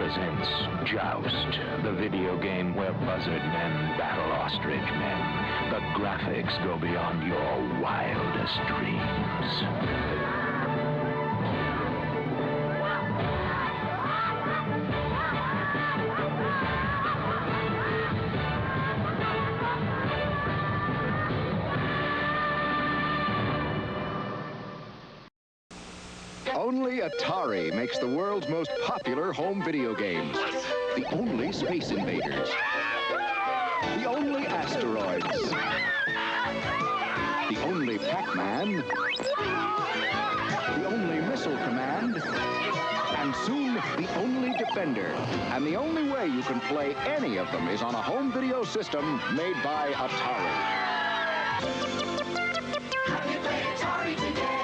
presents Joust, the video game where buzzard men battle ostrich men. The graphics go beyond your wildest dreams. Only Atari makes the world's most popular home video games. The only Space Invaders. The only Asteroids. The only Pac-Man. The only Missile Command. And soon, the only Defender. And the only way you can play any of them is on a home video system made by Atari. How do you play Atari today?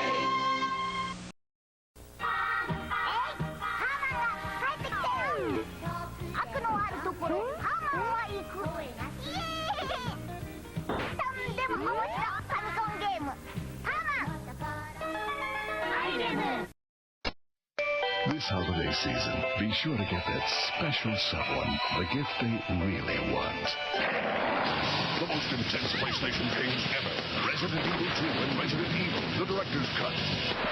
This holiday season, be sure to get that special someone the gift they really want. The most intense PlayStation games ever. Resident Evil 2 and Resident Evil, the director's cut.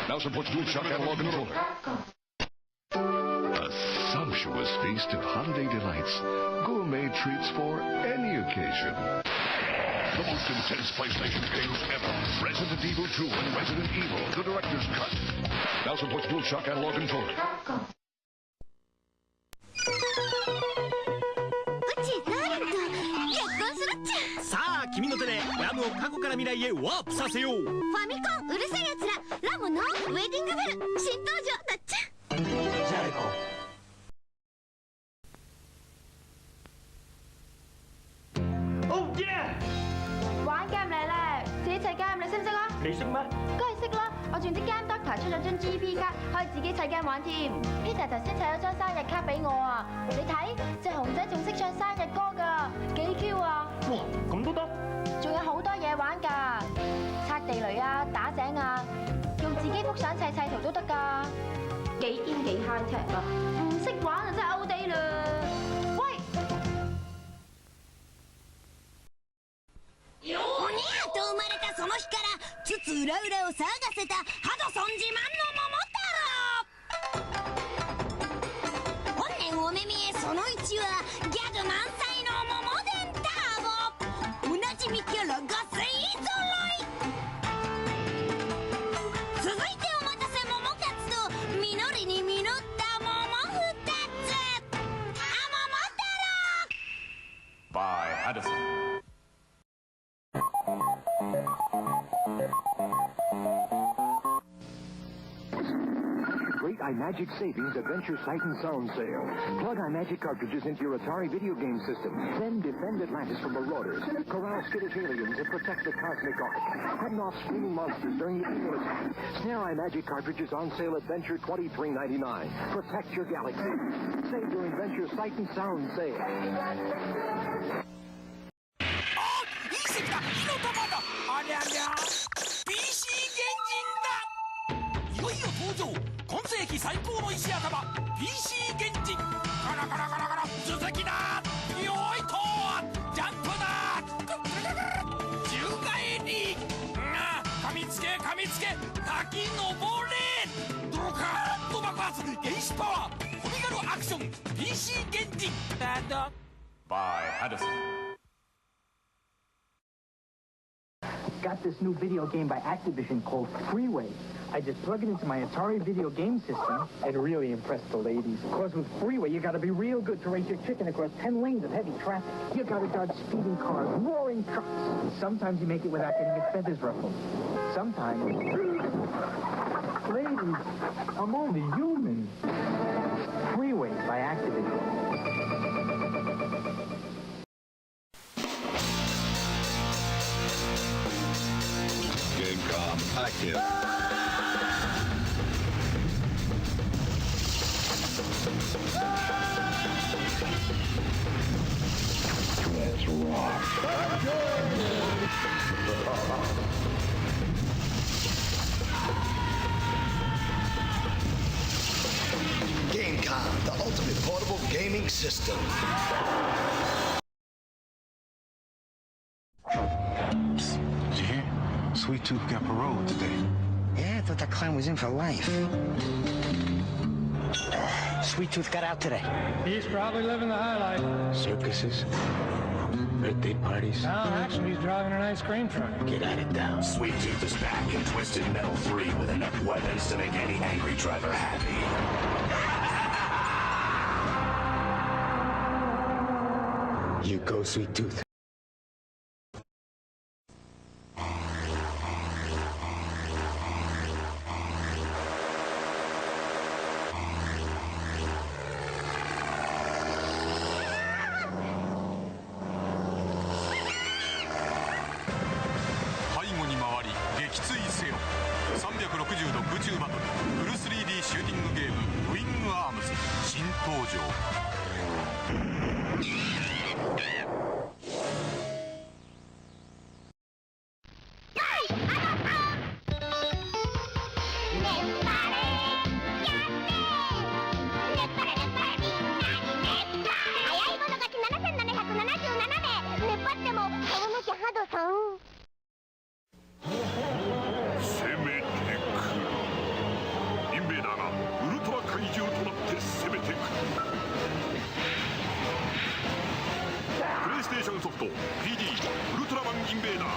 Now supports DualShock analog controller. A sumptuous feast of holiday delights. Gourmet treats for any occasion. The most intense PlayStation games ever. Resident Evil 2 and Resident Evil, the director's cut. Now supports DualShock analog controller. さあ君の手でラムを過去から未来へワープさせよう。ファミコンうるさいやつらラムのウェディングベル新登場だっちゃ。じゃあ行こう。Oh yeah！ 玩 game 嚟咧，自己砌 game 你識唔識啊？你識咩？梗係識啦，我仲知 Game Doctor 出咗張 GP 卡，可以自己砌 game 玩添。Peter 頭先砌咗張生日卡俾我啊，你睇隻熊仔仲識唱生日歌㗎，幾 Q 啊！哇，咁都得？仲有好多嘢玩㗎，拆地雷啊、打井啊，用自己幅相砌圖都得㗎，幾堅幾 high tech 啊！唔識玩啊真係 out day 啦！喂！鬼やと生まれたその日から津々浦々を騒がせたハドソン自慢の桃太郎。本年お目見えその1はギャグ満載の桃伝ターボ。おなじみキャラが勢ぞろい。続いてお待たせ桃カツと実りに実った桃2つ。あ、桃太郎 By Hadison. Great iMagic Savings Adventure Sight and Sound Sale. Plug iMagic cartridges into your Atari video game system. Then defend Atlantis from marauders. Corral skittish aliens and protect the cosmic ark. Head off screaming monsters during the evil attack. Snare iMagic cartridges on sale Adventure $23.99. Protect your galaxy. Save your Adventure Sight and Sound Sale. 隕石だ！火の玉だ！ありゃりゃ PC 原人だ！いよいよ登場！今世紀最高の石頭 PC 原人！ガラガラガラガラ続きだ！よいとジャンプだ！宙返り！噛みつけ噛みつけ滝登れ！ドカーンと爆発原子パワーコミカルアクション PC 原人だど By Hadison. Got this new video game by Activision called Freeway. I just plug it into my Atari video game system and really impress the ladies. Of course, with Freeway, you gotta be real good to race your chicken across 10 lanes of heavy traffic. You gotta dodge speeding cars, roaring trucks. Sometimes you make it without getting your feathers ruffled. Sometimes... Ladies, I'm only human. Freeway by Activision. Gamecom active. Let's rock. Gamecom, the ultimate portable gaming system. Did you hear? Sweet Tooth got parole today. Yeah, I thought that clown was in for life. Sweet Tooth got out today. He's probably living the high life. Circuses, birthday parties. No, actually, he's driving an ice cream truck. Get at it down. Sweet Tooth is back in Twisted Metal 3 with enough weapons to make any angry driver happy. You go, Sweet Tooth. PD ウルトラマンインベーダー。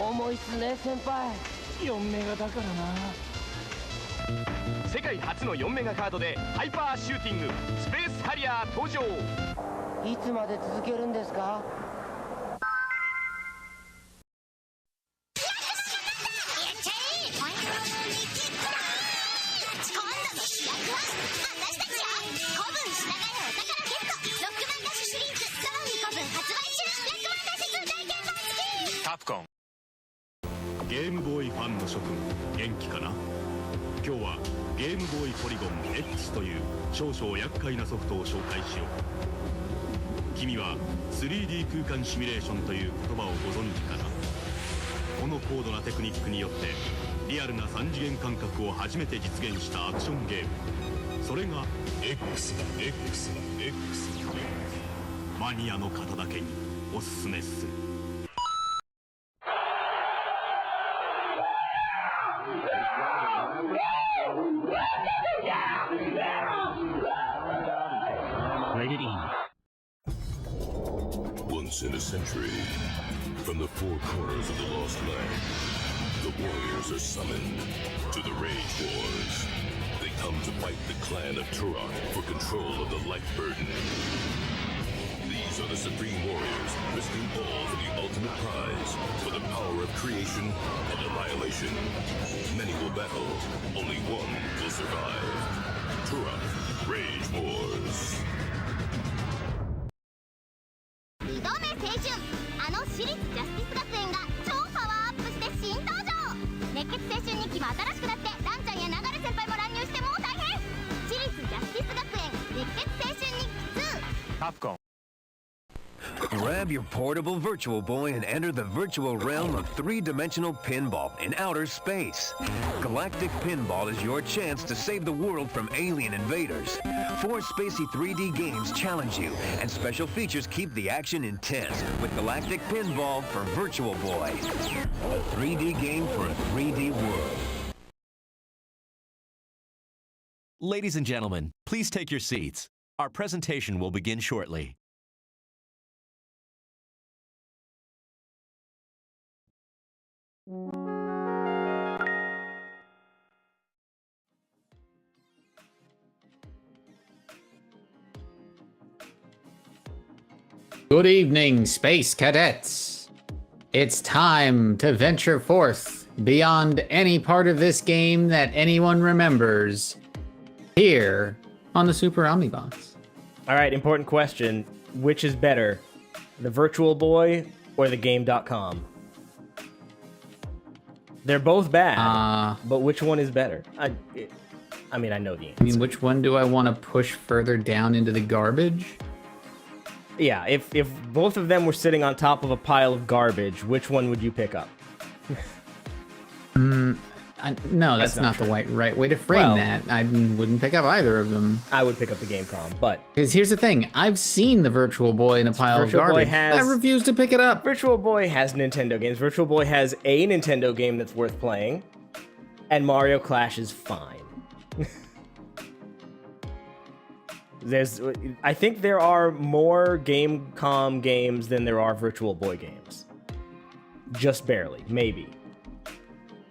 重いっすね先輩。4メガだからな。世界初の4メガカードでハイパーシューティングスペースハリアー登場。いつまで続けるんですか？ゲームボーイファンの諸君、元気かな？今日はゲームボーイポリゴン X という少々厄介なソフトを紹介しよう。君は 3D 空間シミュレーションという言葉をご存知かな？この高度なテクニックによってリアルな3次元感覚を初めて実現したアクションゲーム、それが X だ。マニアの方だけにおすすめする。Once in a century, from the four corners of the Lost Land, the warriors are summoned to the Rage Wars. They come to fight the clan of Turok for control of the life burden. These are the Supreme Warriors, risking all for the ultimate prize, for the power of creation and annihilation. Many will battle, only one will survive. Turok Rage Wars. 2度目青春、あの私立ジャスティス学園が超パワーアップして新登場。熱血青春日記も新しくなってランちゃんや流れ先輩も乱入してもう大変。私立ジャスティス学園熱血青春日記2。カプコン。Grab your portable Virtual Boy and enter the virtual realm of three-dimensional pinball in outer space. Galactic Pinball is your chance to save the world from alien invaders. 4 spacey 3D games challenge you, and special features keep the action intense with Galactic Pinball for Virtual Boy. A 3D game for a 3D world. Ladies and gentlemen, please take your seats. Our presentation will begin shortly. Good evening, Space Cadets. It's time to venture forth beyond any part of this game that anyone remembers here on the Super Omnibots. All right, important question. Which is better, the Virtual Boy or the Game.com? They're both bad, but which one is better? I mean, I know the answer. I mean, which one do I want to push further down into the garbage? Yeah, if both of them were sitting on top of a pile of garbage, which one would you pick up? No, that's not the right way to frame that. I wouldn't pick up either of them. I would pick up the Gamecom, but... Because here's the thing. I've seen the Virtual Boy in a pile of garbage. I refuse to pick it up. Virtual Boy has Nintendo games. Virtual Boy has a Nintendo game that's worth playing. And Mario Clash is fine. I think there are more Gamecom games than there are Virtual Boy games. Just barely, maybe.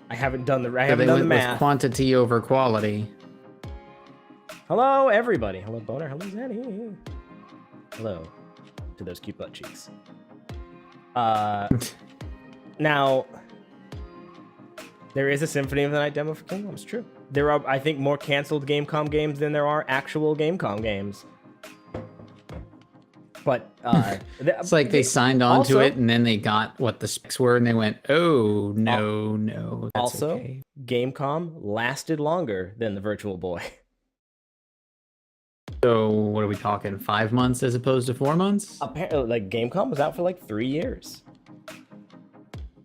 I haven't done the math. With quantity over quality. Hello, everybody. Hello, Boner. Hello, Zenny. Hello to those cute butt cheeks. Now, there is a Symphony of the Night demo for Gamecom. It's true. There are, I think, more canceled Gamecom games than there are actual Gamecom games. But it's like they signed on to it and then they got what the specs were and they went, oh, no, that's also, okay. Gamecom lasted longer than the Virtual Boy. So what are we talking, 5 months as opposed to 4 months? Apparently, like, Gamecom was out for like 3 years.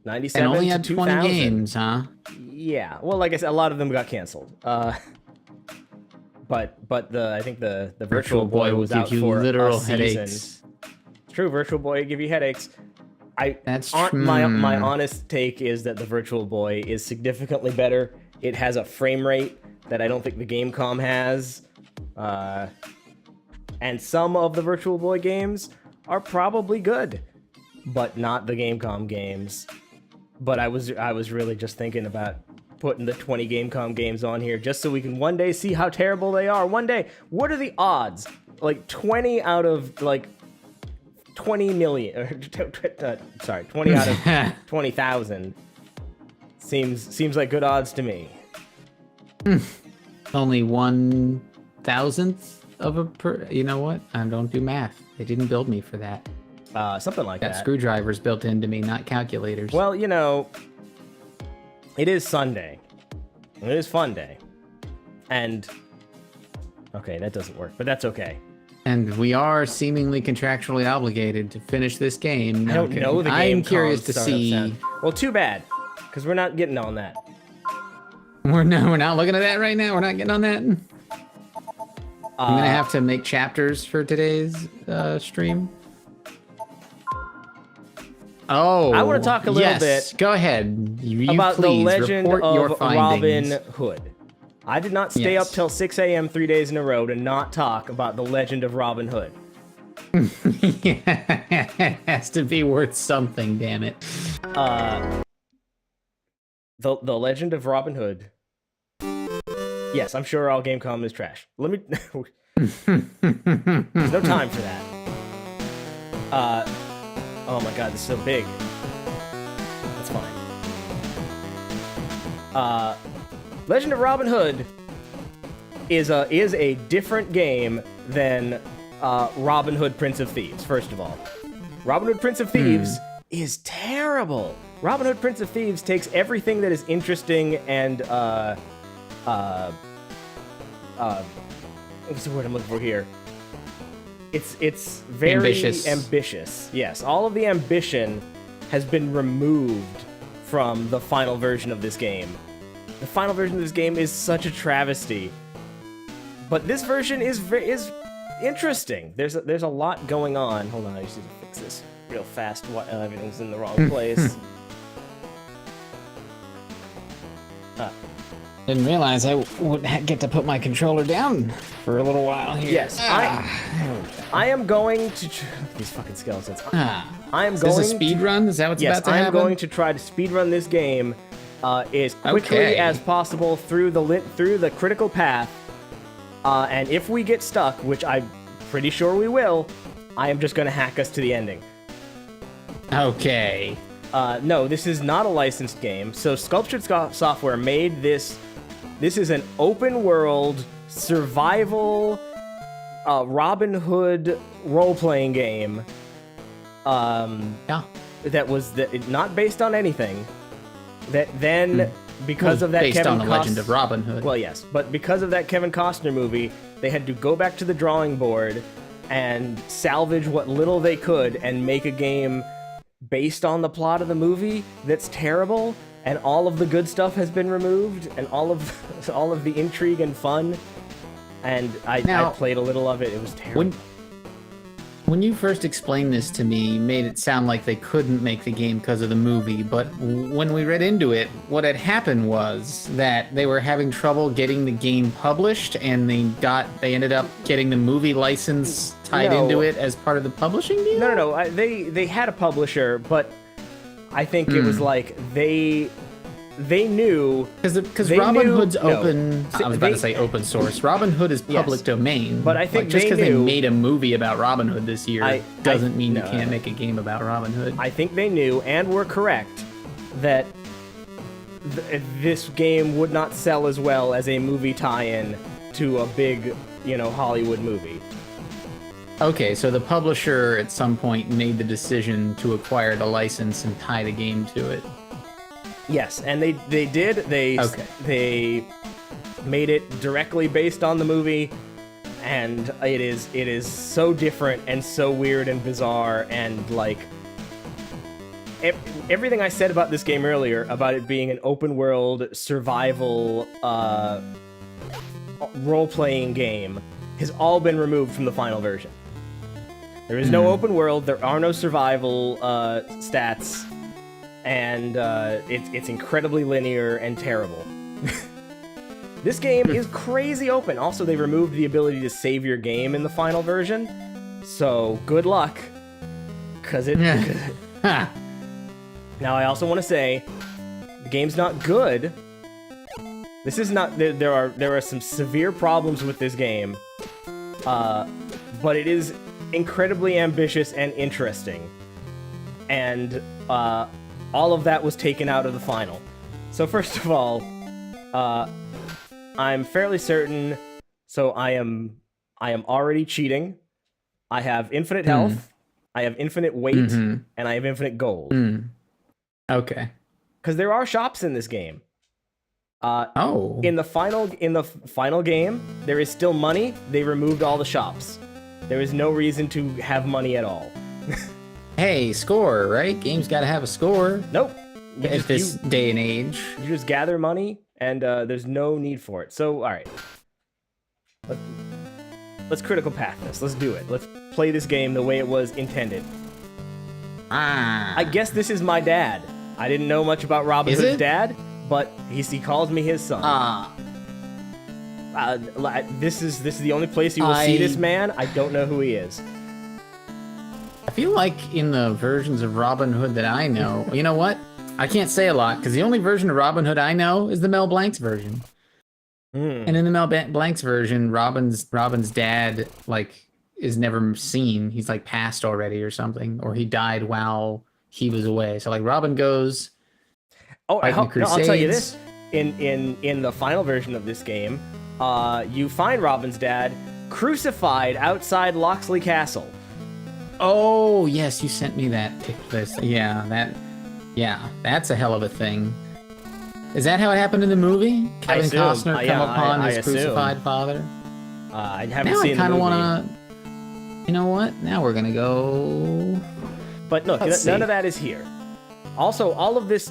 97 and only to had 2000. 20 games, huh? Yeah, well, like I said, a lot of them got canceled. But I think the Virtual Boy was out for literal headaches. It's true, Virtual Boy give you headaches. That's true. My honest take is that the Virtual Boy is significantly better. It has a frame rate that I don't think the Gamecom has. And some of the Virtual Boy games are probably good, but not the Gamecom games. But I was really just thinking about putting the 20 Gamecom games on here just so we can one day see how terrible they are. One day, what are the odds? Like 20 out of like 20 million, sorry, 20 out of 20,000 seems like good odds to me. Only 1,000th of a you know what? I don't do math. They didn't build me for that. Something like that. Got screwdrivers built into me, not calculators. Well, you know, it is Sunday. It is fun day. And, okay, that doesn't work, but that's okay. And we are seemingly contractually obligated to finish this game. I don't know the game. I'm curious to see. Sound. Well, too bad, because we're not getting on that. We're not looking at that right now. We're not getting on that. I'm gonna have to make chapters for today's stream. Oh, I want to talk a little bit. Go ahead. You about the legend report your of findings. Robin Hood. I did not stay up till 6 a.m. 3 days in a row to not talk about the legend of Robin Hood. Yeah, it has to be worth something, damn it. The legend of Robin Hood. Yes, I'm sure all Gamecom is trash. Let me. There's no time for that. Oh my god, this is so big. That's fine. Legend of Robin Hood is a different game than Robin Hood Prince of Thieves, first of all. Robin Hood Prince of Thieves is terrible. Robin Hood Prince of Thieves takes everything that is interesting and what's the word I'm looking for here? It's very ambitious. Yes, all of the ambition has been removed from the final version of this game. The final version of this game is such a travesty. But this version is interesting. There's a lot going on. Hold on, I just need to fix this real fast while everything's in the wrong place. Didn't realize I would get to put my controller down for a little while here. Yes, I am going to these fucking skeletons. I am Is going this a speed run? Is that what's about to happen? Yes, I am going to try to speed run this game as quickly as possible through the critical path. And if we get stuck, which I'm pretty sure we will, I am just going to hack us to the ending. Okay. No, this is not a licensed game. So Sculptured Software made this. This is an open world survival Robin Hood role-playing game. That was not based on anything. That then, because of that based on the Legend of Robin Hood. Well, yes, but because of that Kevin Costner movie, they had to go back to the drawing board and salvage what little they could and make a game based on the plot of the movie that's terrible and all of the good stuff has been removed, and all of the intrigue and fun. And I played a little of it. It was terrible. When you first explained this to me, you made it sound like they couldn't make the game because of the movie, but when we read into it, what had happened was that they were having trouble getting the game published, and they ended up getting the movie license tied into it as part of the publishing deal? No. They had a publisher, but I think it was like they knew because Robin Hood's open. I was about to say open source. Robin Hood is public domain, but I think just because they knew, made a movie about Robin Hood this year doesn't mean you can't make a game about Robin Hood. I think they knew and were correct that this game would not sell as well as a movie tie-in to a big, Hollywood movie. Okay, so the publisher at some point made the decision to acquire the license and tie the game to it. Yes, and they did. They made it directly based on the movie, and it is so different and so weird and bizarre, and like everything I said about this game earlier about it being an open world survival role-playing game has all been removed from the final version. There is no open world. There are no survival stats. And it's incredibly linear and terrible. This game is crazy open. Also, they removed the ability to save your game in the final version. So, good luck. Because it... Now, I also want to say, the game's not good. This is not... There are some severe problems with this game. But it is incredibly ambitious and interesting. And, all of that was taken out of the final. So first of all, I'm fairly certain. So I am already cheating. I have infinite health. I have infinite weight, and I have infinite gold. Okay. Because there are shops in this game. In the final game, there is still money. They removed all the shops. There is no reason to have money at all. Hey, score, right? Game's got to have a score. Nope. At this day and age. You just gather money, and there's no need for it. So, all right. Let's critical path this. Let's do it. Let's play this game the way it was intended. I guess this is my dad. I didn't know much about Robin Hood's dad, but he calls me his son. This is the only place you will see this man. I don't know who he is. I feel like in the versions of Robin Hood that I know, you know what? I can't say a lot, because the only version of Robin Hood I know is the Mel Blanc's version. And in the Mel Blanc's version, Robin's dad, is never seen. He's, passed already or something, or he died while he was away. So, Robin goes... I'll tell you this. In the final version of this game, you find Robin's dad crucified outside Locksley Castle. Oh, yes, you sent me that picture. Yeah, that's a hell of a thing. Is that how it happened in the movie? Kevin Costner come upon his crucified father? I haven't seen the movie. Now I kind of want to... You know what? Now we're going to go... But look, none of that is here. Also, all of this,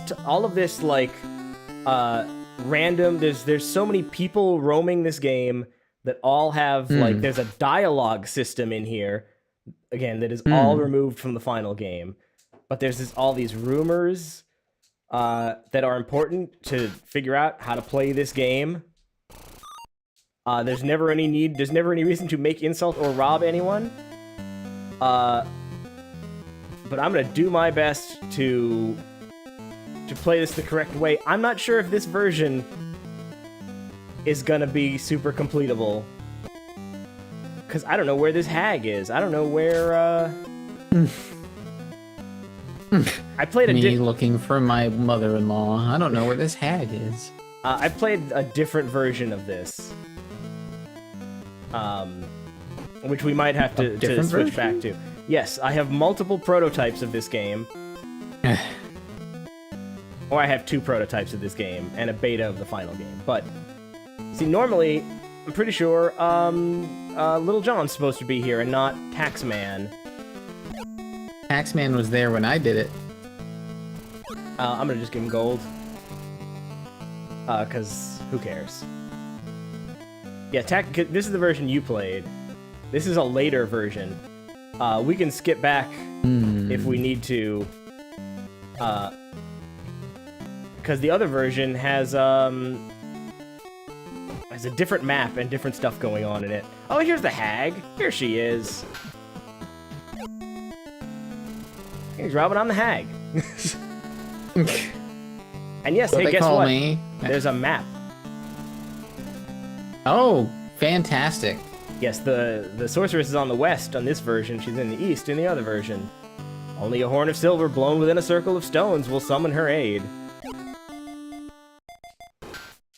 random... There's so many people roaming this game that all have, there's a dialogue system in here. Again, that is all removed from the final game. But there's all these rumors that are important to figure out how to play this game. There's never any reason to make insult or rob anyone. But I'm gonna do my best to play this the correct way. I'm not sure if this version is gonna be super completable. Because I don't know where this hag is. I don't know where, I played looking for my mother-in-law. I don't know where this hag is. I played a different version of this. Which we might have to switch back to. Yes, I have multiple prototypes of this game. Or I have 2 prototypes of this game, and a beta of the final game. But, see, normally, I'm pretty sure, Little John's supposed to be here, and not Taxman. Taxman was there when I did it. I'm gonna just give him gold. Because who cares? Yeah, this is the version you played. This is a later version. We can skip back if we need to. Because the other version has a different map and different stuff going on in it. Oh, here's the hag. Here she is. Here's Robin, I'm the hag. And yes, hey, guess what? There's a map. Oh, fantastic. Yes, the sorceress is on the west on this version. She's in the east in the other version. Only a horn of silver blown within a circle of stones will summon her aid.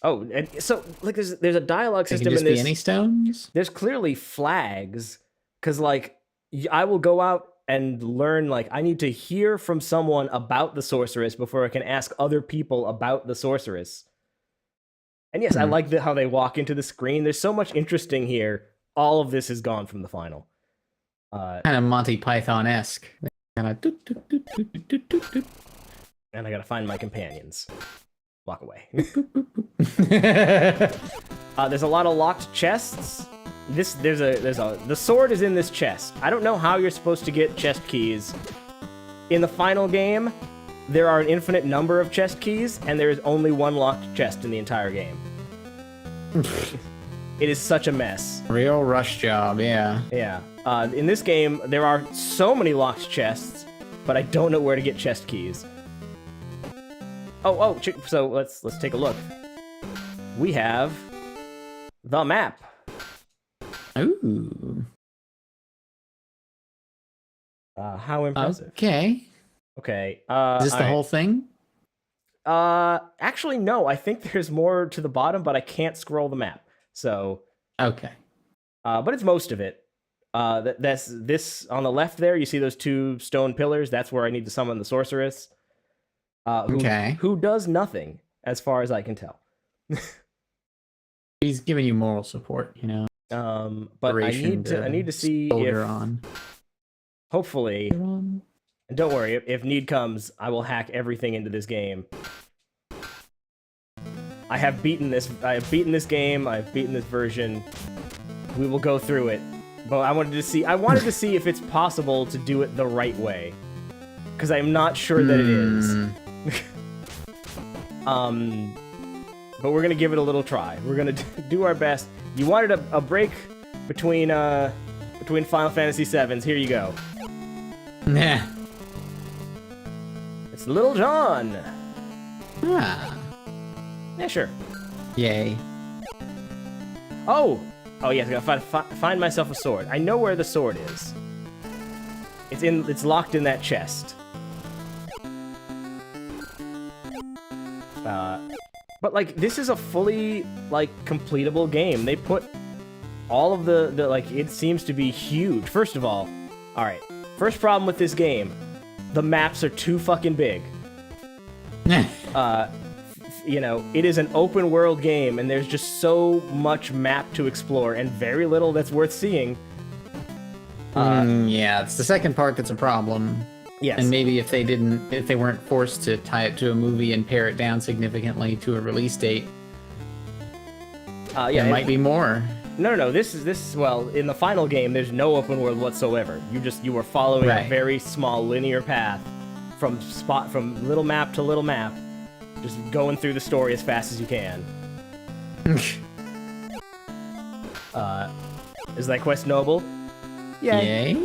Oh, and so like there's a dialogue system in this. Can just be any stones? There's clearly flags, because like I will go out and learn, like I need to hear from someone about the sorceress before I can ask other people about the sorceress. And yes, I like how they walk into the screen. There's so much interesting here. All of this is gone from the final. Kind of Monty Python-esque. And I gotta find my companions. Walk away. There's a lot of locked chests. The sword is in this chest. I don't know how you're supposed to get chest keys. In the final game, there are an infinite number of chest keys, and there is only one locked chest in the entire game. It is such a mess. Real rush job, yeah. Yeah. In this game, there are so many locked chests, but I don't know where to get chest keys. So let's take a look. We have the map. Ooh. How impressive. Okay. Okay. Is this the whole thing? Actually, no. I think there's more to the bottom, but I can't scroll the map. So. Okay. But it's most of it. That's this on the left there. You see those two stone pillars? That's where I need to summon the sorceress. Who does nothing, as far as I can tell. He's giving you moral support, you know. But I need to see if hopefully, and don't worry, if need comes, I will hack everything into this game. I have beaten this game. I've beaten this version. We will go through it, but I wanted to see if it's possible to do it the right way, because I'm not sure that it is. But we're gonna give it a little try. We're gonna do our best. You wanted a break between Final Fantasy VIIs. Here you go. Nah. It's Little John. Ah. Yeah, sure. Yay. Oh yes, I gotta find myself a sword. I know where the sword is. It's locked in that chest. But like this is a fully like completable game. They put all of the like it seems to be huge. First of all right. First problem with this game, the maps are too fucking big. You know, it is an open world game, and there's just so much map to explore, and very little that's worth seeing. Yeah, it's the second part that's a problem. Yes. And maybe if they weren't forced to tie it to a movie and pare it down significantly to a release date, there might be more. No. Well, in the final game, there's no open world whatsoever. You were following a very small linear path from little map to little map, just going through the story as fast as you can. Is thy quest noble? Yay.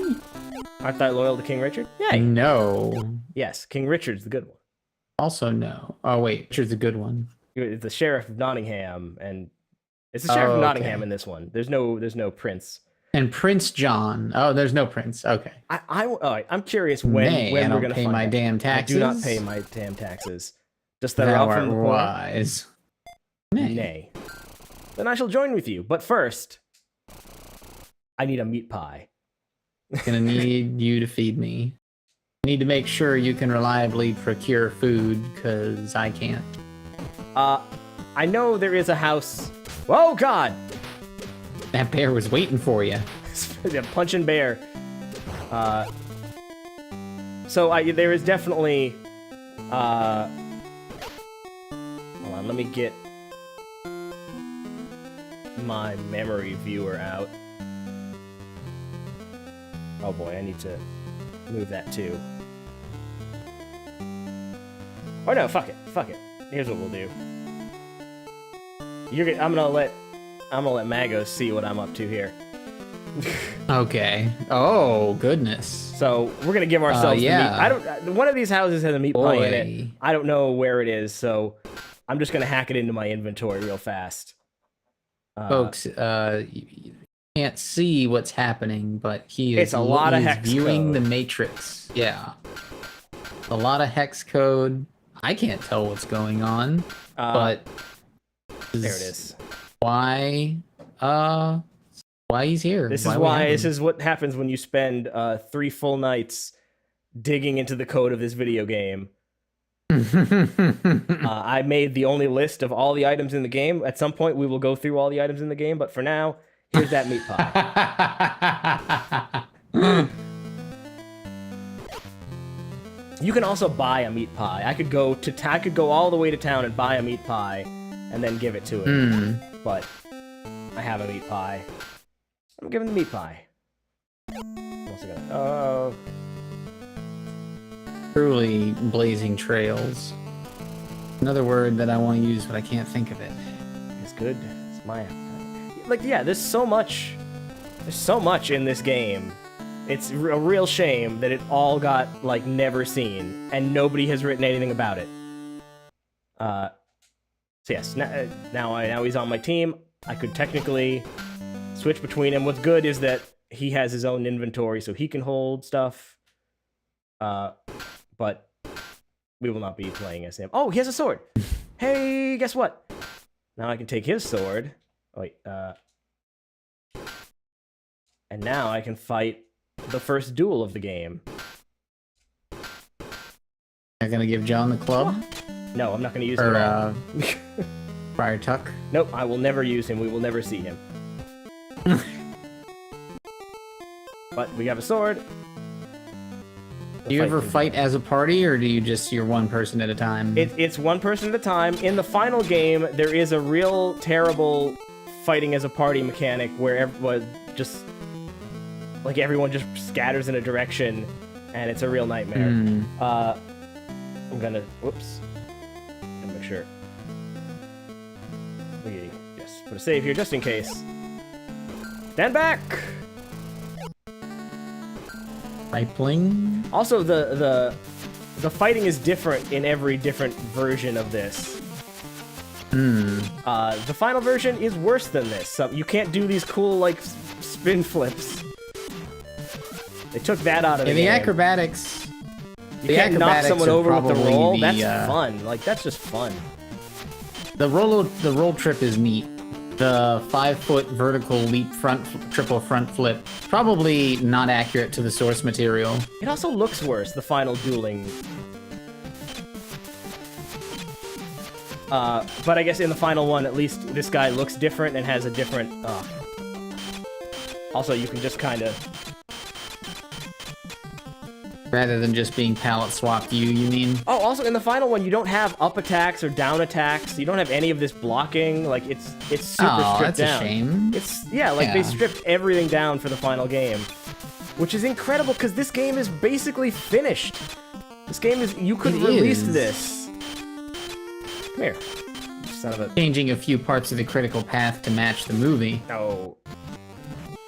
Art thou loyal to King Richard? Yay. No. Yes, King Richard's the good one. Also no. Oh wait, Richard's the good one. The Sheriff of Nottingham, and it's the Sheriff of Nottingham in this one. There's no prince. And Prince John. Oh, there's no prince. Okay. I'm curious when we're gonna pay my damn taxes. I do not pay my damn taxes. Just that are out from the poor. Wise. Nay. Then I shall join with you. But first, I need a meat pie. Gonna need you to feed me. I need to make sure you can reliably procure food, because I can't. I know there is a house. Oh God! That bear was waiting for you. A punching bear. So there is definitely. Hold on, let me get my memory viewer out. Oh boy, I need to move that too. Oh no, fuck it. Here's what we'll do. I'm gonna let Magos see what I'm up to here. Okay. Oh goodness. So we're gonna give ourselves the meat. One of these houses has a meat pie in it. I don't know where it is, so I'm just gonna hack it into my inventory real fast. Folks, you can't see what's happening, but he is, it's a lot of hex viewing code. The Matrix. Yeah. A lot of hex code. I can't tell what's going on, but there it is. Why he's here? This is what happens when you spend 3 full nights digging into the code of this video game. I made the only list of all the items in the game. At some point, we will go through all the items in the game, but for now, here's that meat pie. You can also buy a meat pie. I could go all the way to town and buy a meat pie, and then give it to him. But I have a meat pie. I'm giving the meat pie. What's it gonna? Oh. Truly blazing trails. Another word that I want to use, but I can't think of it. It's good. It's my like. Yeah, there's so much. There's so much in this game. It's a real shame that it all got like never seen, and nobody has written anything about it. So yes, now he's on my team. I could technically switch between him. What's good is that he has his own inventory, so he can hold stuff. But we will not be playing as him. Oh, he has a sword. Hey, guess what? Now I can take his sword. Oh, wait, and now I can fight the first duel of the game. You're gonna give John the club? No, I'm not gonna use him at all. Friar Tuck? Nope, I will never use him. We will never see him. But we have a sword. Do you ever fight as a party, or do you you're one person at a time? It's one person at a time. In the final game, there is a real terrible fighting as a party mechanic where everyone just scatters in a direction, and it's a real nightmare. I'm gonna, whoops. Gonna make sure. We just put a save here just in case. Stand back! Rifling. Also, the fighting is different in every different version of this. The final version is worse than this. You can't do these cool, like, spin flips. They took that out of the game. The acrobatics. You can't knock someone over with the roll. That's fun. Like, that's just fun. The roll trip is neat. The 5-foot vertical leap triple front flip. Probably not accurate to the source material. It also looks worse, the final dueling. But I guess in the final one, at least this guy looks different and has a different... Also, you can just kind of... Rather than just being palette swapped you mean? Oh, also in the final one, you don't have up attacks or down attacks. You don't have any of this blocking. Like, it's super stripped down. That's a shame. They stripped everything down for the final game. Which is incredible, because this game is basically finished. This game is... You could release this. Come here. Son of a... Changing a few parts of the critical path to match the movie. Oh.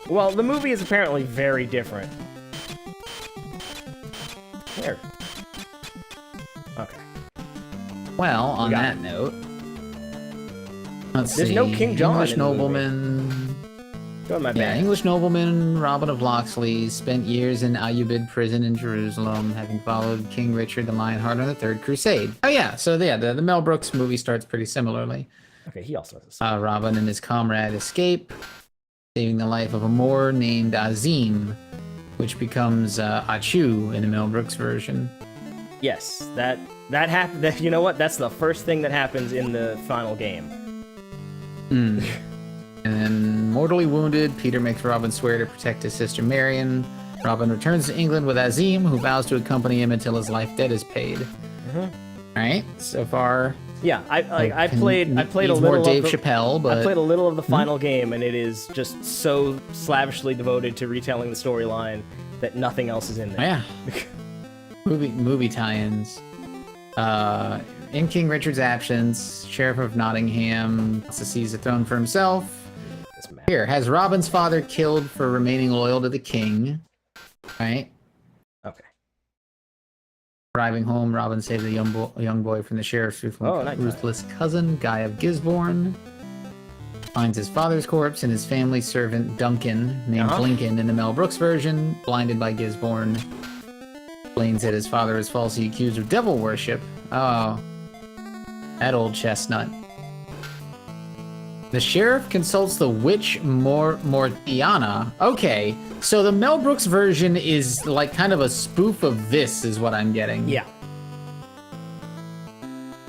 Well, the movie is apparently very different. There. Okay. Well, on that note, let's see. There's no King John English in the nobleman. Go in my bag. English nobleman Robin of Locksley spent years in Ayyubid prison in Jerusalem, having followed King Richard the Lionheart on the Third Crusade. Oh yeah, so yeah, the Mel Brooks movie starts pretty similarly. Okay, he also has a Robin and his comrade escape, saving the life of a Moor named Azim, which becomes Achu in the Mel Brooks version. Yes, that happened. You know what? That's the first thing that happens in the final game. And then, mortally wounded, Peter makes Robin swear to protect his sister Marion. Robin returns to England with Azim, who vows to accompany him until his life debt is paid. All right, so far Yeah, I played a little more Dave of the, Chappelle, but I played a little of the final game, and it is just so slavishly devoted to retelling the storyline that nothing else is in there. Yeah. movie tie-ins. In King Richard's absence, Sheriff of Nottingham wants to seize the throne for himself. Here, has Robin's father killed for remaining loyal to the king. Right? Okay. Arriving home, Robin saved the young boy from the sheriff's ruthless cousin, Guy of Gisborne. Finds his father's corpse and his family servant, Duncan, named Lincoln in the Mel Brooks version, blinded by Gisborne. Explains that his father is falsely accused of devil worship. Oh, that old chestnut. The sheriff consults the witch Mortiana. Okay, so the Mel Brooks version is like kind of a spoof of this, is what I'm getting. Yeah.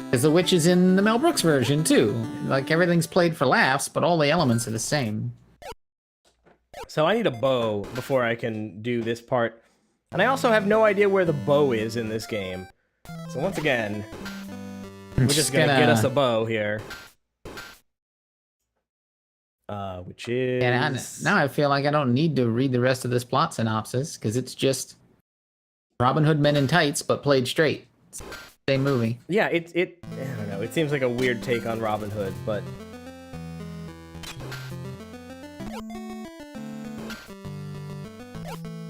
Because the witch is in the Mel Brooks version too. Like everything's played for laughs, but all the elements are the same. So I need a bow before I can do this part. And I also have no idea where the bow is in this game. So once again, we're just gonna get us a bow here. Which is... And now I feel like I don't need to read the rest of this plot synopsis, because it's just Robin Hood Men in Tights, but played straight. It's the same movie. Yeah, I don't know, it seems like a weird take on Robin Hood, but...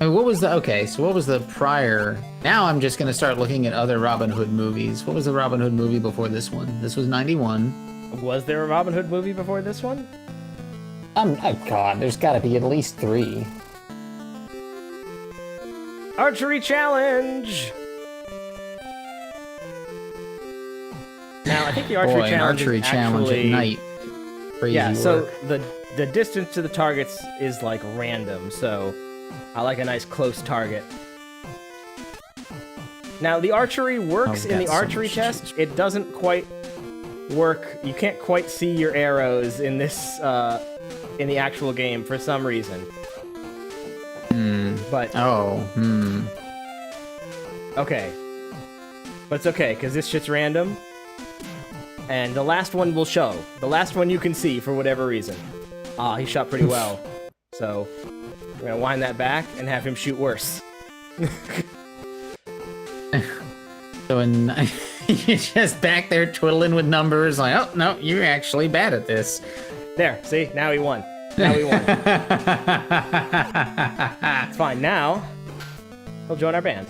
What was the prior... Now I'm just going to start looking at other Robin Hood movies. What was the Robin Hood movie before this one? This was 91. Was there a Robin Hood movie before this one? Oh god, there's got to be at least 3. Archery challenge! Now, I think the archery challenge archery is challenge actually... at night. Crazy yeah, so work. the distance to the targets is like random, so I like a nice close target. Now, the archery works in the archery test. It doesn't quite work. You can't quite see your arrows in this, in the actual game for some reason. But... Okay. But it's okay, because this shit's random. And the last one will show. The last one you can see for whatever reason. Ah, he shot pretty well. So, we're gonna wind that back and have him shoot worse. So you're just back there twiddling with numbers, like, oh, no, you're actually bad at this. There, see? Now he won. Now he won. It's fine. Now, he'll join our band.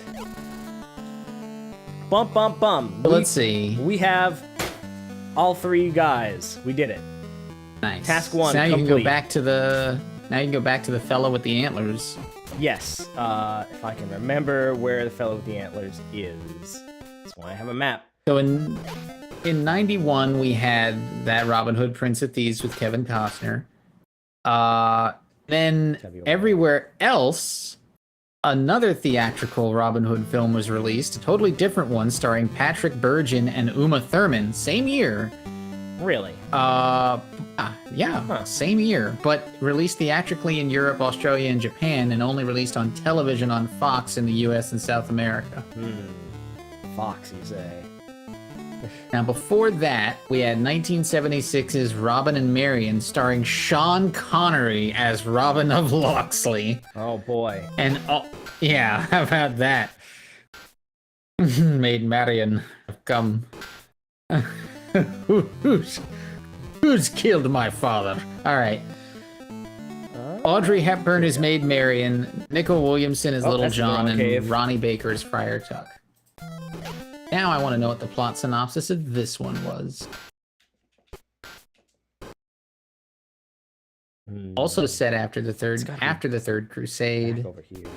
Bum, bum, bum. Let's see. We have all 3 guys. We did it. Nice. Task 1 so now complete. You can go back to the... Now you can go back to the fellow with the antlers. Yes. If I can remember where the fellow with the antlers is. That's why I have a map. So in 91, we had that Robin Hood Prince of Thieves with Kevin Costner. Then everywhere else, another theatrical Robin Hood film was released, a totally different one starring Patrick Bergin and Uma Thurman, same year. Really? Yeah, same year, but released theatrically in Europe, Australia, and Japan, and only released on television on Fox in the US and South America. Fox, you say? Now, before that, we had 1976's Robin and Marian, starring Sean Connery as Robin of Locksley. Oh, boy. And, yeah, how about that? Maid Marian, come. Who's killed my father? All right. Audrey Hepburn is Maid Marian, Nicole Williamson is Little John, and Ronnie Baker is Friar Tuck. Now I want to know what the plot synopsis of this one was. Also set after the Third Crusade. Over here.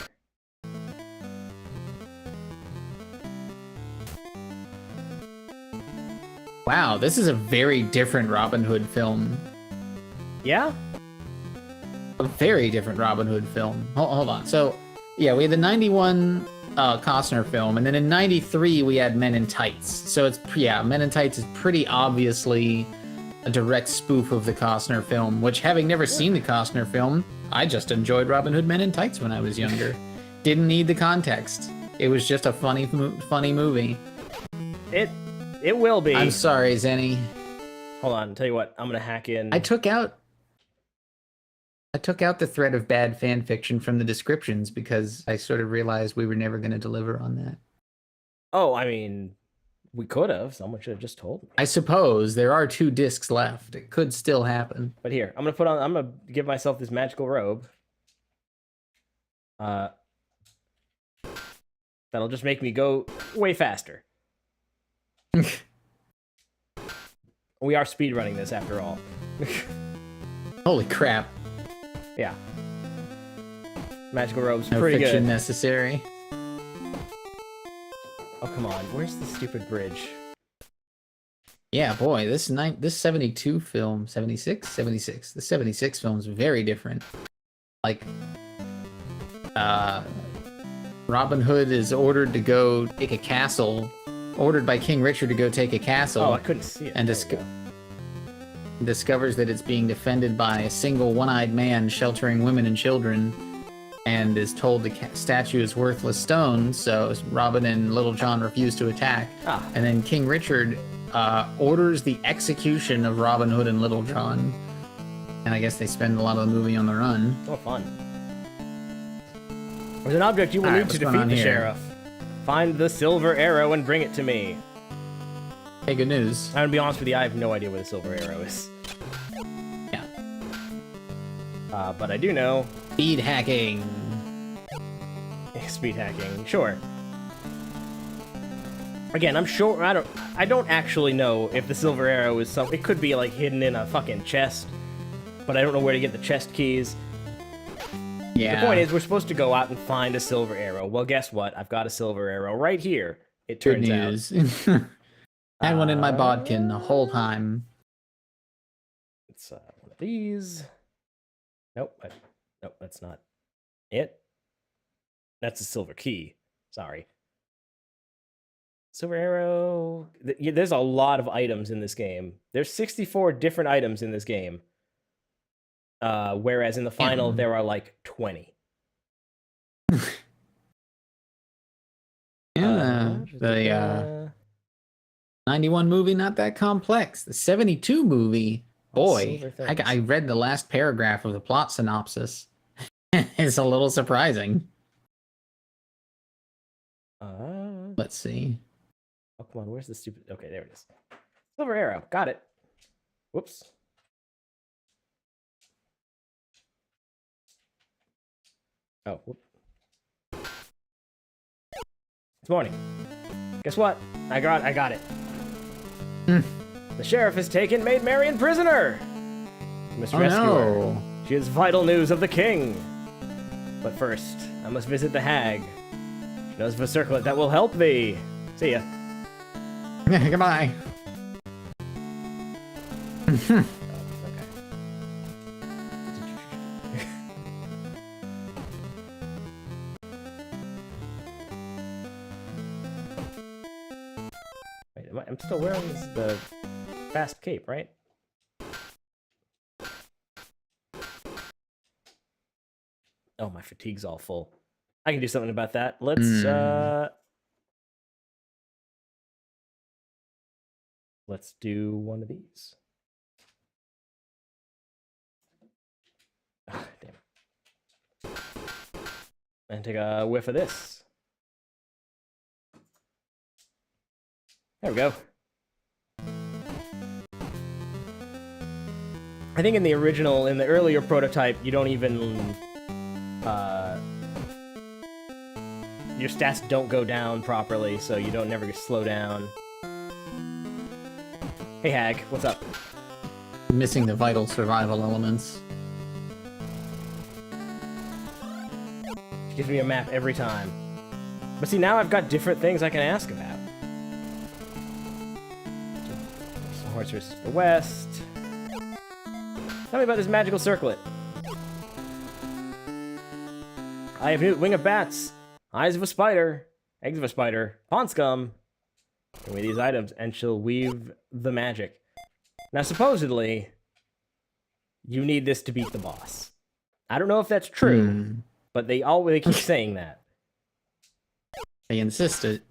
Wow, this is a very different Robin Hood film. Yeah? A very different Robin Hood film. Hold on. So, yeah, we had the 91 Costner film, and then in 93 we had Men in Tights. So it's, yeah, Men in Tights is pretty obviously a direct spoof of the Costner film, which, having never seen the Costner film, I just enjoyed Robin Hood Men in Tights when I was younger. Didn't need the context. It was just a funny movie. It will be. I'm sorry, Zenny. Hold on, tell you what, I'm gonna hack in. I took out the threat of bad fan fiction from the descriptions because I sort of realized we were never going to deliver on that. Oh, I mean, we could have. Someone should have just told me. I suppose there are 2 discs left. It could still happen. But here, I'm gonna give myself this magical robe. That'll just make me go way faster. We are speedrunning this after all. Holy crap. Yeah. Magical robe's no pretty fiction good. necessary. Oh, come on. Where's the stupid bridge? Yeah, boy, this 72 film, 76? 76. The 76 film's very different. Like, Robin Hood is ordered to go take a castle, ordered by King Richard to go take a castle. Oh, I couldn't see it. And discovers that it's being defended by a single one-eyed man sheltering women and children, and is told the statue is worthless stone, so Robin and Little John refuse to attack. And then King Richard orders the execution of Robin Hood and Little John, and I guess they spend a lot of the movie on the run. Oh, fun. There's an object you will need to defeat the sheriff. Find the silver arrow and bring it to me. Hey, good news. I'm gonna be honest with you, I have no idea where the silver arrow is. Yeah. But I do know... Speed hacking. Speed hacking, sure. Again, I'm sure... I don't actually know if the silver arrow is some... It could be, like, hidden in a fucking chest. But I don't know where to get the chest keys. Yeah. The point is, we're supposed to go out and find a silver arrow. Well, guess what? I've got a silver arrow right here. It turns out. I had one in my bodkin the whole time. It's one of these. Nope. Nope, that's not it. That's a silver key. Sorry. Silver arrow. There's a lot of items in this game. There's 64 different items in this game. Whereas in the final, there are like 20. Yeah, the 91 movie, not that complex. The 72 movie, boy, I read the last paragraph of the plot synopsis. It's a little surprising. Let's see. Oh, come on, where's the stupid... Okay, there it is. Silver arrow, got it. Whoops. Oh, whoop. It's morning. Guess what? I got it. The sheriff has taken Maid Marian prisoner. We must rescue her. She has vital news of the king. But first, I must visit the hag. She knows of a circlet that will help thee. See ya. Goodbye. I'm still wearing the fast cape, right? Oh, my fatigue's all full. I can do something about that. Let's do one of these. Oh, damn it. And take a whiff of this. There we go. I think in the earlier prototype, you don't even, your stats don't go down properly, so you don't never slow down. Hey Hag, what's up? Missing the vital survival elements. She gives me a map every time. But see, now I've got different things I can ask about. Horse versus the west. Tell me about this magical circlet. I have new wing of bats, eyes of a spider, eggs of a spider, pond scum. Give me these items, and she'll weave the magic. Now, supposedly, you need this to beat the boss. I don't know if that's true, but they keep saying that. They insisted.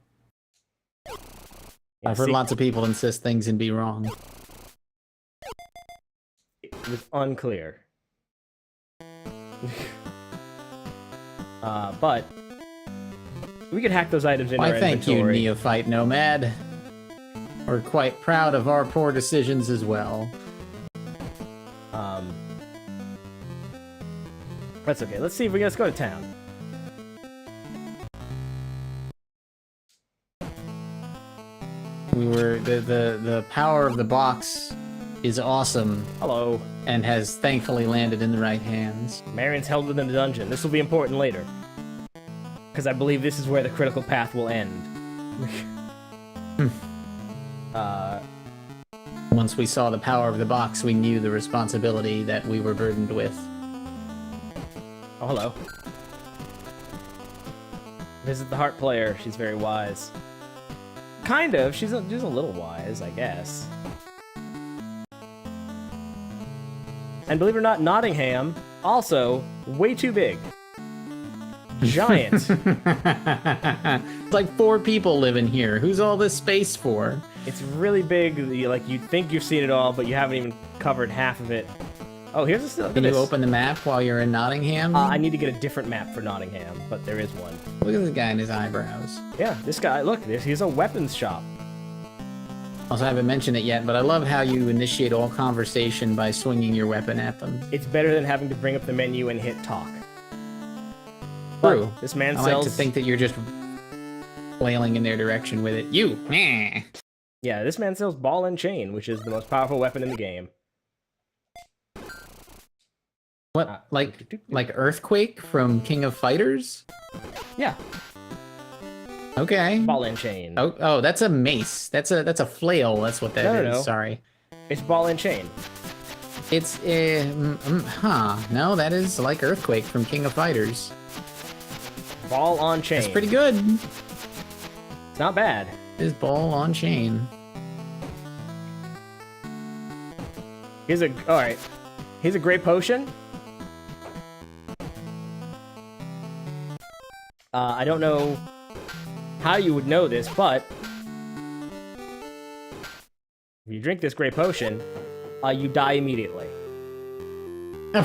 Yeah, I've heard lots of people insist things and be wrong. It was unclear. But we could hack those items into our Why, thank you, inventory. Neophyte Nomad. We're quite proud of our poor decisions as well. That's okay. Let's see if let's go to town. The power of the box is awesome. Hello. And has thankfully landed in the right hands. Marion's held within the dungeon. This will be important later. Because I believe this is where the critical path will end. Once we saw the power of the box, we knew the responsibility that we were burdened with. Oh, hello. Visit the heart player. She's very wise. Kind of. She's a little wise, I guess. And believe it or not, Nottingham, also way too big. Giant. It's like 4 people live in here. Who's all this space for? It's really big. Like, you think you've seen it all, but you haven't even covered half of it. Oh, here's a still. Can you open the map while you're in Nottingham? I need to get a different map for Nottingham, but there is one. Look at this guy and his eyebrows. Yeah, this guy, look, he's a weapons shop. Also, I haven't mentioned it yet, but I love how you initiate all conversation by swinging your weapon at them. It's better than having to bring up the menu and hit talk. True. But this man I sells... like to think that you're just flailing in their direction with it. You! Meh. Yeah, this man sells ball and chain, which is the most powerful weapon in the game. What, like Earthquake from King of Fighters? Yeah. Okay. Ball and chain. Oh, that's a mace. That's a flail. That's what that is. No. Sorry. It's ball and chain. It's no, that is like Earthquake from King of Fighters. Ball on chain. That's pretty good. It's not bad. It is ball on chain. Alright. Here's a great potion. I don't know how you would know this, but if you drink this great potion, you die immediately. I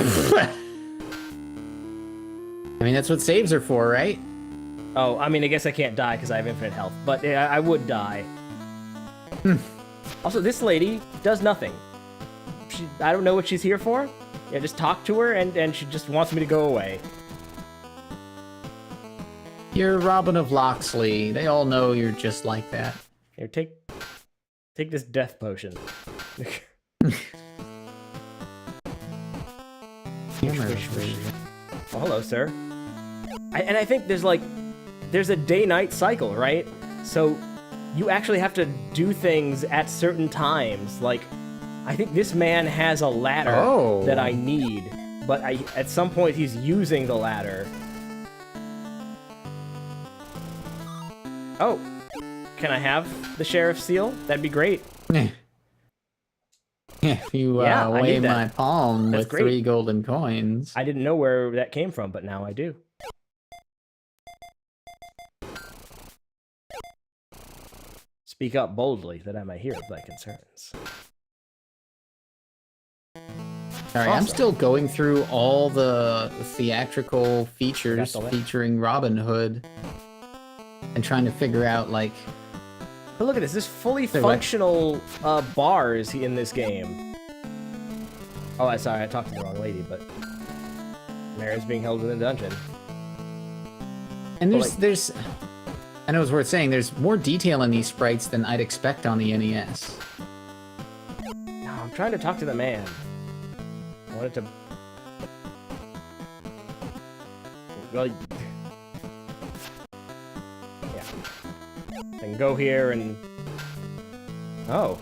mean, that's what saves are for, right? Oh, I mean, I guess I can't die because I have infinite health, but I would die. Also, this lady does nothing. I don't know what she's here for. Yeah, just talk to her, and she just wants me to go away. You're Robin of Locksley. They all know you're just like that. Here, take this death potion. Oh, hello, sir. And I think there's a day-night cycle, right? So you actually have to do things at certain times. Like, I think this man has a ladder that I need, but at some point he's using the ladder. Oh, can I have the sheriff's seal? That'd be great. Yeah, if you weigh my palm with 3 golden coins. I didn't know where that came from, but now I do. Speak up boldly, that I may hear of thy concerns. Sorry, I'm still going through all the theatrical features featuring Robin Hood and trying to figure out, like... But look at this, there's fully functional bars in this game. Oh, sorry, I talked to the wrong lady, but... Mary's being held in the dungeon. And there's... I know it's worth saying, there's more detail in these sprites than I'd expect on the NES. No, I'm trying to talk to the man. I wanted to... Well... Yeah. I can go here and... Oh.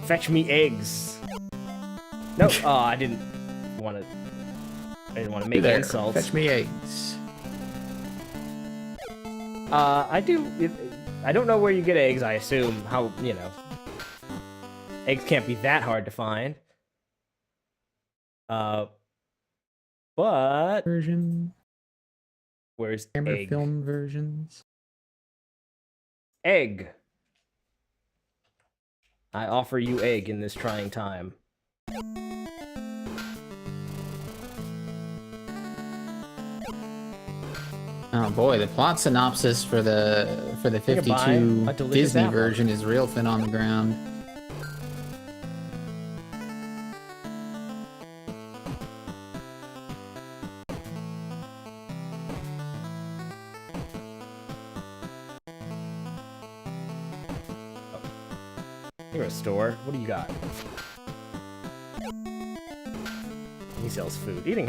Fetch me eggs. No, I didn't want to make insults. Fetch me eggs. I don't know where you get eggs, I assume. How, you know. Eggs can't be that hard to find. But... Version. Where's Camera egg? film versions. Egg. I offer you egg in this trying time. Oh boy, the plot synopsis for the 52 Disney apple. version is real thin on the ground. You're a store. What do you got? He sells food. Eating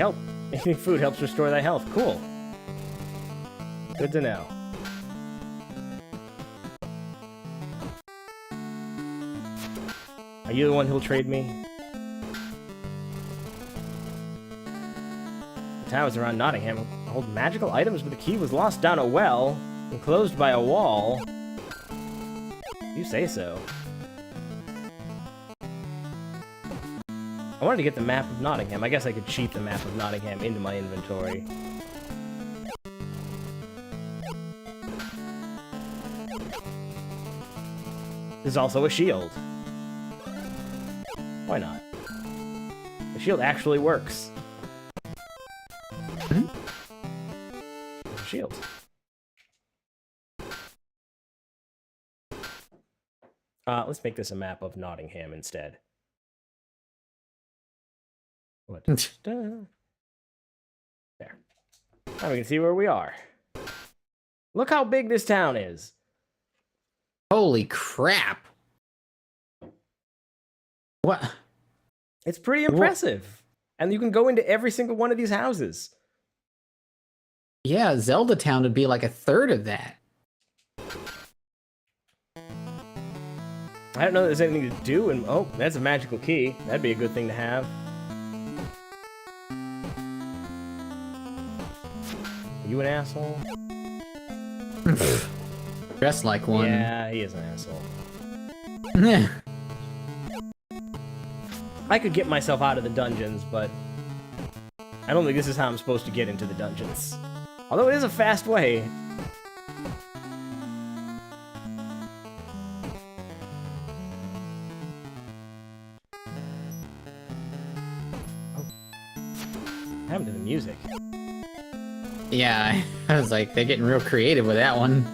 food helps restore thy health. Cool. Good to know. Are you the one who'll trade me? The towers around Nottingham hold magical items, but the key was lost down a well, enclosed by a wall. You say so. I wanted to get the map of Nottingham. I guess I could cheat the map of Nottingham into my inventory. There's also a shield. Why not? The shield actually works. Shield. Let's make this a map of Nottingham instead. What? There. Now we can see where we are. Look how big this town is. Holy crap. What? It's pretty impressive. What? And you can go into every single one of these houses. Yeah, Zelda Town would be like a third of that. I don't know if there's anything to do, and oh, that's a magical key. That'd be a good thing to have. Are you an asshole? Dressed like one. Yeah, he is an asshole. I could get myself out of the dungeons, but I don't think this is how I'm supposed to get into the dungeons. Although it is a fast way. Oh. What happened to the music? Yeah, I was like, they're getting real creative with that one.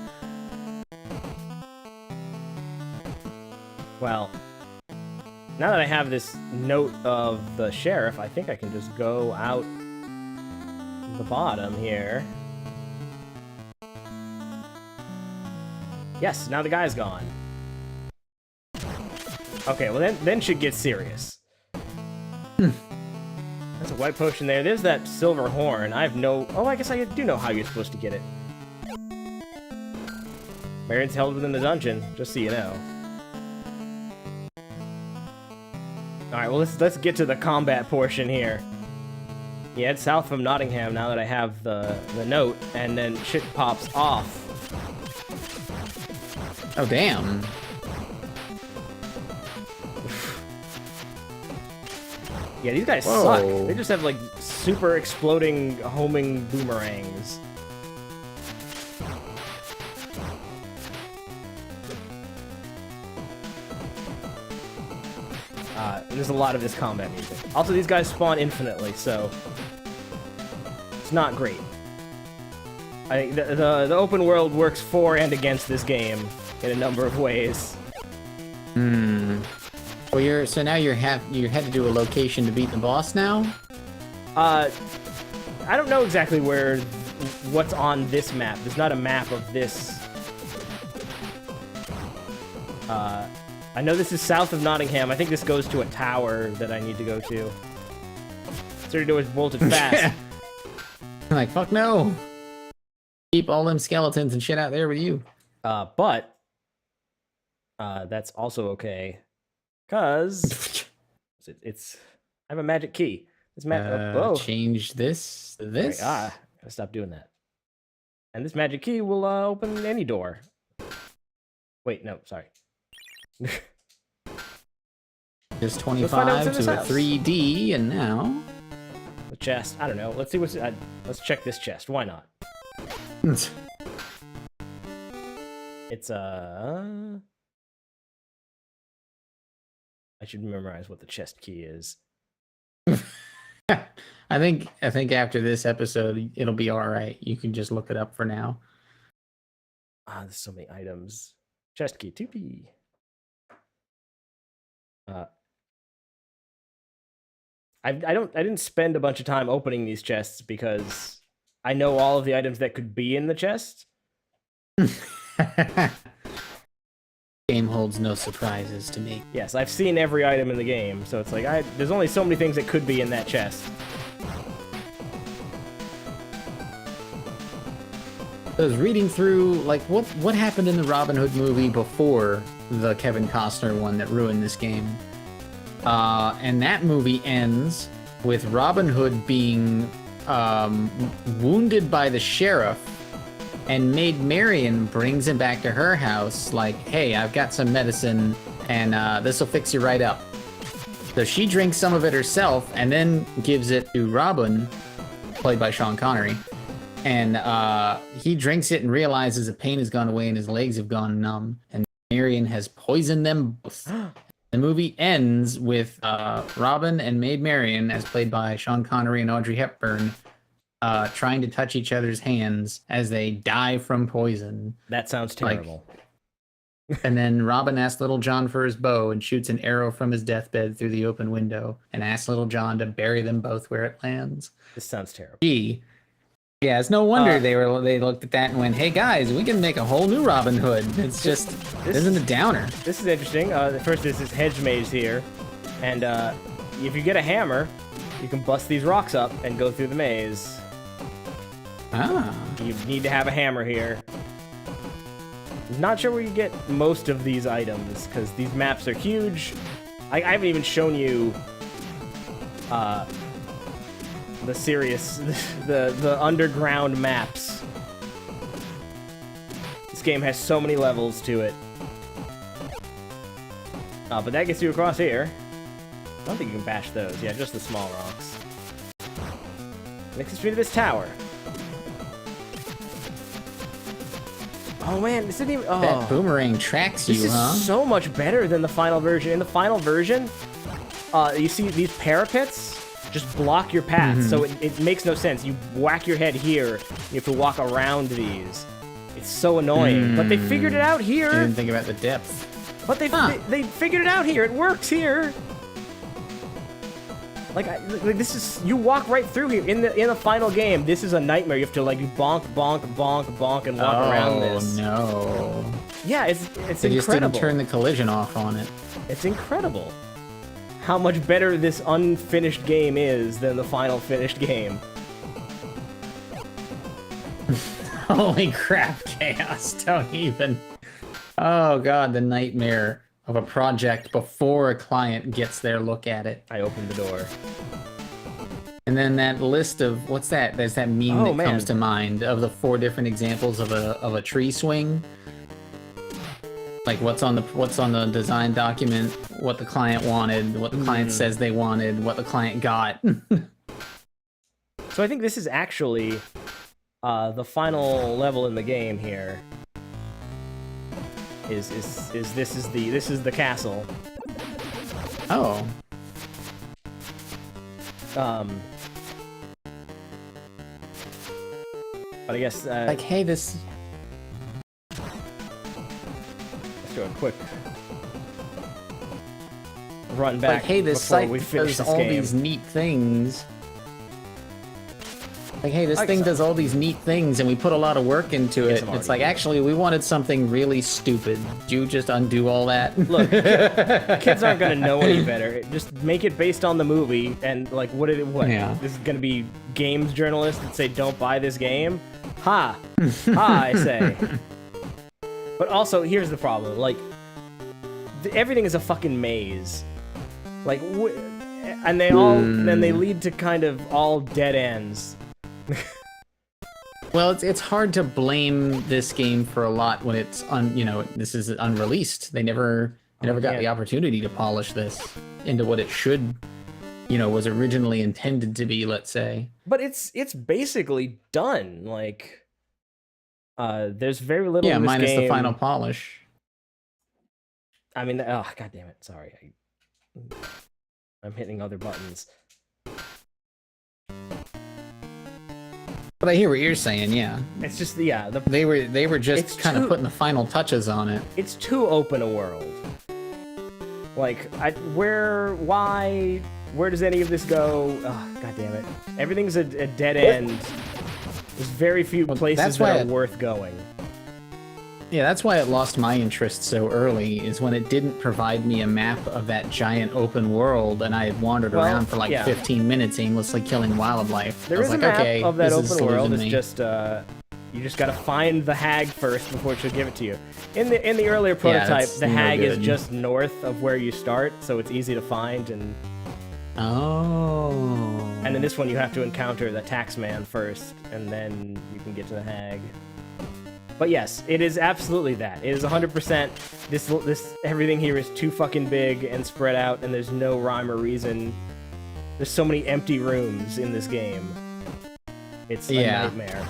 Well, now that I have this note of the sheriff, I think I can just go out the bottom here. Yes, now the guy's gone. Okay, well then shit gets serious. There's a white potion there. There's that silver horn. I have no... Oh, I guess I do know how you're supposed to get it. Marion's held within the dungeon, just so you know. Alright, well let's get to the combat portion here. Yeah, it's south from Nottingham now that I have the note, and then shit pops off. Oh, damn. Yeah, these guys suck. They just have, like, super exploding homing boomerangs. And there's a lot of this combat music. Also, these guys spawn infinitely, so it's not great. I think the open world works for and against this game in a number of ways. Well, so now you had to do a location to beat the boss now? I don't know exactly what's on this map. There's not a map of this. I know this is south of Nottingham. I think this goes to a tower that I need to go to. 30 doors bolted fast. I'm like, fuck no. Keep all them skeletons and shit out there with you. But that's also okay. Because it's I have a magic key. This change this to this. Okay, gotta stop doing that. And this magic key will open any door. Wait, no, sorry. Just 25 to a 3D, and now the chest. I don't know. Let's see what's. Let's check this chest. Why not? It's I should memorize what the chest key is. I think after this episode, it'll be all right. You can just look it up for now. There's so many items. Chest key 2P. I didn't spend a bunch of time opening these chests because I know all of the items that could be in the chest. Game holds no surprises to me. Yes, I've seen every item in the game, so it's like there's only so many things that could be in that chest. I was reading through, like, what happened in the Robin Hood movie before the Kevin Costner one that ruined this game. And that movie ends with Robin Hood being wounded by the sheriff, and Maid Marian brings him back to her house like, hey, I've got some medicine, and this will fix you right up. So she drinks some of it herself, and then gives it to Robin, played by Sean Connery. And he drinks it and realizes the pain has gone away and his legs have gone numb. And Marian has poisoned them both. The movie ends with Robin and Maid Marian, as played by Sean Connery and Audrey Hepburn, trying to touch each other's hands as they die from poison. That sounds terrible. And then Robin asks Little John for his bow and shoots an arrow from his deathbed through the open window and asks Little John to bury them both where it lands. This sounds terrible. Yeah, it's no wonder they looked at that and went, hey guys, we can make a whole new Robin Hood. It's just, this isn't a downer. This is interesting. First, there's this hedge maze here. And if you get a hammer, you can bust these rocks up and go through the maze. Ah. You need to have a hammer here. Not sure where you get most of these items, because these maps are huge. I haven't even shown you the underground maps. This game has so many levels to it. But that gets you across here. I don't think you can bash those. Yeah, just the small rocks. Next is me to this tower. Oh man, this didn't even. Oh. That boomerang tracks you, This is so much better than the final version. In the final version, you see these parapets just block your path, so it makes no sense. You whack your head here, you have to walk around these. It's so annoying. But they figured it out here. I didn't think about the depth. But they figured it out here. It works here. Like this is, you walk right through here in the final game. This is a nightmare. You have to like bonk, bonk, bonk, bonk, and walk around this. Oh no! Yeah, it's they incredible. Just didn't turn the collision off on it. It's incredible how much better this unfinished game is than the final finished game. Holy crap, Chaos! Don't even. Oh god, the nightmare of a project before a client gets their look at it. I opened the door. And then that list of, what's that? There's that meme that comes to mind of the 4 different examples of a tree swing. Like what's on the design document, what the client wanted, what the client says they wanted, what the client got. So I think this is actually the final level in the game here. This is the castle. Oh. But I guess like, hey, this. Let's do a quick run back. Like, hey, this site does all these neat things. Like, hey, this thing does all these neat things, and we put a lot of work into it. It's like, actually, we wanted something really stupid. Did you just undo all that? Look, kids aren't gonna know any better. Just make it based on the movie, and like, what? Yeah. This is gonna be games journalists that say don't buy this game? Ha! Ha! I say. But also, here's the problem. Like, everything is a fucking maze. Like, and they all then they lead to kind of all dead ends. Well, it's hard to blame this game for a lot when it's this is unreleased. They never got the opportunity to polish this into what it should, was originally intended to be, let's say. But it's basically done. Like, There's very little. Yeah, in this minus game. the final polish. I mean, oh god damn it! Sorry, I'm hitting other buttons. But I hear what you're saying. Yeah, it's just they were just kind of putting the final touches on it. It's too open a world. Like, where does any of this go? Oh, god damn it! Everything's a dead end. There's very few places that are worth going. Yeah, that's why it lost my interest so early, is when it didn't provide me a map of that giant open world, and I had wandered around for like 15 minutes aimlessly killing wildlife. There is a map of that open world. It's just you just gotta find the hag first before she'll give it to you. In the earlier prototype, the hag is just north of where you start, so it's easy to find. And and in this one, you have to encounter the taxman first, and then you can get to the hag. But yes, it is absolutely that. It is 100%. This everything here is too fucking big and spread out, and there's no rhyme or reason. There's so many empty rooms in this game. It's a nightmare.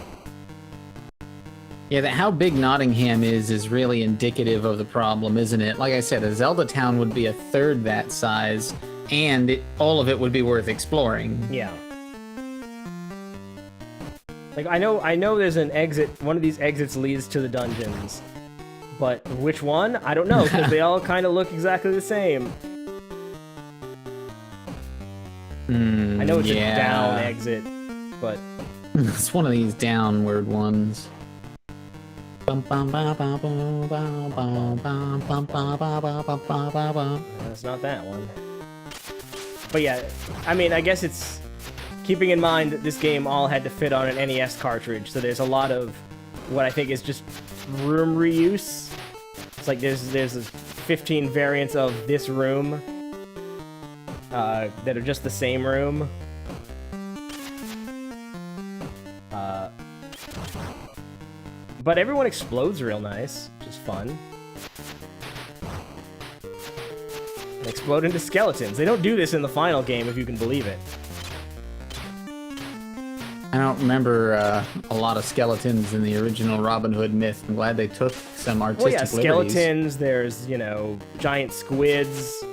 Yeah, how big Nottingham is really indicative of the problem, isn't it? Like I said, a Zelda town would be a third that size, and all of it would be worth exploring. Yeah. Like, I know there's an exit, one of these exits leads to the dungeons, but which one? I don't know, because they all kind of look exactly the same. I know it's a down exit, but... It's one of these downward ones. That's not that one. But yeah, I mean, I guess it's... Keeping in mind that this game all had to fit on an NES cartridge, so there's a lot of what I think is just room reuse. It's like there's 15 variants of this room that are just the same room. But everyone explodes real nice, which is fun. They explode into skeletons. They don't do this in the final game, if you can believe it. I don't remember a lot of skeletons in the original Robin Hood myth. I'm glad they took some artistic liberties. Skeletons, there's, giant squids.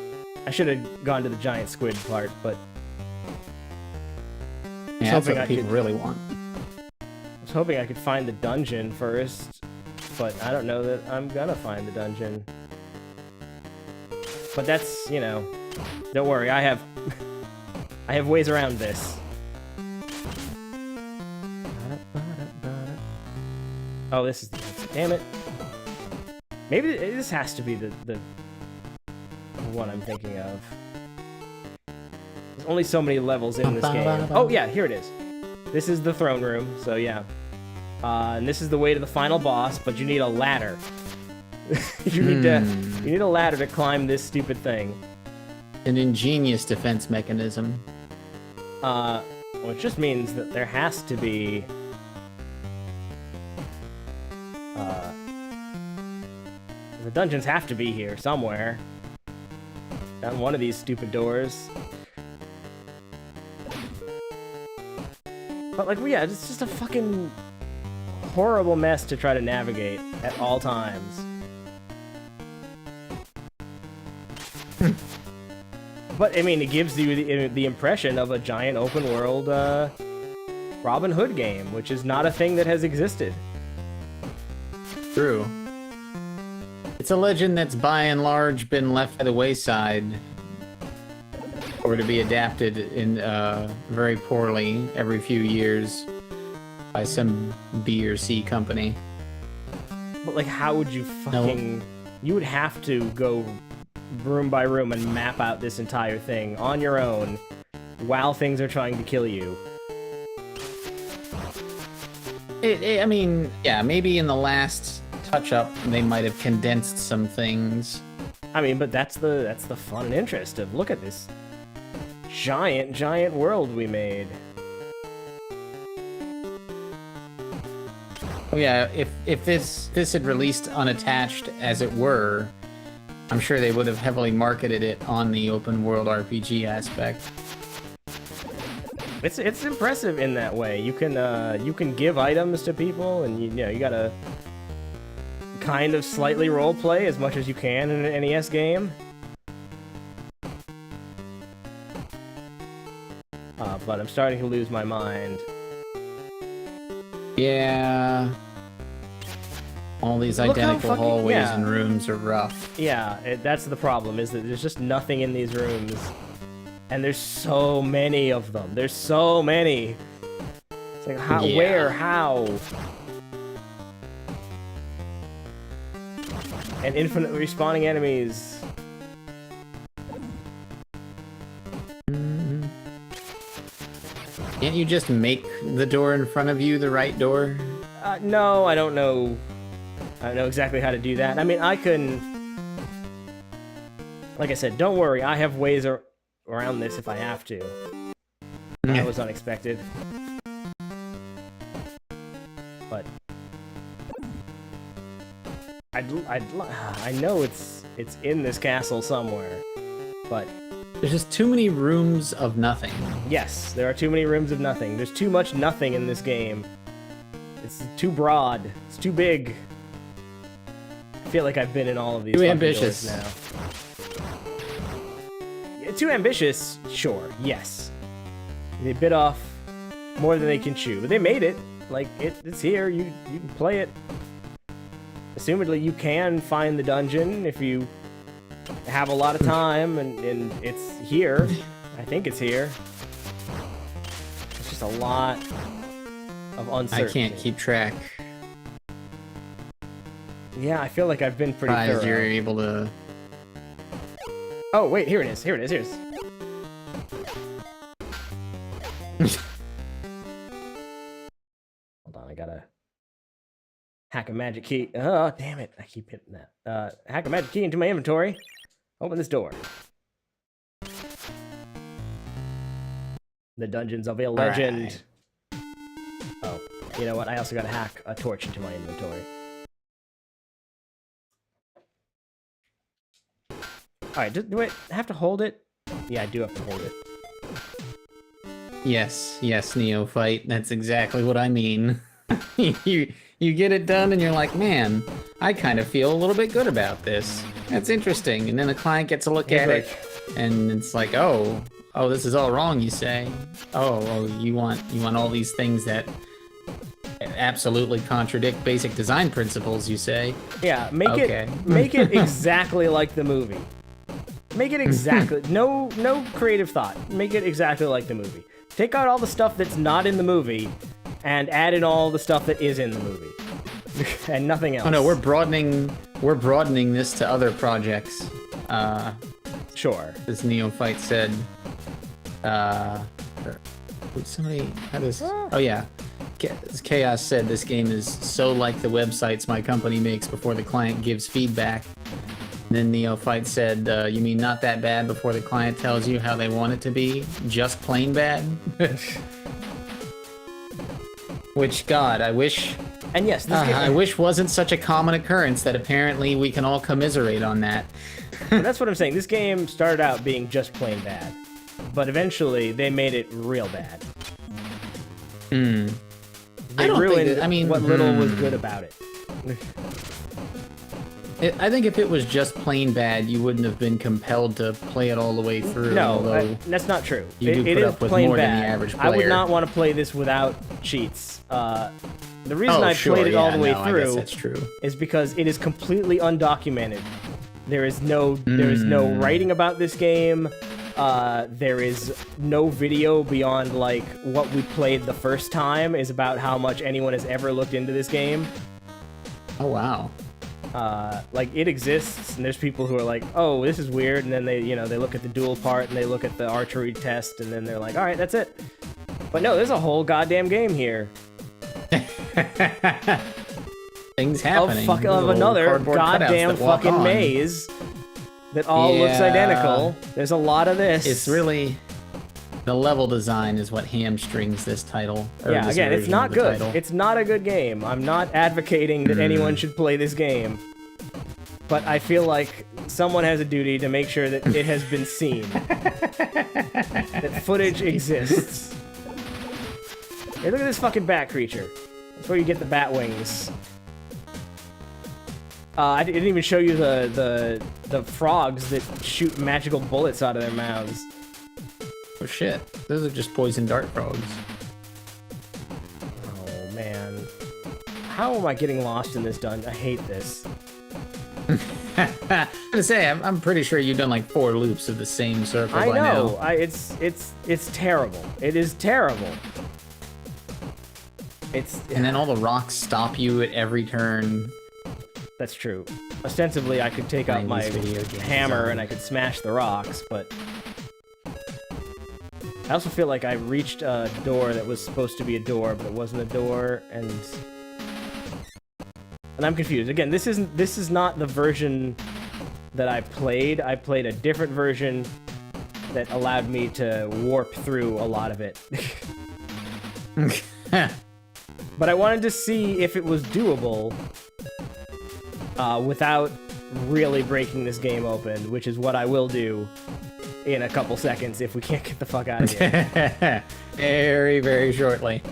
I should have gone to the giant squid part, but... Yeah, that's what people really want. I was hoping I could find the dungeon first, but I don't know that I'm gonna find the dungeon. But that's, don't worry, I have ways around this. Oh, this is the exit. Damn it. Maybe this has to be the one I'm thinking of. There's only so many levels in this game. Oh, yeah, here it is. This is the throne room, so yeah. And this is the way to the final boss, but you need a ladder. you need a ladder to climb this stupid thing. An ingenious defense mechanism. Which just means that there has to be... the dungeons have to be here somewhere. Down one of these stupid doors. But like, yeah, it's just a fucking horrible mess to try to navigate at all times. But, I mean, it gives you the impression of a giant open world Robin Hood game, which is not a thing that has existed. True. It's a legend that's by and large been left by the wayside, or to be adapted in very poorly every few years by some B or C company. But like, how would you fucking... You would have to go room by room and map out this entire thing on your own while things are trying to kill you. I mean, yeah, maybe in the last touch-up they might have condensed some things. I mean, but that's the fun and interest of, look at this giant world we made. Oh yeah, if this had released unattached, as it were, I'm sure they would have heavily marketed it on the open world RPG aspect. It's impressive in that way. You can give items to people, and you know you gotta kind of slightly roleplay as much as you can in an NES game. But I'm starting to lose my mind. Yeah. All these identical hallways and rooms are rough. Yeah, that's the problem, is that there's just nothing in these rooms. And there's so many of them. There's so many. It's like, how, where, how? And infinitely respawning enemies. Can't you just make the door in front of you the right door? No, I don't know. I don't know exactly how to do that. I mean, I can... Like I said, don't worry. I have ways around this if I have to. That was unexpected. But... I know it's in this castle somewhere, but... There's just too many rooms of nothing. Yes, there are too many rooms of nothing. There's too much nothing in this game. It's too broad. It's too big. I feel like I've been in all of these. Too ambitious now. Yeah, too ambitious, sure, yes. They bit off more than they can chew, but they made it. Like it's here. You can play it. Assumedly, you can find the dungeon if you have a lot of time, and it's here. I think it's here. It's just a lot of uncertainty. I can't keep track. Yeah, I feel like I've been pretty thorough. You're able to... Oh, wait, here it is. Here it is. Here it is. Hold on, I gotta hack a magic key. Oh, damn it. I keep hitting that. Hack a magic key into my inventory. Open this door. The Dungeons of a Legend. Right. Oh, you know what? I also gotta hack a torch into my inventory. Alright, do I have to hold it? Yeah, I do have to hold it. Yes, Neophyte. That's exactly what I mean. You get it done and you're like, man, I kind of feel a little bit good about this. That's interesting. And then the client gets a look at it, and it's like, oh, this is all wrong, you say. Oh, you want all these things that absolutely contradict basic design principles, you say. Yeah, make it exactly like the movie. Make it exactly no creative thought. Make it exactly like the movie. Take out all the stuff that's not in the movie and add in all the stuff that is in the movie. And nothing else. Oh no, we're broadening this to other projects. Sure. As Neophyte said. Somebody had this. Oh yeah. Chaos said this game is so like the websites my company makes before the client gives feedback. Then Neophyte said, you mean not that bad before the client tells you how they want it to be? Just plain bad? Which, God, I wish... And yes, this I wish wasn't such a common occurrence that apparently we can all commiserate on that. That's what I'm saying. This game started out being just plain bad. But eventually, they made it real bad. They ruined what little was good about it. I think if it was just plain bad, you wouldn't have been compelled to play it all the way through. No, that's not true. You do put up with more than the average player. I would not want to play this without cheats. The reason I played it all the way through that's true. is because it is completely undocumented. There is no writing about this game. There is no video beyond like what we played the first time is about how much anyone has ever looked into this game. Oh wow. Like it exists, and there's people who are like, "Oh, this is weird," and then they look at the dual part and they look at the archery test, and then they're like, "All right, that's it." But no, there's a whole goddamn game here. Things happening. Of another goddamn fucking maze that all looks identical. There's a lot of this. It's really the level design is what hamstrings this title. Yeah, again, it's not good. It's not a good game. I'm not advocating that anyone should play this game. But I feel like someone has a duty to make sure that it has been seen. That footage exists. Hey, look at this fucking bat creature. That's where you get the bat wings. I didn't even show you the frogs that shoot magical bullets out of their mouths. Oh shit, those are just poison dart frogs. Oh man. How am I getting lost in this dungeon? I hate this. I'm gonna say, I'm pretty sure you've done like 4 loops of the same circle by now. I know, it's terrible. It is terrible. And then all the rocks stop you at every turn. That's true. Ostensibly, I could take out my hammer and I could smash the rocks, but... I also feel like I reached a door that was supposed to be a door, but it wasn't a door, and I'm confused. Again, this is not the version that I played. I played a different version that allowed me to warp through a lot of it. But I wanted to see if it was doable without really breaking this game open, which is what I will do in a couple seconds if we can't get the fuck out of here. Very, very shortly.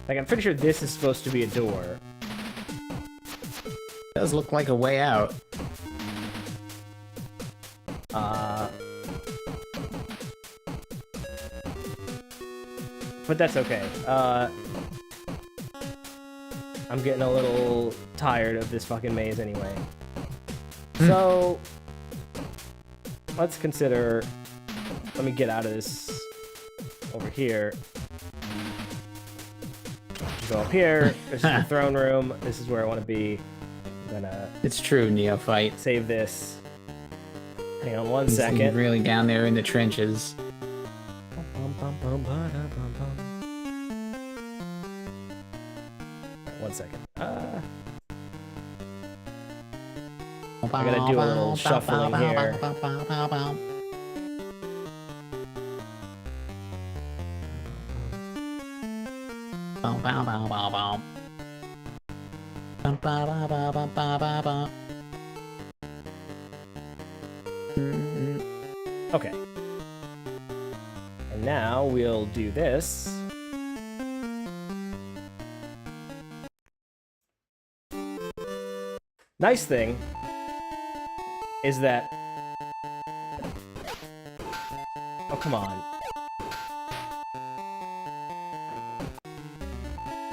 Like, I'm pretty sure this is supposed to be a door. Does look like a way out. But that's okay. I'm getting a little tired of this fucking maze anyway. So, let's consider... Let me get out of this over here. Go up here. This is the throne room. This is where I want to be. I'm gonna... It's true, Neophyte. Save this. Hang on one second. Really down there in the trenches. One second. I gotta do a little shuffling here. Okay. And now we'll do this. Nice thing is that... Oh, come on.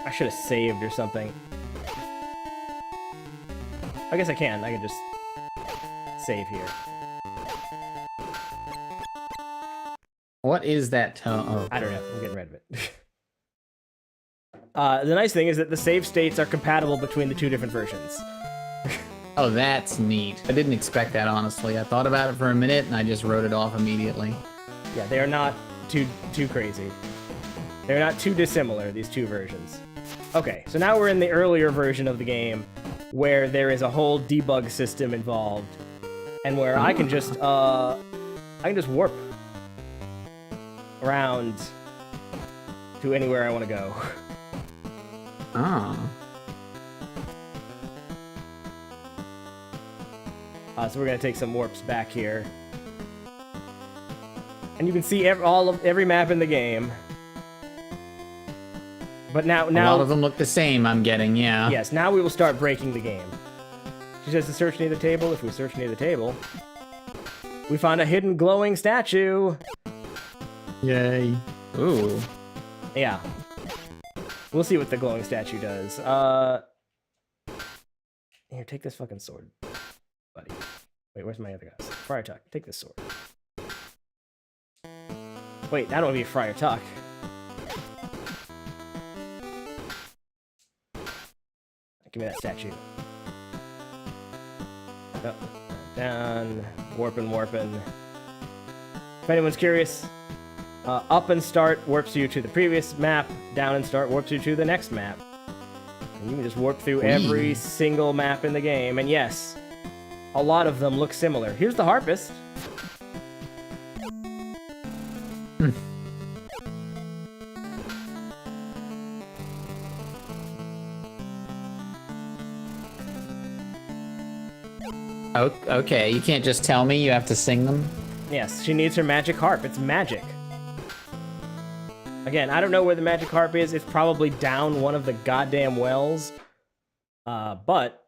I should have saved or something. I guess I can. I can just save here. What is that tone? Oh. I don't know. I'm getting rid of it. The nice thing is that the save states are compatible between the two different versions. Oh, that's neat. I didn't expect that, honestly. I thought about it for a minute, and I just wrote it off immediately. Yeah, they are not too crazy. They're not too dissimilar, these two versions. Okay, so now we're in the earlier version of the game, where there is a whole debug system involved, and where I can just warp around to anywhere I want to go. Ah. So we're gonna take some warps back here, and you can see every map in the game. But now a lot of them look the same. I'm getting, yeah. Yes. Now we will start breaking the game. She says to search near the table. If we search near the table, we find a hidden glowing statue. Yay! Ooh. Yeah. We'll see what the glowing statue does. Here, take this fucking sword, buddy. Wait, where's my other guys? Friar Tuck, take this sword. Wait, I don't want to be a Friar Tuck. Give me that statue. Oh, down, warping. If anyone's curious, up and start warps you to the previous map, down and start warps you to the next map. And you can just warp through every single map in the game, and yes, a lot of them look similar. Here's the harpist. Okay, you can't just tell me, you have to sing them? Yes, she needs her magic harp. It's magic. Again, I don't know where the magic harp is. It's probably down one of the goddamn wells. But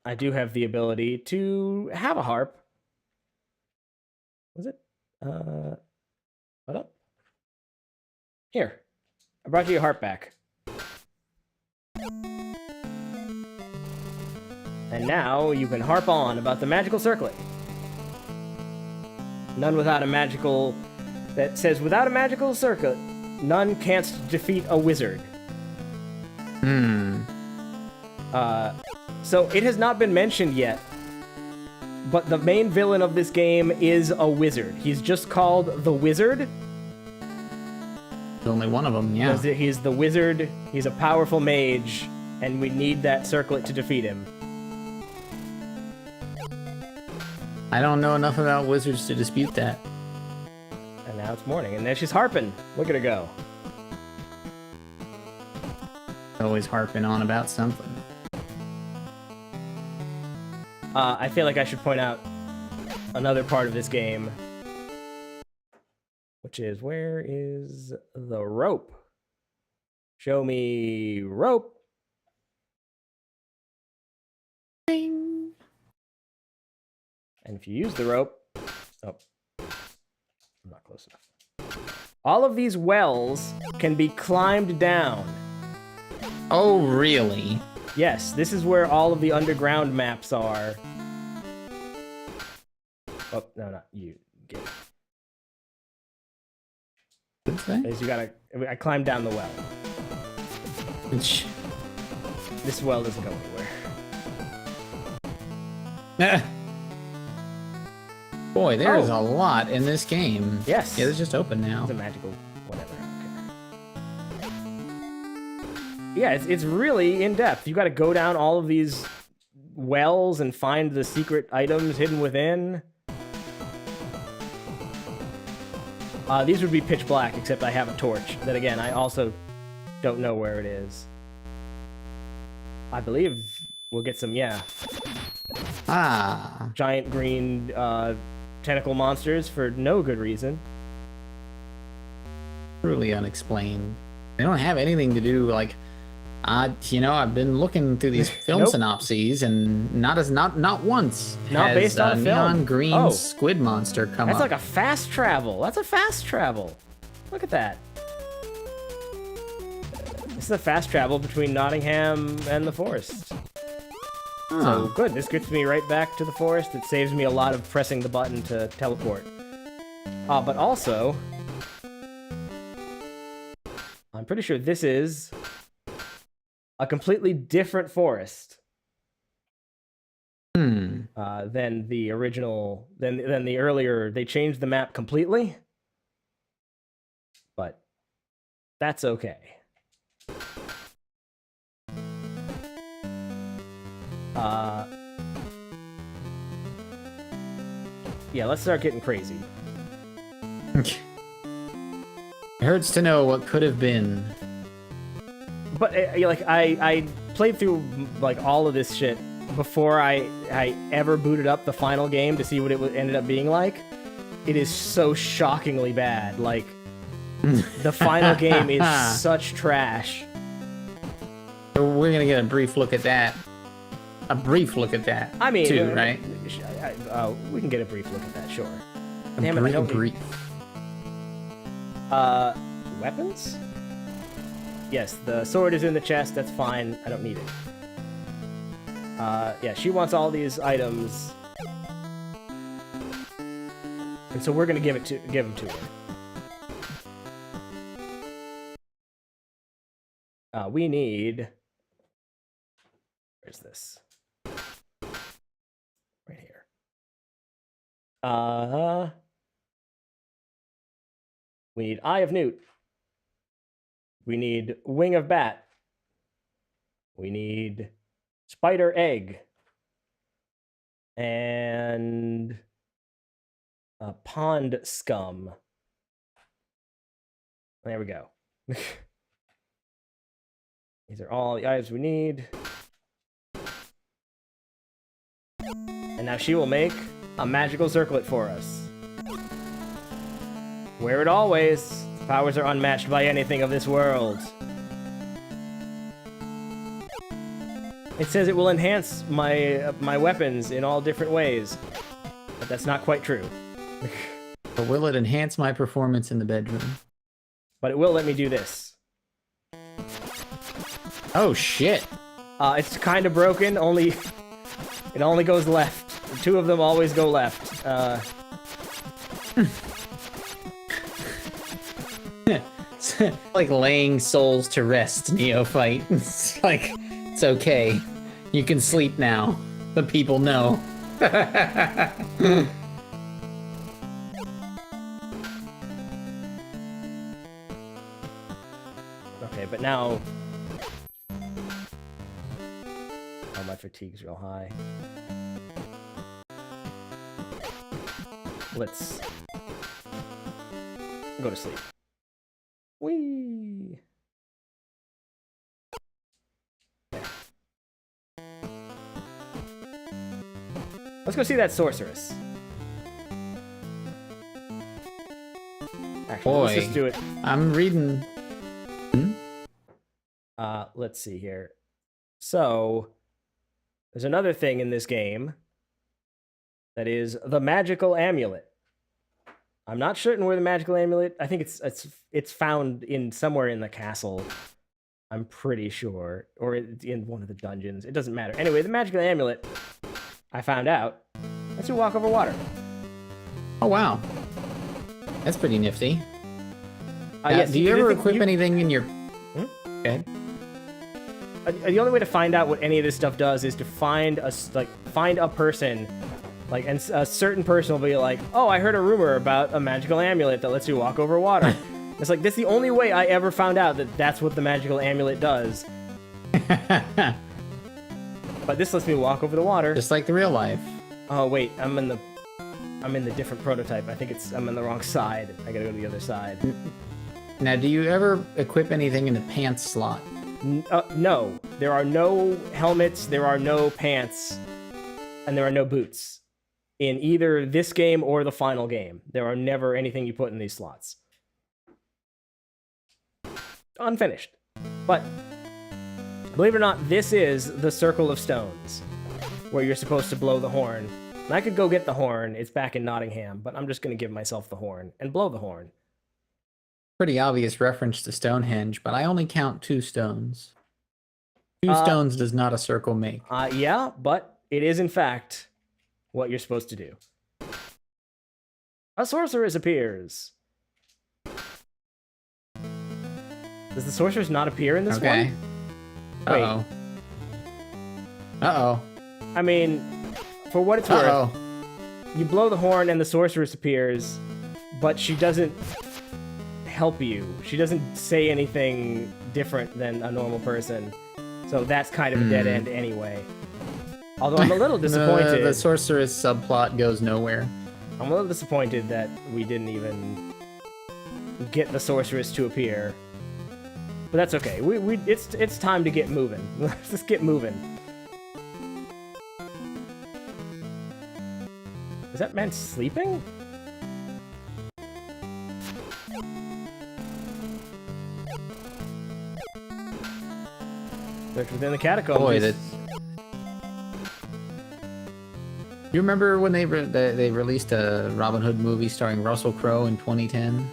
I do have the ability to have a harp. Was it? What up? Here. I brought you a harp back. And now you can harp on about the magical circlet. None without a magical... That says, without a magical circlet, none can't defeat a wizard. So it has not been mentioned yet, but the main villain of this game is a wizard. He's just called the Wizard. There's only one of them, yeah. He's the wizard, he's a powerful mage, and we need that circlet to defeat him. I don't know enough about wizards to dispute that. And now it's morning, and there she's harping. Look at her go. Always harping on about something. I feel like I should point out another part of this game, which is, where is the rope? Show me rope. Ding. And if you use the rope... Oh. I'm not close enough. All of these wells can be climbed down. Oh, really? Yes, this is where all of the underground maps are. Oh, no, not you. Get it. You gotta... I climbed down the well. This well doesn't go anywhere. Boy, there's a lot in this game. Yes. Yeah, it's just open now. It's a magical whatever. Okay. Yeah, it's really in-depth. You gotta go down all of these wells and find the secret items hidden within. These would be pitch black, except I have a torch. That, again, I also don't know where it is. I believe we'll get some, yeah. Giant green tentacle monsters for no good reason. Truly unexplained. They don't have anything to do, like... you know, I've been looking through these film synopses, and not once not has based on a a neon film. green squid monster come That's up. like a fast travel. That's a fast travel. Look at that. This is a fast travel between Nottingham and the forest. So good. This gets me right back to the forest. It saves me a lot of pressing the button to teleport. But also, I'm pretty sure this is a completely different forest than the original, than the earlier. They changed the map completely, but that's okay. Yeah, let's start getting crazy. It hurts to know what could have been. But like I played through like all of this shit before I ever booted up the final game to see what it ended up being like. It is so shockingly bad. Like the final game is such trash. So we're gonna get a brief look at that. A brief look at that. I mean, too, right? We can get a brief look at that, sure. Damn it, I don't brief. Weapons? Yes, the sword is in the chest. That's fine. I don't need it. Yeah, she wants all these items, and so we're gonna give them to her. We need. Where's this? Right here. We need Eye of Newt. We need Wing of Bat. We need Spider Egg. And Pond Scum. There we go. These are all the items we need. And now she will make a magical circlet for us. Wear it always. Powers are unmatched by anything of this world. It says it will enhance my weapons in all different ways, but that's not quite true. But will it enhance my performance in the bedroom? But it will let me do this. Oh shit! It's kind of broken. It only goes left. Two of them always go left. It's like laying souls to rest, Neophyte. It's like, it's okay. You can sleep now. The people know. Okay, but now... Oh, my fatigue's real high. Let's go to sleep. Whee! Yeah. Let's go see that sorceress. Actually, Boy, let's just do it. I'm reading. Let's see here. So, there's another thing in this game that is the magical amulet. I'm not certain where the magical amulet. I think it's found in somewhere in the castle. I'm pretty sure, or in one of the dungeons. It doesn't matter. Anyway, the magical amulet, I found out. Lets you walk over water. Oh wow, that's pretty nifty. Yes, do you ever equip anything in your? Okay. The only way to find out what any of this stuff does is to find a person, and a certain person will be like, "Oh, I heard a rumor about a magical amulet that lets you walk over water." It's like, that's the only way I ever found out that that's what the magical amulet does. But this lets me walk over the water, just like the real life. Oh wait, I'm in the different prototype. I think I'm in the wrong side. I gotta go to the other side. Now, do you ever equip anything in the pants slot? No, there are no helmets, there are no pants, and there are no boots in either this game or the final game. There are never anything you put in these slots. Unfinished. But, believe it or not, this is the Circle of Stones, where you're supposed to blow the horn. And I could go get the horn, it's back in Nottingham, but I'm just going to give myself the horn and blow the horn. Pretty obvious reference to Stonehenge, but I only count 2 stones. 2 stones does not a circle make. Yeah, but it is in fact what you're supposed to do. A sorceress appears. Does the sorceress not appear in this one? Uh-oh. Uh-oh. I mean, for what it's worth, you blow the horn and the sorceress appears, but she doesn't help you. She doesn't say anything different than a normal person. So that's kind of a dead end anyway. Although I'm a little disappointed. The sorceress subplot goes nowhere. I'm a little disappointed that we didn't even get the sorceress to appear. But that's okay. It's time to get moving. Let's just get moving. Is that man sleeping? Search within the catacombs. Boy, that's... You remember when they released a Robin Hood movie starring Russell Crowe in 2010?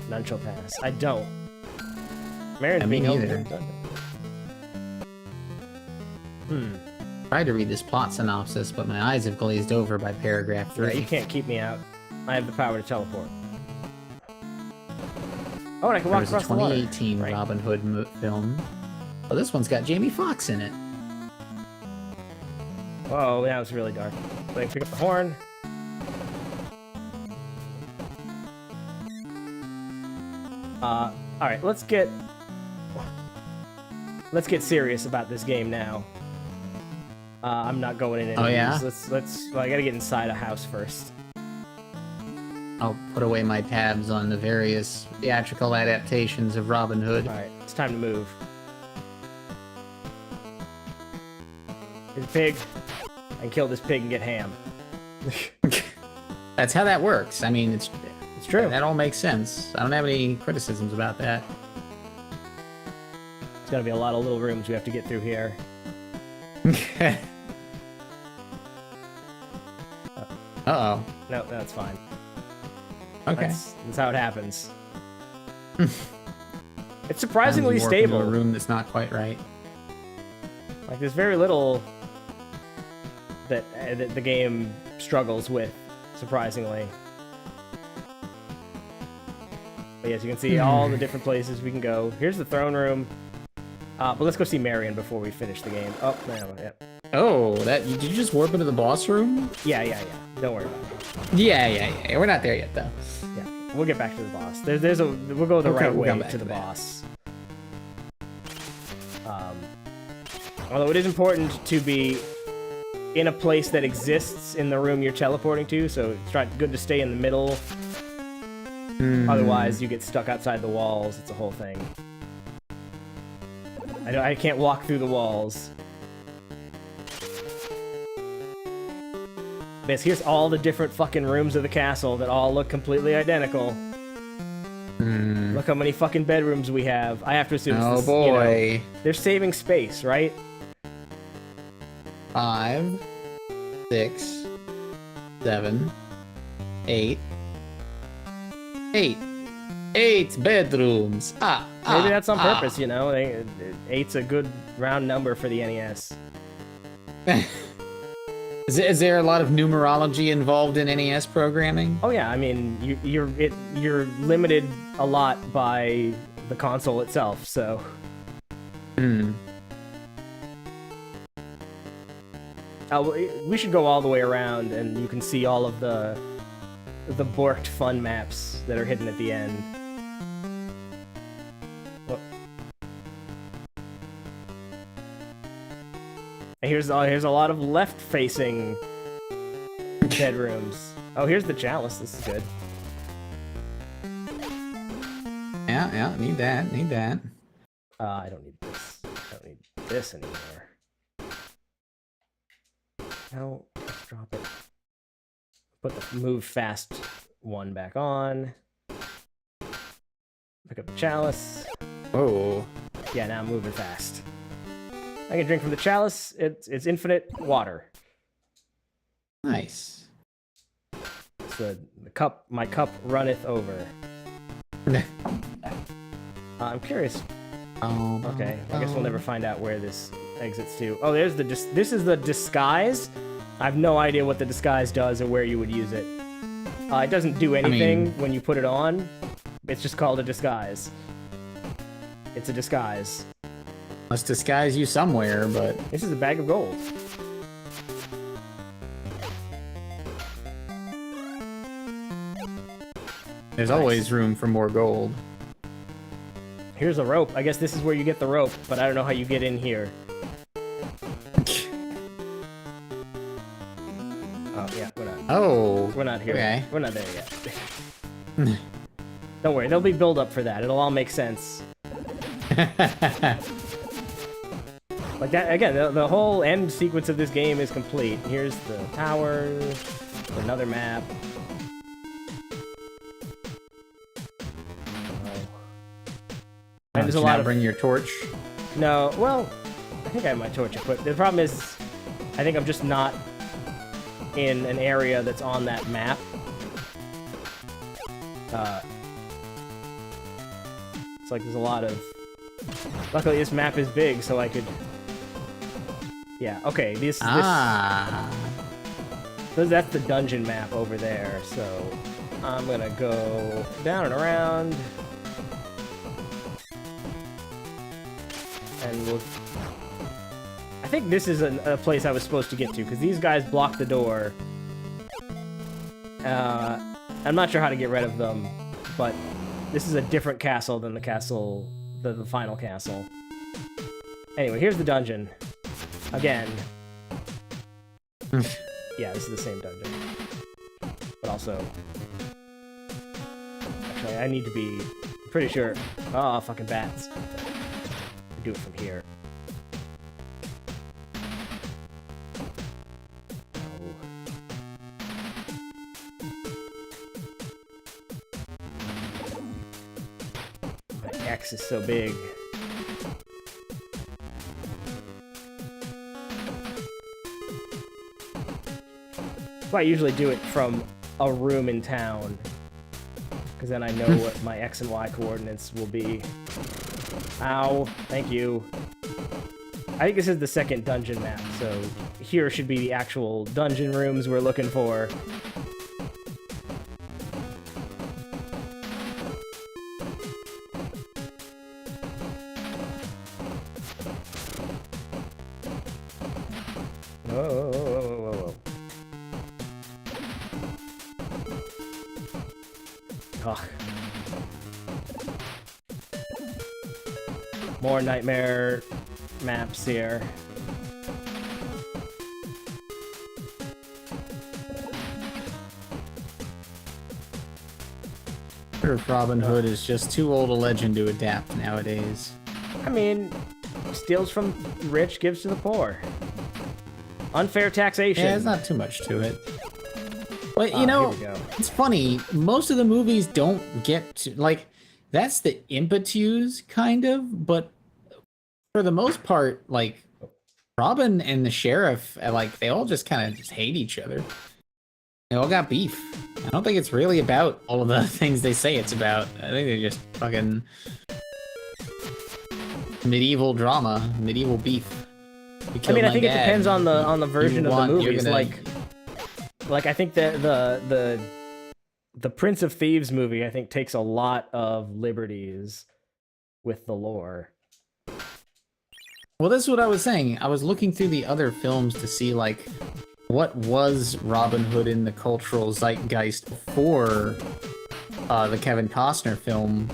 None shall pass. I don't. Marin's me being neither. Tried to read this plot synopsis, but my eyes have glazed over by paragraph 3. Yeah, you can't keep me out. I have the power to teleport. Oh, and I can walk across the water. There's a 2018 Robin Hood film. Oh, this one's got Jamie Foxx in it. Whoa, now it's really dark. So I can pick up the horn. Alright, let's get serious about this game now. I'm not going in any of these. Well, I gotta get inside a house first. I'll put away my tabs on the various theatrical adaptations of Robin Hood. Alright, it's time to move. There's a pig. I can kill this pig and get ham. That's how that works. I mean, it's It's true. That all makes sense. I don't have any criticisms about that. It's gonna be a lot of little rooms we have to get through here. Uh-oh. No, that's fine. Okay. That's how it happens. It's surprisingly stable. Into a room that's not quite right. Like, there's very little that the game struggles with, surprisingly. But yes, you can see all the different places we can go. Here's the throne room. But let's go see Marion before we finish the game. Oh, no, yeah. Oh, did you just warp into the boss room? Yeah. Don't worry about it. Yeah. We're not there yet, though. Yeah, we'll get back to the boss. We'll go the right way to the boss. Although it is important to be in a place that exists in the room you're teleporting to, so it's good to stay in the middle. Otherwise, you get stuck outside the walls. It's a whole thing. I can't walk through the walls. But here's all the different fucking rooms of the castle that all look completely identical. Look how many fucking bedrooms we have. I have to assume Oh boy. They're saving space, right? 5, 6, 7, 8. 8 bedrooms. Maybe that's on purpose, you know? 8's a good round number for the NES. Is there a lot of numerology involved in NES programming? Oh yeah, I mean, you're limited a lot by the console itself, so. We should go all the way around, and you can see all of the borked fun maps that are hidden at the end. And here's a lot of left-facing bedrooms. Oh, here's the chalice. This is good. Yeah, need that. I don't need this. I don't need this anymore. No, let's drop it. Put the move fast one back on. Pick up the chalice. Oh. Yeah, now I'm moving fast. I can drink from the chalice. It's infinite water. Nice. It's the cup. My cup runneth over. I'm curious. Okay, I guess we'll never find out where this exits to. Oh, there's this is the disguise. I have no idea what the disguise does or where you would use it. It doesn't do anything when you put it on. It's just called a disguise. It's a disguise. Must disguise you somewhere, but... This is a bag of gold. There's always room for more gold. Here's a rope. I guess this is where you get the rope, but I don't know how you get in here. Oh, yeah, we're not. Oh. We're not here. Okay. We're not there yet. Don't worry, there'll be build-up for that. It'll all make sense. Like that, again, the whole end sequence of this game is complete. Here's the tower, another map. And there's a lot of... bring your torch? No, well, I think I have my torch equipped. The problem is, I think I'm just not in an area that's on that map. It's like there's a lot of... Luckily, this map is big, so I could... Yeah, okay, this... That's the dungeon map over there, so... I'm gonna go down and around... And we'll... I think this is a place I was supposed to get to, because these guys block the door. I'm not sure how to get rid of them, but this is a different castle than the castle, the final castle. Anyway, here's the dungeon. Again. Yeah, this is the same dungeon. But also... Actually, I need to be pretty sure... Oh, fucking bats. Do it from here. X is so big. That's why I usually do it from a room in town, because then I know what my X and Y coordinates will be. Ow, thank you. I think this is the second dungeon map, so here should be the actual dungeon rooms we're looking for. Whoa. Ugh. More nightmare maps here. Robin Hood is just too old a legend to adapt nowadays. I mean, steals from rich, gives to the poor. Unfair taxation. Yeah, there's not too much to it. But, you know, it's funny. Most of the movies don't get to, like, that's the impetus, kind of, but for the most part, like, Robin and the sheriff, like, they all just kind of just hate each other. They all got beef. I don't think it's really about all of the things they say it's about. I think they're just fucking medieval drama, medieval beef. I mean, I think it depends on the version of the movies. Like I think that the Prince of Thieves movie, I think, takes a lot of liberties with the lore. Well, this is what I was saying. I was looking through the other films to see, like, what was Robin Hood in the cultural zeitgeist before the Kevin Costner film,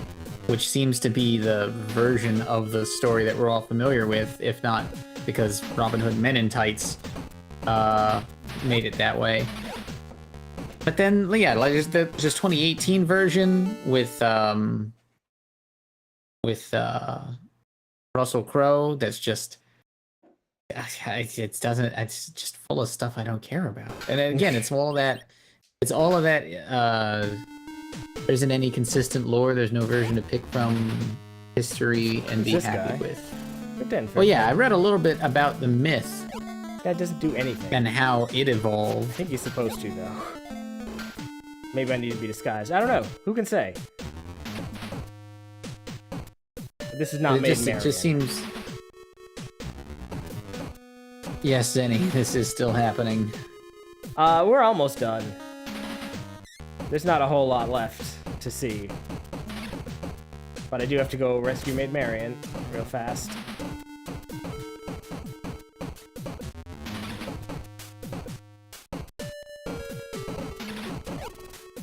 which seems to be the version of the story that we're all familiar with, if not because Robin Hood Men in Tights made it that way. But then, yeah, like there's 2018 version with Russell Crowe. That's just it's just full of stuff I don't care about. And again, it's all of that. There isn't any consistent lore. There's no version to pick from history and be happy with. Well, yeah, I read a little bit about the myth. That doesn't do anything. And how it evolved. I think he's supposed to, though. Maybe I need to be disguised. I don't know. Who can say? This is not Maid Marian. It just seems... Yes, Zenny, this is still happening. We're almost done. There's not a whole lot left to see. But I do have to go rescue Maid Marian real fast.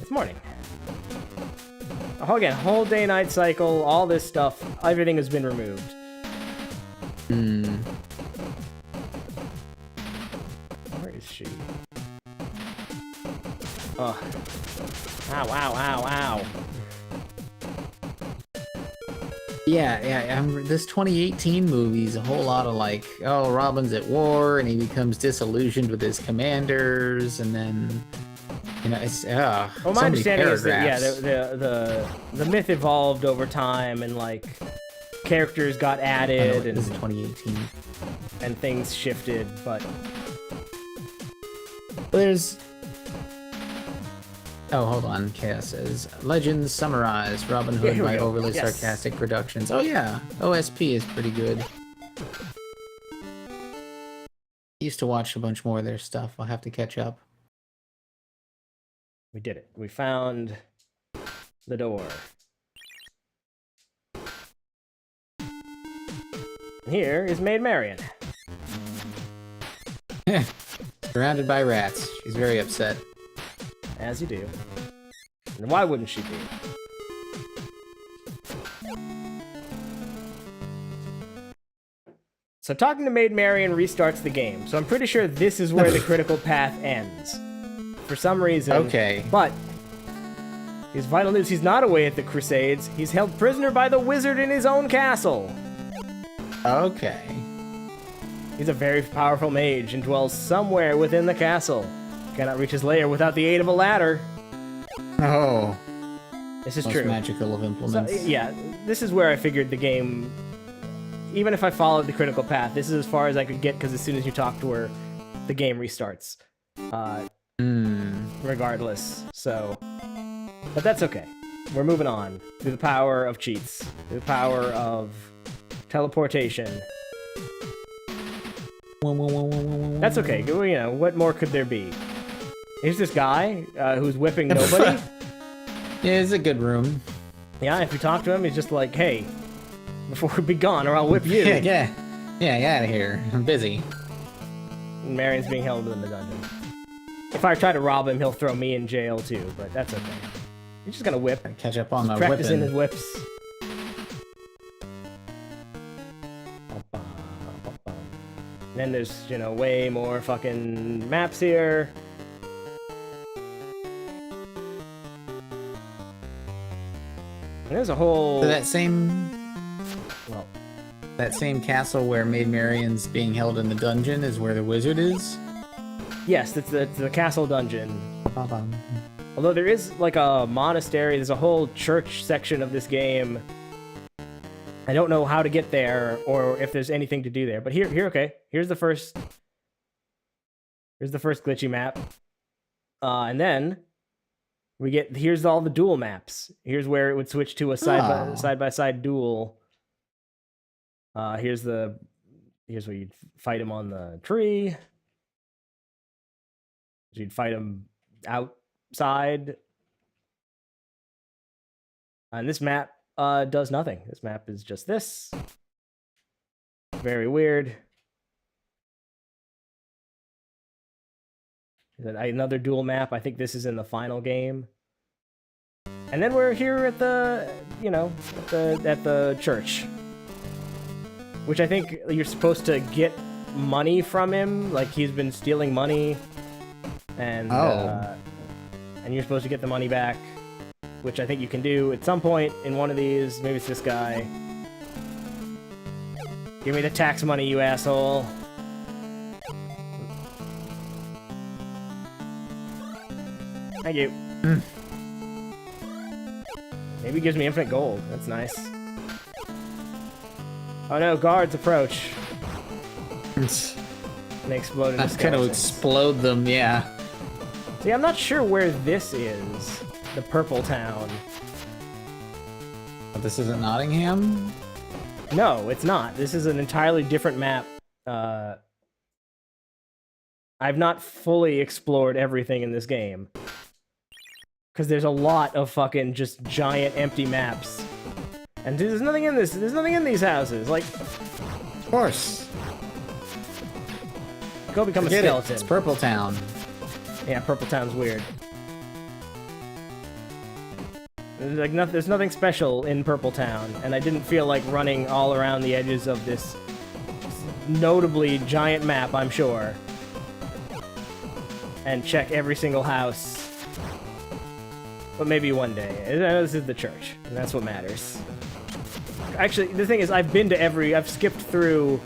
It's morning. Again, whole day-night cycle, all this stuff, everything has been removed. Where is she? Ugh. Ow, ow, ow, ow. Yeah, this 2018 movie's a whole lot of like, oh, Robin's at war and he becomes disillusioned with his commanders, and then, you know, it's well, my understanding is that, yeah, the myth evolved over time, and like characters got added, and this is 2018, and things shifted, but there's. Oh, hold on. Chaos says, Legends Summarized, Robin Hood by Overly Sarcastic Productions. Oh, yeah. OSP is pretty good. Used to watch a bunch more of their stuff. I'll have to catch up. We did it. We found the door. Here is Maid Marian. Surrounded by rats. She's very upset. As you do. And why wouldn't she be? So talking to Maid Marian restarts the game, so I'm pretty sure this is where the critical path ends. For some reason. Okay. But his vital news, he's not away at the Crusades. He's held prisoner by the wizard in his own castle. Okay. He's a very powerful mage and dwells somewhere within the castle. Cannot reach his lair without the aid of a ladder. Oh. This is most true. magical of implements. So, yeah, this is where I figured the game, even if I followed the critical path, this is as far as I could get, because as soon as you talk to her, the game restarts. Regardless, so... But that's okay. We're moving on. Through the power of cheats. Through the power of teleportation. That's okay. You know, what more could there be? Here's this guy who's whipping nobody. Yeah, it's a good room. Yeah, if you talk to him, he's just like, hey, before we be gone or I'll whip you. Yeah, get out of here. I'm busy. And Marion's being held in the dungeon. If I try to rob him, he'll throw me in jail too, but that's okay. He's just gonna whip. Catch up on the practicing whipping. his whips. And then there's, you know, way more fucking maps here. And there's a whole... So that same castle where Maid Marian's being held in the dungeon is where the wizard is? Yes, it's the castle dungeon. Although there is like a monastery, there's a whole church section of this game. I don't know how to get there or if there's anything to do there. But okay. Here's the first glitchy map. And then here's all the duel maps. Here's where it would switch to a side by side duel. Here's where you'd fight him on the tree. You'd fight him outside. And this map does nothing. This map is just this. Very weird. Another dual map. I think this is in the final game. And then we're here at the, you know, at the church. Which I think you're supposed to get money from him. Like, he's been stealing money. And you're supposed to get the money back. Which I think you can do at some point in one of these. Maybe it's this guy. Give me the tax money, you asshole. Thank you. Maybe it gives me infinite gold. That's nice. Oh no, guards approach. And they explode into That's gonna explode them, yeah. See, I'm not sure where this is. The Purple Town. But this isn't Nottingham? No, it's not. This is an entirely different map. I've not fully explored everything in this game. Because there's a lot of fucking just giant empty maps. And there's nothing in this. There's nothing in these houses. Like, of course. Go become Forget a skeleton. It's Purple Town. Yeah, Purple Town's weird. Like, there's nothing special in Purple Town, and I didn't feel like running all around the edges of this notably giant map, I'm sure. And check every single house. But maybe one day. I know this is the church, and that's what matters. Actually, the thing is, I've skipped through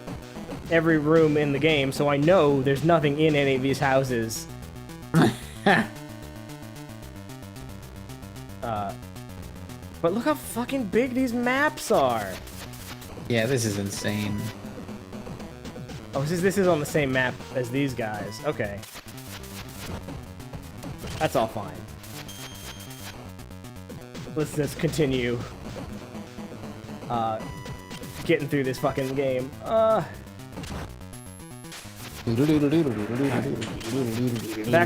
every room in the game, so I know there's nothing in any of these houses. But look how fucking big these maps are! Yeah, this is insane. Oh, this is on the same map as these guys. Okay. That's all fine. Let's just continue getting through this fucking game. Back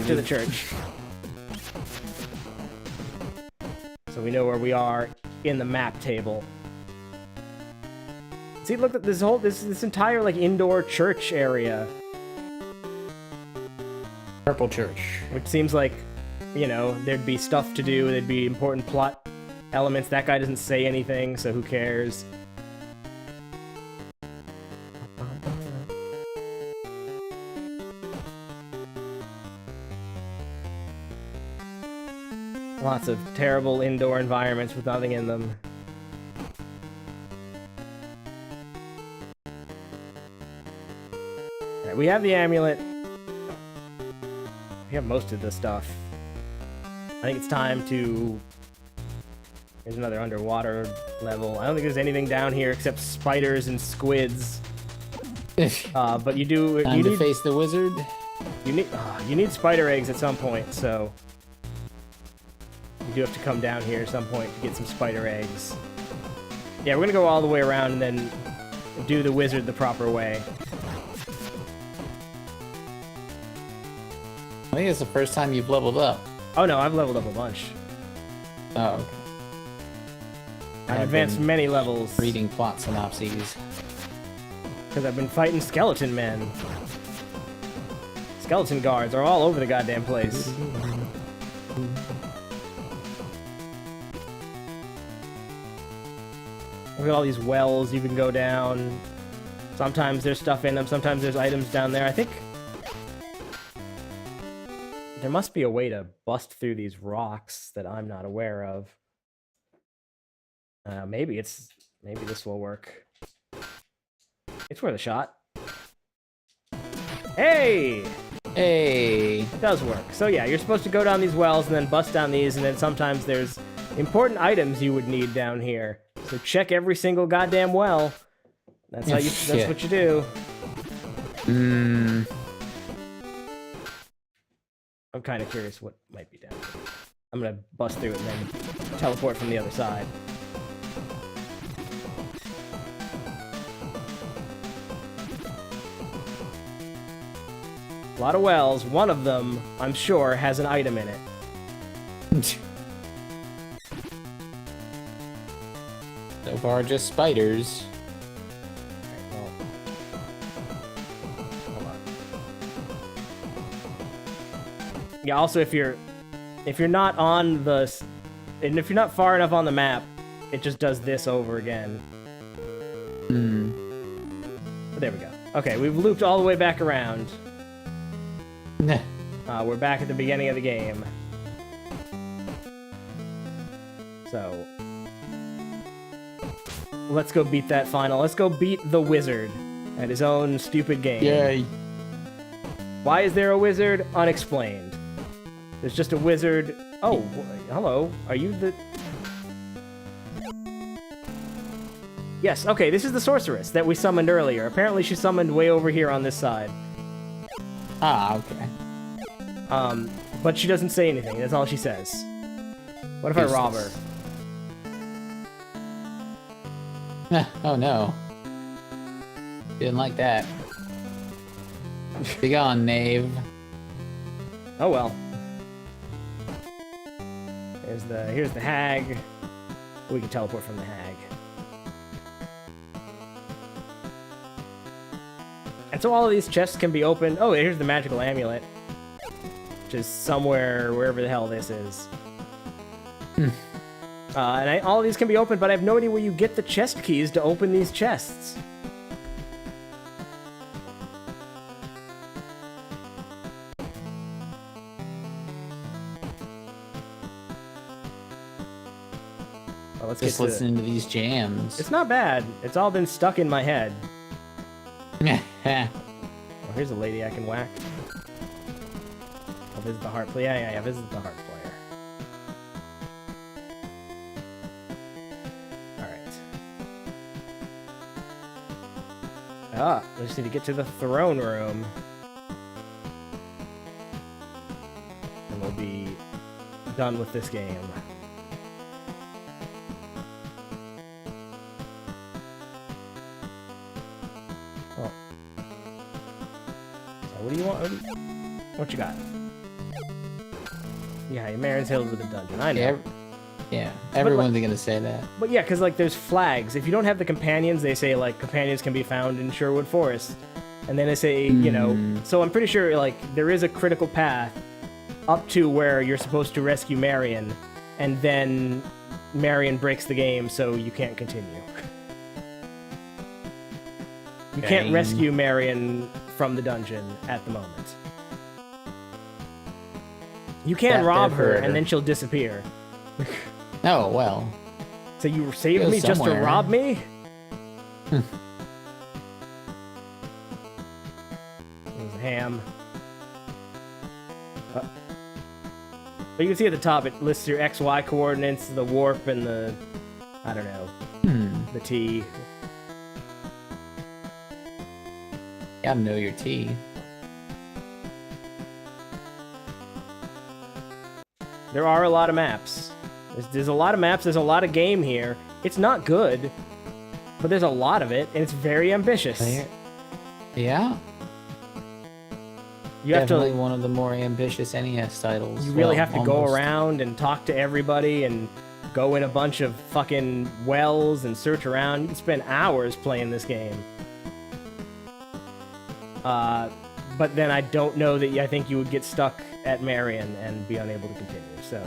to the church. So we know where we are in the map table. See, look at this entire like indoor church area. Purple Church. Which seems like, you know, there'd be stuff to do, there'd be important plot elements. That guy doesn't say anything, so who cares? Lots of terrible indoor environments with nothing in them. Alright, we have the amulet. We have most of the stuff. I think it's time to Here's another underwater level. I don't think there's anything down here except spiders and squids. But you do. Time you to need, face the wizard. You need spider eggs at some point, so you do have to come down here at some point to get some spider eggs. Yeah, we're gonna go all the way around and then do the wizard the proper way. I think it's the first time you've leveled up. Oh no, I've leveled up a bunch. Oh, okay. I've advanced many levels. Reading plot synopses. Because I've been fighting skeleton men. Skeleton guards are all over the goddamn place. Look at all these wells you can go down. Sometimes there's stuff in them, sometimes there's items down there. I think there must be a way to bust through these rocks that I'm not aware of. Maybe this will work. It's worth a shot. Hey! Hey! It does work. So yeah, you're supposed to go down these wells and then bust down these, and then sometimes there's important items you would need down here. So check every single goddamn well. That's how you. That's what you do. I'm kind of curious what might be down here. I'm gonna bust through it and then teleport from the other side. A lot of wells. One of them, I'm sure, has an item in it. So far, just spiders. Hold on. Yeah. Also, if you're not on the, and if you're not far enough on the map, it just does this over again. But there we go. Okay, we've looped all the way back around. We're back at the beginning of the game. So let's go beat that final. Let's go beat the wizard at his own stupid game. Yay. Why is there a wizard? Unexplained. There's just a wizard. Oh, hello. Are you the... Yes, okay, this is the sorceress that we summoned earlier. Apparently she summoned way over here on this side. Ah, okay. But she doesn't say anything. That's all she says. What if I rob her? Oh no. Didn't like that. Be gone, knave. Oh well. Here's the hag. We can teleport from the hag. And so all of these chests can be opened. Oh, here's the magical amulet. Which is somewhere, wherever the hell this is. All of these can be opened, but I have no idea where you get the chest keys to open these chests. Well, let's just listening to these jams. It's not bad. It's all been stuck in my head. Well, here's a lady I can whack. I'll visit the harp player. Yeah, visit the harp player. Alright. I just need to get to the throne room. And we'll be done with this game. Oh. So what do you want? What you got? Yeah, Marin's Hill with a dungeon. I know. Yeah, everyone's gonna say that. But yeah, because like there's flags. If you don't have the companions, they say like companions can be found in Sherwood Forest, and then they say you know. So I'm pretty sure like there is a critical path up to where you're supposed to rescue Marion, and then Marion breaks the game, so you can't continue. You can't rescue Marion from the dungeon at the moment. You can rob her, and then she'll disappear. Oh, well. So you saved me just to rob me? There's a ham. But you can see at the top, it lists your XY coordinates, the warp, and the... I don't know. The T. Gotta know your T. There are a lot of maps. There's a lot of maps, there's a lot of game here. It's not good, but there's a lot of it, and it's very ambitious. Yeah. You have Definitely to, one of the more ambitious NES titles. you really Well, have to go almost. around and talk to everybody and go in a bunch of fucking wells and search around. You can spend hours playing this game. But then I don't know that I think you would get stuck at Marion and be unable to continue, so...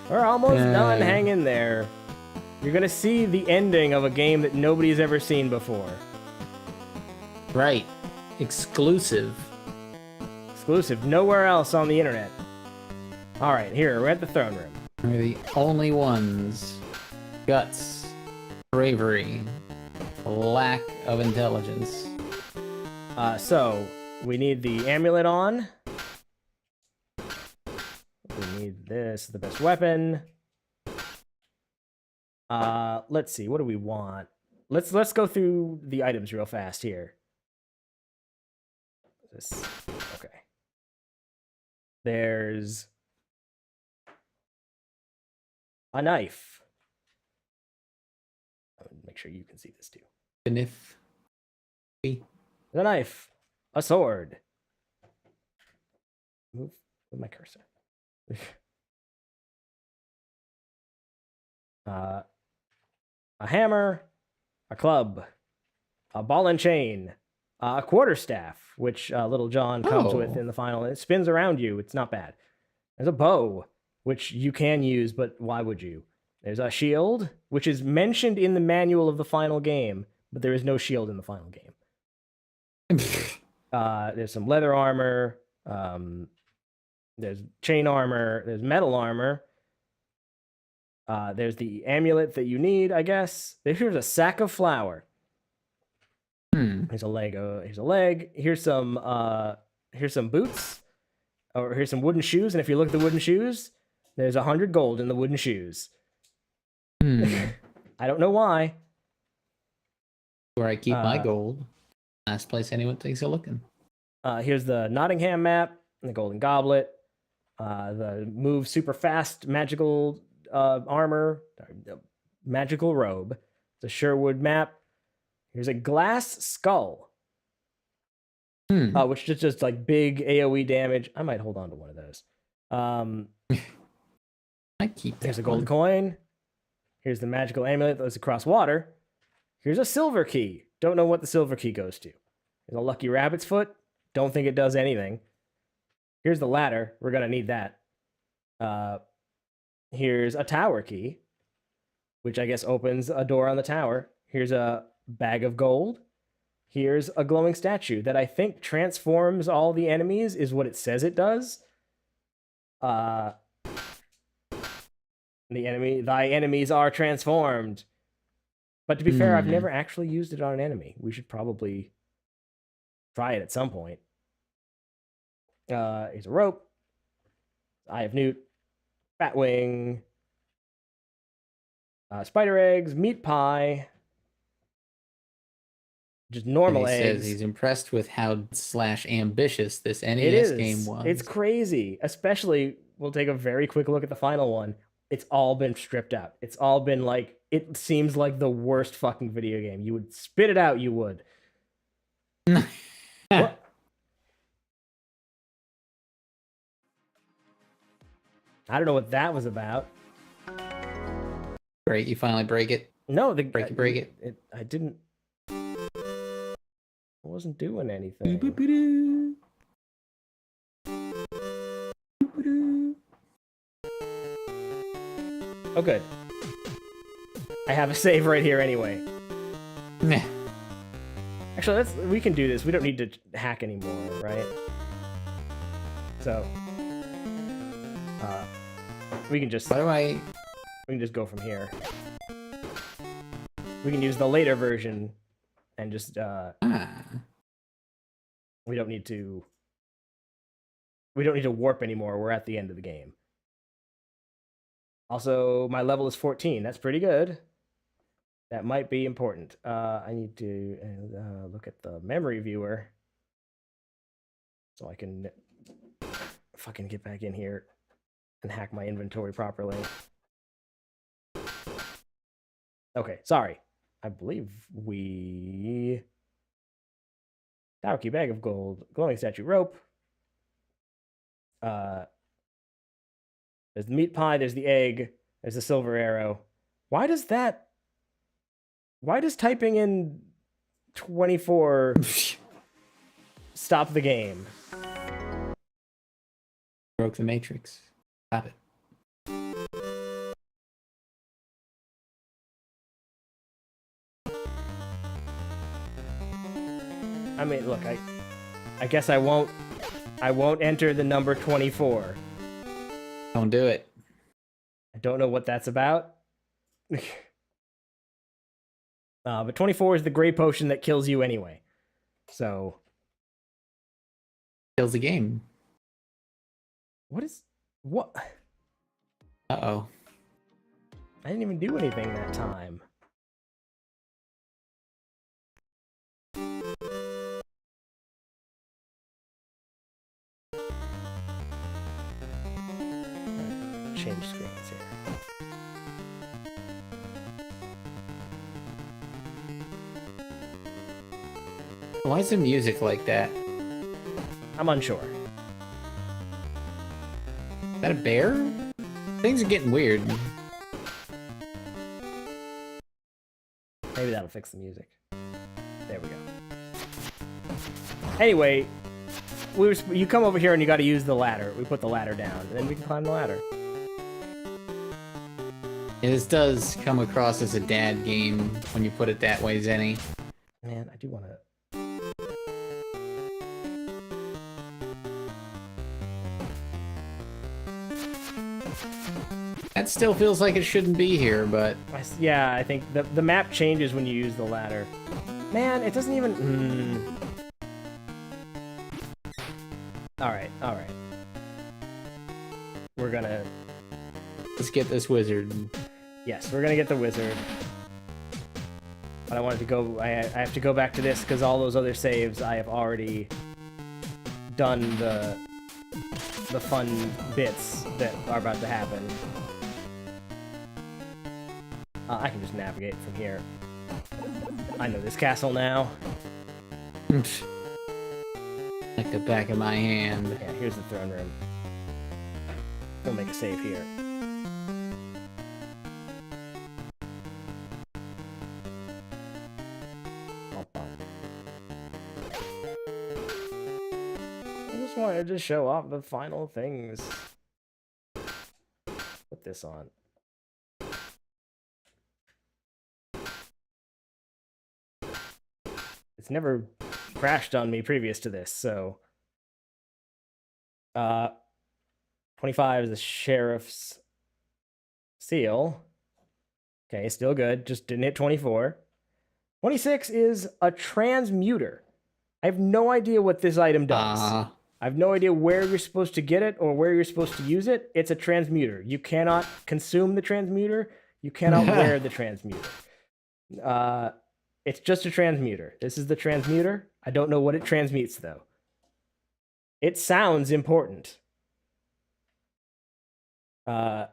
We're almost done. Hang in there. You're gonna see the ending of a game that nobody's ever seen before. Right. Exclusive. Exclusive. Nowhere else on the internet. Alright, here, we're at the throne room. We're the only ones. Guts. Bravery. Lack of intelligence. So, we need the amulet on. We need this, the best weapon. Let's see, what do we want? Let's go through the items real fast here. Okay. There's a knife. Make sure you can see this too. There's a knife, a sword. Move my cursor. A hammer, a club, a ball and chain, a quarterstaff, which Little John comes with in the final. It spins around you. It's not bad. There's a bow, which you can use, but why would you? There's a shield, which is mentioned in the manual of the final game, but there is no shield in the final game. There's some leather armor. There's chain armor. There's metal armor. There's the amulet that you need, I guess. Here's a sack of flour. Here's a leg. Here's a leg. Here's some boots. Or here's some wooden shoes. And if you look at the wooden shoes, there's 100 gold in the wooden shoes. I don't know why. Where I keep my gold. Last place anyone thinks of looking. Here's the Nottingham map and the Golden Goblet. The move super fast magical armor, magical robe. The Sherwood map. Here's a glass skull. Which is just like big AoE damage. I might hold on to one of those. I keep that. Here's a gold coin. Here's the magical amulet that goes across water. Here's a silver key. Don't know what the silver key goes to. Here's a lucky rabbit's foot. Don't think it does anything. Here's the ladder. We're going to need that. Here's a tower key, which I guess opens a door on the tower. Here's a bag of gold. Here's a glowing statue that I think transforms all the enemies, is what it says it does. Thy enemies are transformed. But to be fair, I've never actually used it on an enemy. We should probably try it at some point. Here's a rope. Eye of Newt. Batwing. Spider eggs. Meat pie. Just normal he eggs. Says he's impressed with how /ambitious this NES game was. It's crazy. Especially, we'll take a very quick look at the final one. It's all been stripped out. It's all been like, it seems like the worst fucking video game. You would spit it out, you would. What? I don't know what that was about. Great, you finally break it. No, break it. I didn't. I wasn't doing anything. Oh, good. I have a save right here anyway. Meh. Actually, we can do this. We don't need to hack anymore, right? So, we can just. We can just go from here. We can use the later version and just We don't need to warp anymore. We're at the end of the game. Also, my level is 14. That's pretty good. That might be important. I need to look at the memory viewer so I can fucking get back in here and hack my inventory properly. Okay, sorry. I believe we... Tauki, bag of gold, glowing statue rope. There's the meat pie, there's the egg, there's the silver arrow. Why does typing in 24 stop the game? Broke the matrix. Stop it. I mean, look, I guess I won't enter the number 24. Don't do it. I don't know what that's about. But 24 is the gray potion that kills you anyway. So kills the game. What? Uh-oh. I didn't even do anything that time. Change screens here. Why is the music like that? I'm unsure. Is that a bear? Things are getting weird. Maybe that'll fix the music. There we go. Anyway, you come over here and you got to use the ladder. We put the ladder down, and then we can climb the ladder. Yeah, this does come across as a dad game when you put it that way, Zenny. Man, I do want to... That still feels like it shouldn't be here, but... Yeah, I think the map changes when you use the ladder. Man, it doesn't even... Alright. We're gonna... Let's get this wizard. Yes, we're gonna get the wizard. But I wanted to go... I have to go back to this, because all those other saves, I have already done the fun bits that are about to happen. I can just navigate from here. I know this castle now. Like the back of my hand. Yeah, here's the throne room. We'll make a save here. I just wanted to show off the final things. Put this on. It's never crashed on me previous to this, so... 25 is the sheriff's seal. Okay, still good. Just didn't hit 24. 26 is a transmuter. I have no idea what this item does. I have no idea where you're supposed to get it or where you're supposed to use it. It's a transmuter. You cannot consume the transmuter. You cannot wear the transmuter. It's just a transmuter. This is the transmuter. I don't know what it transmutes, though. It sounds important. There's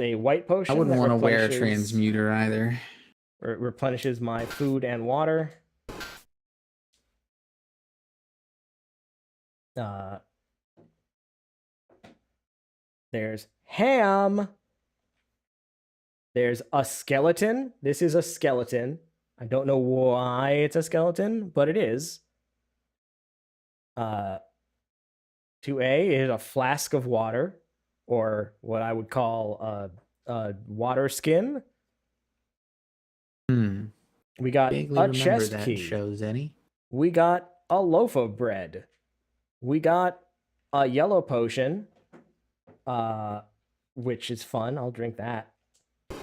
a white potion. I wouldn't want to wear a transmuter either. It replenishes my food and water. There's ham. There's a skeleton. This is a skeleton. I don't know why it's a skeleton, but it is. 2A is a flask of water, or what I would call a water skin. We got a chest key. Shows any. We got a loaf of bread. We got a yellow potion, which is fun. I'll drink that.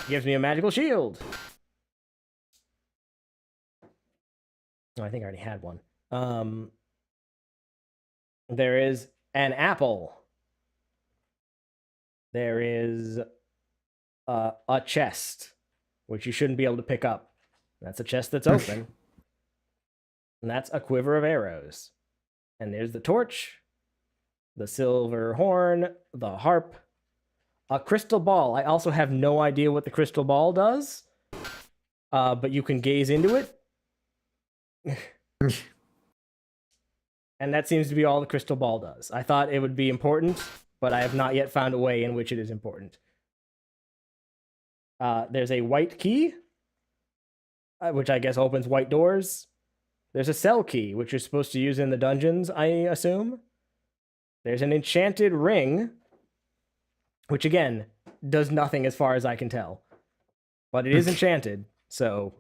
Gives me a magical shield. Oh, I think I already had one. There is an apple. There is a chest, which you shouldn't be able to pick up. That's a chest that's open. And that's a quiver of arrows. And there's the torch, the silver horn, the harp, a crystal ball. I also have no idea what the crystal ball does, but you can gaze into it. And that seems to be all the crystal ball does. I thought it would be important, but I have not yet found a way in which it is important. There's a white key, which I guess opens white doors. There's a cell key, which you're supposed to use in the dungeons, I assume. There's an enchanted ring, which again, does nothing as far as I can tell. But it is enchanted, so...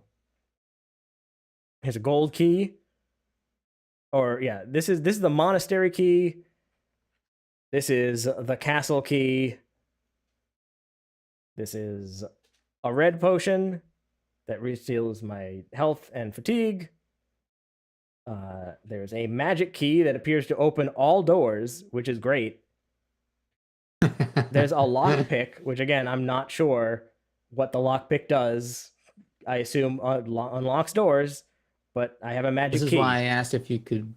Here's a gold key. Or, yeah, this is the monastery key. This is the castle key. This is a red potion that restores my health and fatigue. There's a magic key that appears to open all doors, which is great. There's a lockpick, which again, I'm not sure what the lockpick does. I assume unlocks doors, but I have a magic key. This is why I asked if you could.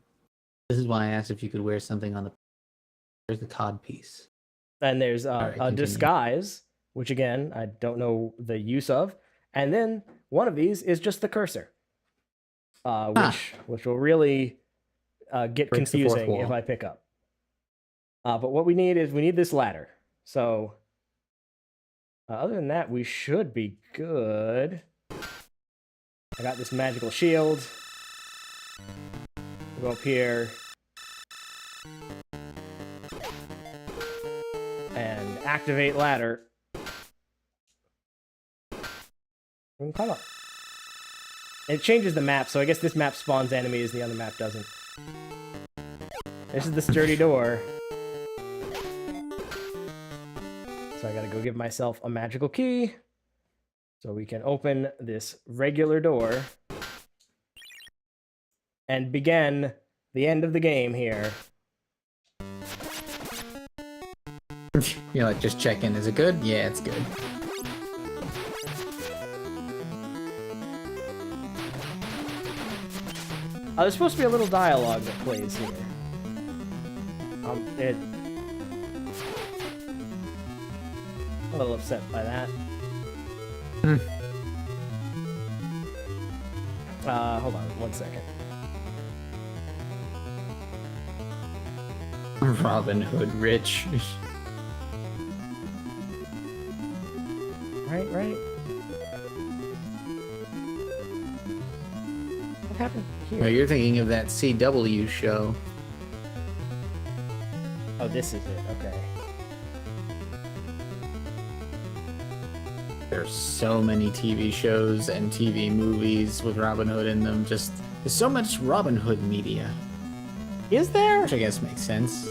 This is why I asked if you could wear something on the. There's the cod piece. And there's a disguise, which again, I don't know the use of. And then one of these is just the cursor, which will really get confusing if I pick up. But what we need is this ladder. So other than that, we should be good. I got this magical shield. We'll go up here. And activate ladder. And come up. It changes the map, so I guess this map spawns enemies, the other map doesn't. This is the sturdy door. So I gotta go give myself a magical key. So we can open this regular door. And begin the end of the game here. You're like, just check in. Is it good? Yeah, it's good. There's supposed to be a little dialogue that plays here. A little upset by that. Hold on 1 second. Robin Hood rich. Right. What happened here? No, you're thinking of that CW show. Oh, this is it. Okay. There's so many TV shows and TV movies with Robin Hood in them. Just there's so much Robin Hood media. Is there? Which I guess makes sense.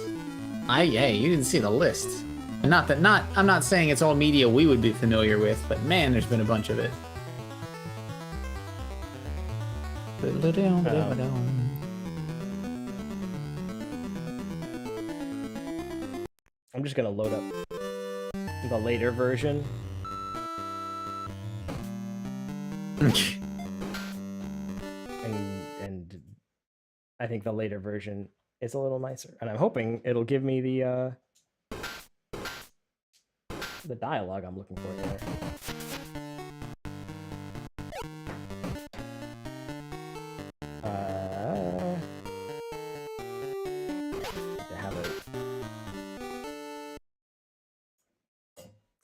You didn't see the list. And I'm not saying it's all media we would be familiar with, but man, there's been a bunch of it. I'm just gonna load up the later version. and I think the later version is a little nicer, and I'm hoping it'll give me the dialogue I'm looking for there.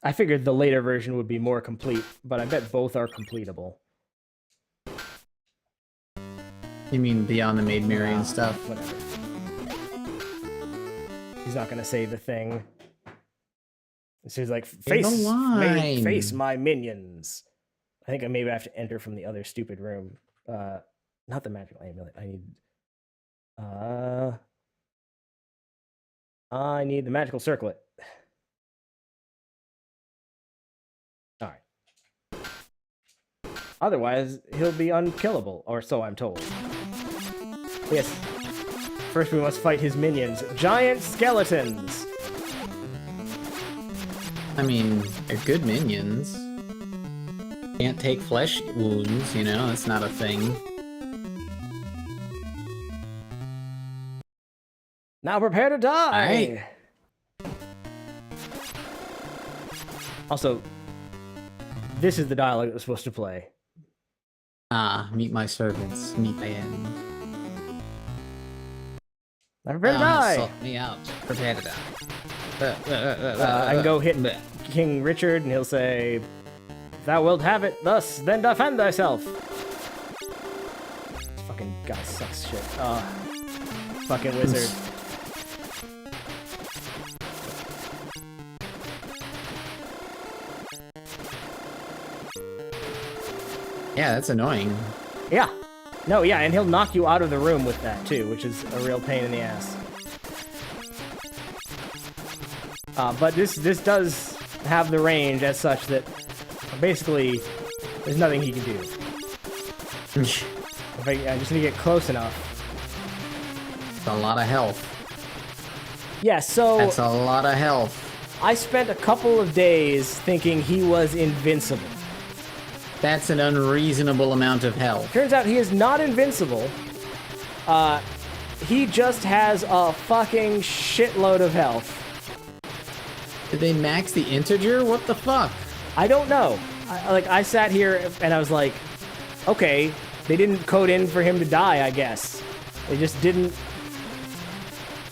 I figured the later version would be more complete, but I bet both are completable. You mean beyond the Maid Marian stuff? Whatever. He's not gonna say the thing. So he's like, face my minions. I think maybe I have to enter from the other stupid room. Not the magical amulet. I need the magical circlet. All right. Otherwise, he'll be unkillable, or so I'm told. Yes. First we must fight his minions. Giant skeletons! I mean, they're good minions. Can't take flesh wounds, you know, that's not a thing. Now prepare to die! Alright. Also, this is the dialogue that was supposed to play. Ah, meet my servants, meet my end. Now prepare to die! Sort me out. Prepare to die. I can go hit King Richard, and he'll say, "Thou wilt have it thus, then defend thyself." This fucking guy sucks shit. Fucking wizard. Yeah, that's annoying. Yeah. No, yeah, and he'll knock you out of the room with that, too, which is a real pain in the ass. But this does have the range as such that basically there's nothing he can do. If I just need to get close enough. That's a lot of health. Yeah, so... That's a lot of health. I spent a couple of days thinking he was invincible. That's an unreasonable amount of health. Turns out he is not invincible. He just has a fucking shitload of health. Did they max the integer? What the fuck? I don't know. I sat here and I was like, okay, they didn't code in for him to die, I guess. They just didn't...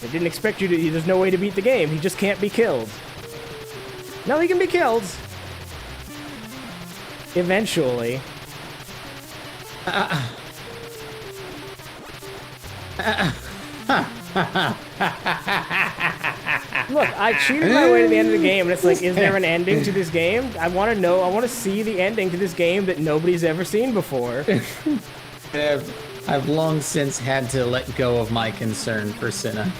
They didn't expect you to... There's no way to beat the game. He just can't be killed. No, he can be killed. Eventually. Look, I cheated my way to the end of the game, and it's like, is there an ending to this game? I want to know, I want to see the ending to this game that nobody's ever seen before. I've long since had to let go of my concern for Cinna.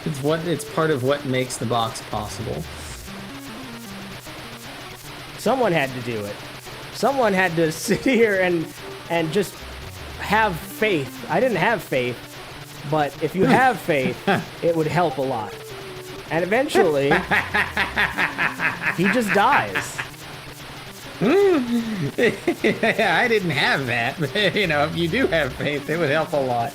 It's part of what makes the box possible. Someone had to do it. Someone had to sit here and just have faith. I didn't have faith, but if you have faith, it would help a lot. And eventually, he just dies. I didn't have that, but you know, if you do have faith, it would help a lot.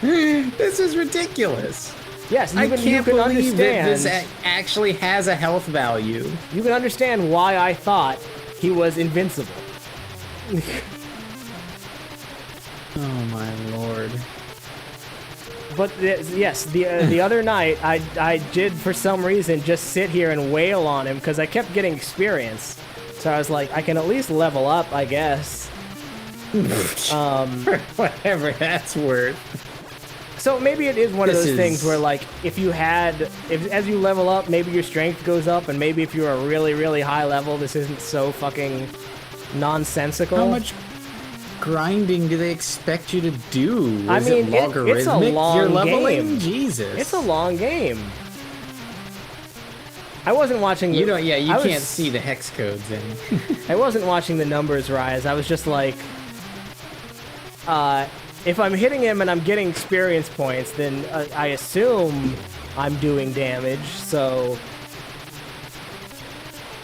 This is ridiculous. Yes, I can't you can believe understand. that this actually has a health value. You can understand why I thought he was invincible. Oh my lord. But yes, the other night I did for some reason just sit here and wail on him because I kept getting experience. So I was like, I can at least level up, I guess. Whatever that's worth. So maybe it is one of those things where, like, if as you level up, maybe your strength goes up, and maybe if you're a really, really high level, this isn't so fucking nonsensical. How much grinding do they expect you to do? I mean, it logarithmic? it's a long You're leveling? game. Jesus. It's a long game. I wasn't watching. You don't. Yeah, you can't see the hex codes in. I wasn't watching the numbers rise. I was just like, if I'm hitting him and I'm getting experience points, then I assume I'm doing damage. So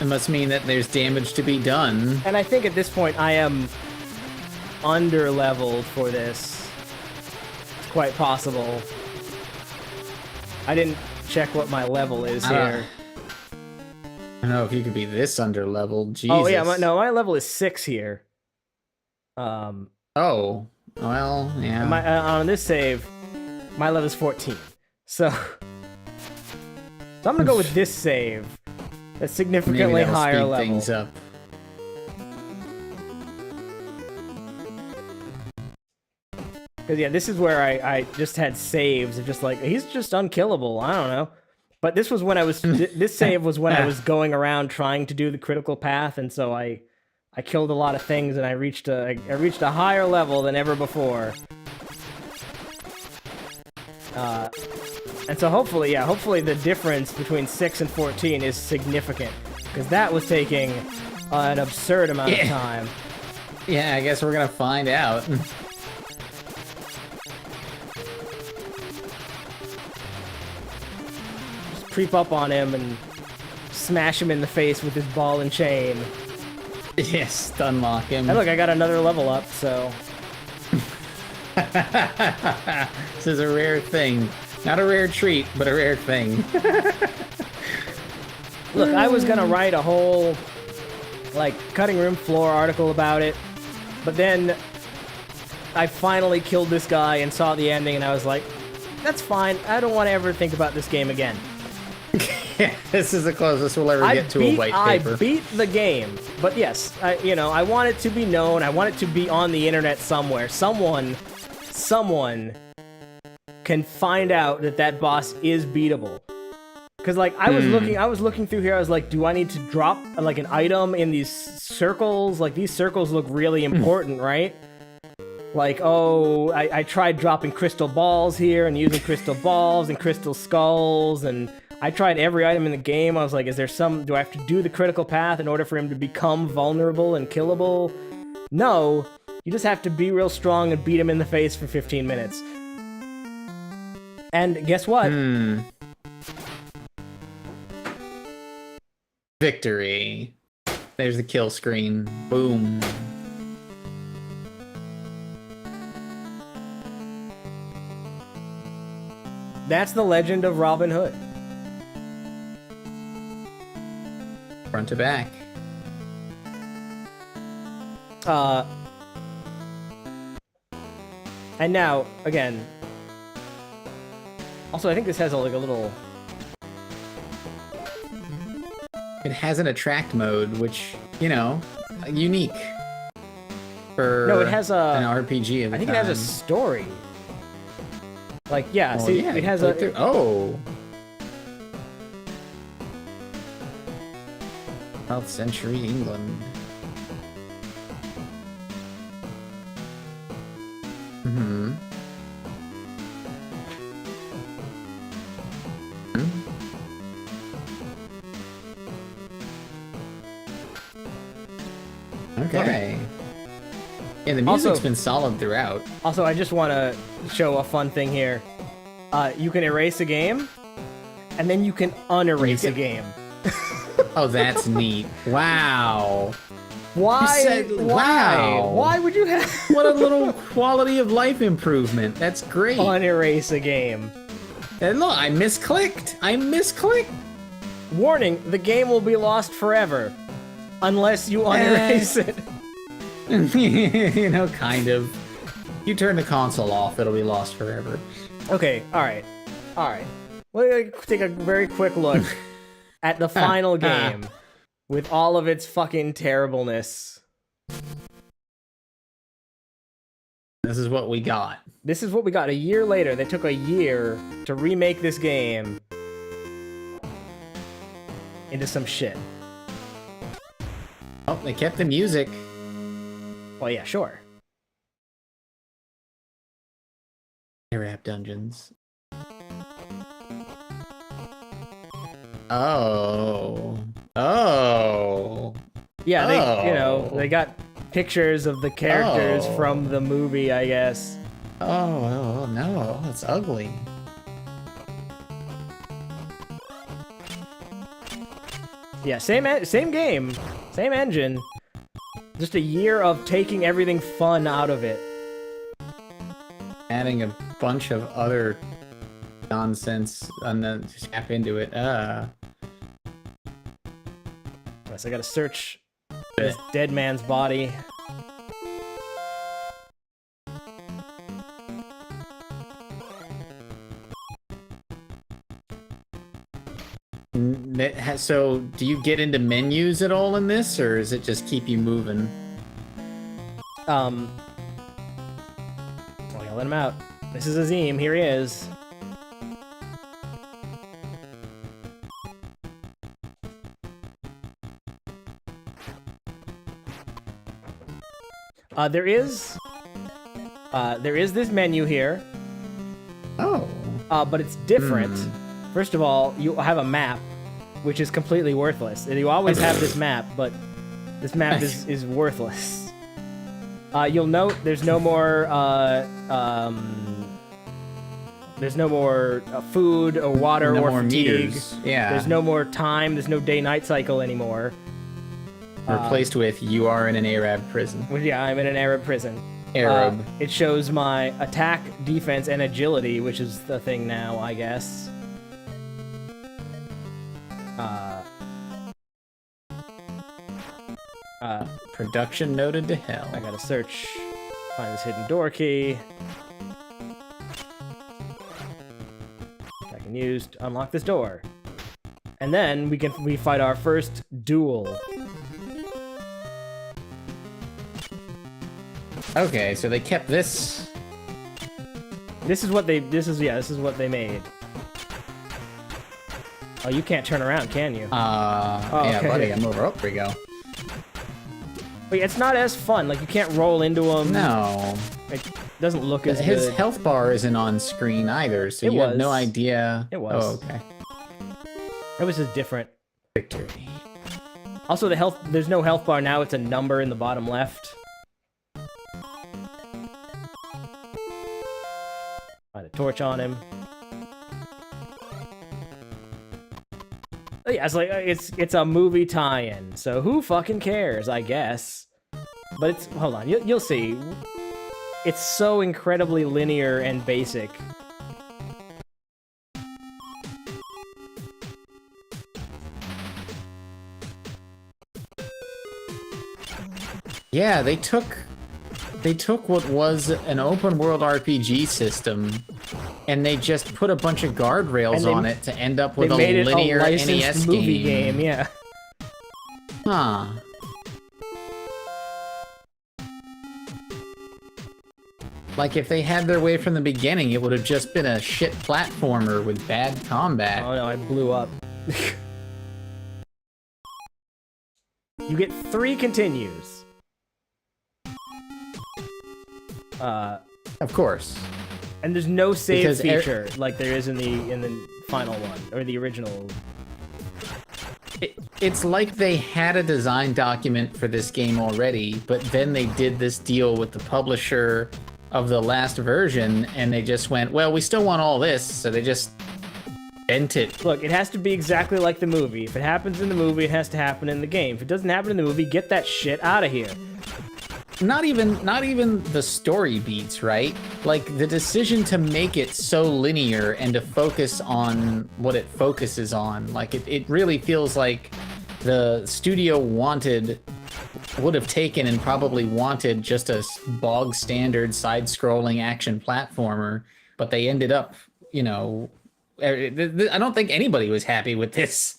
it must mean that there's damage to be done. And I think at this point I am under-leveled for this. It's quite possible. I didn't check what my level is here. I don't know if you could be this under-leveled. Jesus. Oh yeah, my level is 6 here. Oh. Well, yeah. On this save, my level is 14. So I'm gonna go with this save. That's significantly higher level. Things up. Because yeah, this is where I just had saves of just like, he's just unkillable. I don't know. But this was when I was this save was when I was going around trying to do the critical path, and so I killed a lot of things, and I reached a higher level than ever before. And so hopefully the difference between 6 and 14 is significant, because that was taking an absurd amount of time. Yeah, I guess we're gonna find out. Just creep up on him and smash him in the face with his ball and chain. Yes, unlock him. And look, I got another level up, so... This is a rare thing. Not a rare treat, but a rare thing. Look, I was gonna write a whole, like, cutting room floor article about it, but then I finally killed this guy and saw the ending, and I was like, that's fine. I don't want to ever think about this game again. This is the closest we'll ever get to a white paper. I beat the game, but yes, I want it to be known. I want it to be on the internet somewhere. Someone can find out that boss is beatable. Because like I was looking through here. I was like, do I need to drop like an item in these circles? Like these circles look really important, right? Like, oh, I tried dropping crystal balls here and using crystal balls and crystal skulls, and I tried every item in the game. I was like, do I have to do the critical path in order for him to become vulnerable and killable? No, you just have to be real strong and beat him in the face for 15 minutes. And guess what? Victory. There's the kill screen. Boom. That's the legend of Robin Hood. Front to back. And now, again... Also, I think this has a little... It has an attract mode, which, unique for no, it has an RPG of the I think time. it has a story. Like, yeah, Oh, see, yeah, it has you a... play through- Oh! Twelfth century England. Mm-hmm. Okay. Yeah, the music's been solid throughout. Also, I just want to show a fun thing here. You can erase a game, and then you can unerase a game. Oh, that's neat. Wow. Why? Wow. Why would you have... What a little quality of life improvement. That's great. Unerase a game. And look, I misclicked. Warning, the game will be lost forever. Unless you unerase it. Kind of. You turn the console off, it'll be lost forever. Okay, alright. We're gonna take a very quick look at the final game with all of its fucking terribleness. This is what we got. This is what we got. A year later, they took a year to remake this game into some shit. Oh, they kept the music. Well, yeah, sure. Rap dungeons. Oh. Yeah, they got pictures of the characters from the movie, I guess. Oh, no, it's ugly. Yeah, same game, same engine. Just a year of taking everything fun out of it. Adding a bunch of other nonsense and then just tap into it. So I gotta search this dead man's body. So, do you get into menus at all in this, or does it just keep you moving? Well, yeah, let him out. This is Azim. Here he is. There is this menu here. Oh. But it's different. First of all, you have a map, which is completely worthless. You always have this map, but this map is worthless. You'll note there's no more food or water No or more fatigue. meters. Yeah. There's no more time. There's no day-night cycle anymore. Replaced with you are in an Arab prison. Well, yeah, I'm in an Arab prison. Arab. It shows my attack, defense, and agility, which is the thing now, I guess. Production noted to hell. I gotta search, find this hidden door key. I can use to unlock this door. And then we fight our first duel. Okay, so they kept this. This is what they made. Oh, you can't turn around, can you? Yeah, okay. buddy, I'm over. Oh, here we go. Wait, it's not as fun. Like, you can't roll into them. No. It doesn't look as His good. health bar isn't on screen either, so you have no idea. It was. Oh, okay. It was just different. Victory. Also, there's no health bar now. It's a number in the bottom left. Find a torch on him. Oh, yeah, it's a movie tie-in, so who fucking cares, I guess. But it's, hold on, you'll see. It's so incredibly linear and basic. Yeah, they took what was an open world RPG system and they just put a bunch of guardrails on it to end up with a linear NES movie game. Yeah. Huh. Like, if they had their way from the beginning, it would have just been a shit platformer with bad combat. Oh no, I blew up. You get 3 continues. Of course. And there's no save Because feature like there is in the final one, or the original. It's like they had a design document for this game already, but then they did this deal with the publisher of the last version, and they just went, well, we still want all this, so they just bent it. Look, it has to be exactly like the movie. If it happens in the movie, it has to happen in the game. If it doesn't happen in the movie, get that shit out of here. Not even the story beats, right? Like, the decision to make it so linear and to focus on what it focuses on, like, it really feels like the studio would have taken and probably wanted just a bog standard side-scrolling action platformer, but they ended up, you know, I don't think anybody was happy with this.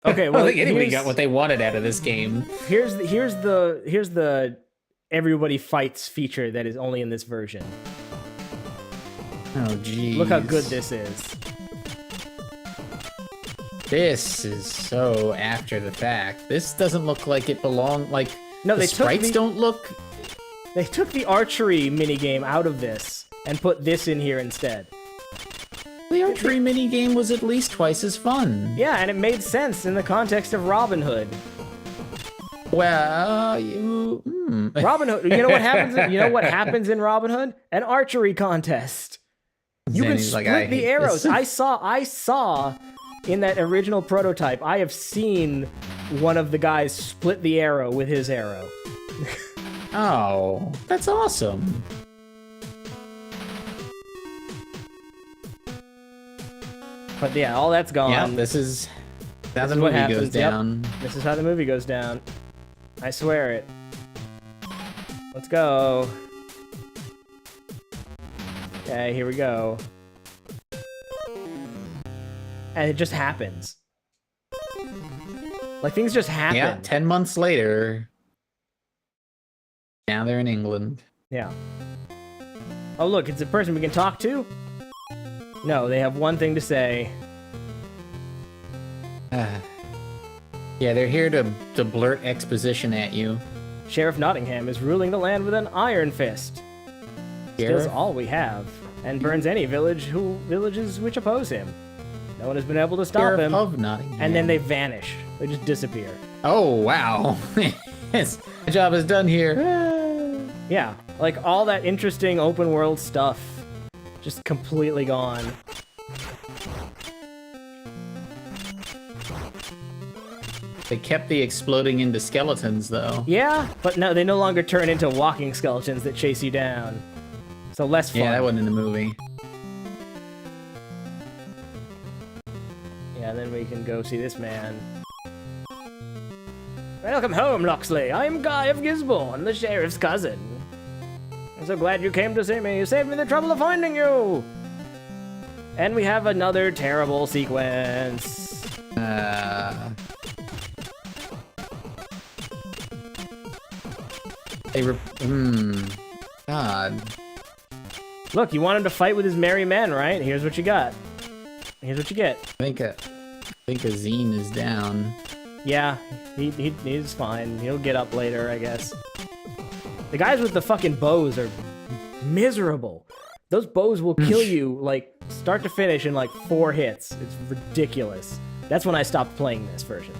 Okay, well, I don't think anybody got what they wanted out of this game. Here's the everybody fights feature that is only in this version. Oh, geez. Look how good this is. This is so after the fact. This doesn't look like it belonged. Like, no, the sprites don't look. They took the archery minigame out of this and put this in here instead. The archery minigame was at least twice as fun. Yeah, and it made sense in the context of Robin Hood. Well, Robin Hood. You know what happens? You know what happens in Robin Hood? An archery contest. You can split the arrows. I saw in that original prototype. I have seen one of the guys split the arrow with his arrow. Oh, that's awesome. But yeah, all that's gone. Yeah, this is how the movie goes down. Yep. This is how the movie goes down. I swear it. Let's go. Okay, here we go. And it just happens. Like, things just happen. Yeah, 10 months later. Now they're in England. Yeah. Oh, look, it's a person we can talk to? No, they have one thing to say. Yeah, they're here to blurt exposition at you. Sheriff Nottingham is ruling the land with an iron fist. Steals all we have, and burns any villages which oppose him. No one has been able to stop Sheriff him. of Nottingham. And then they vanish. They just disappear. Oh, wow. Yes, the job is done here. Yeah, like all that interesting open world stuff just completely gone. They kept the exploding into skeletons, though. Yeah, but no, they no longer turn into walking skeletons that chase you down. So less fun. Yeah, that wasn't in the movie. Yeah, then we can go see this man. Welcome home, Loxley. I'm Guy of Gisborne, the sheriff's cousin. I'm so glad you came to see me. You saved me the trouble of finding you. And we have another terrible sequence. God. Look, you want him to fight with his merry men, right? Here's what you got. Here's what you get. I think Azine is down. Yeah, he's fine. He'll get up later, I guess. The guys with the fucking bows are miserable. Those bows will kill you, like, start to finish in, like, 4 hits. It's ridiculous. That's when I stopped playing this version.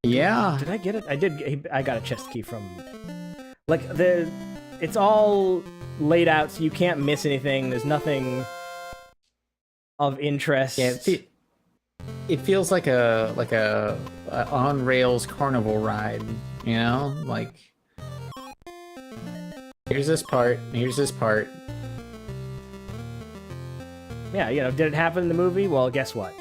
Yeah. Did I get it? I did. I got a chest key from... Like, it's all laid out so you can't miss anything. There's nothing of interest. Yeah, it feels like a on rails carnival ride, you know? Like, here's this part, here's this part. Yeah, you know, did it happen in the movie? Well, guess what?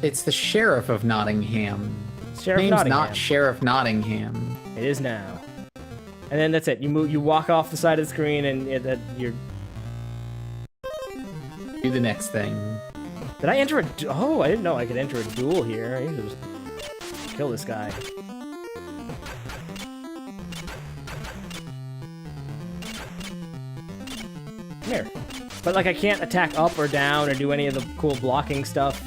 It's the Sheriff of Nottingham. Sheriff Name's Nottingham. not Sheriff Nottingham. It is now. And then that's it. You walk off the side of the screen and you're... Do the next thing. Did I enter a... Oh, I didn't know I could enter a duel here. I should just kill this guy. Come here. But, like, I can't attack up or down or do any of the cool blocking stuff.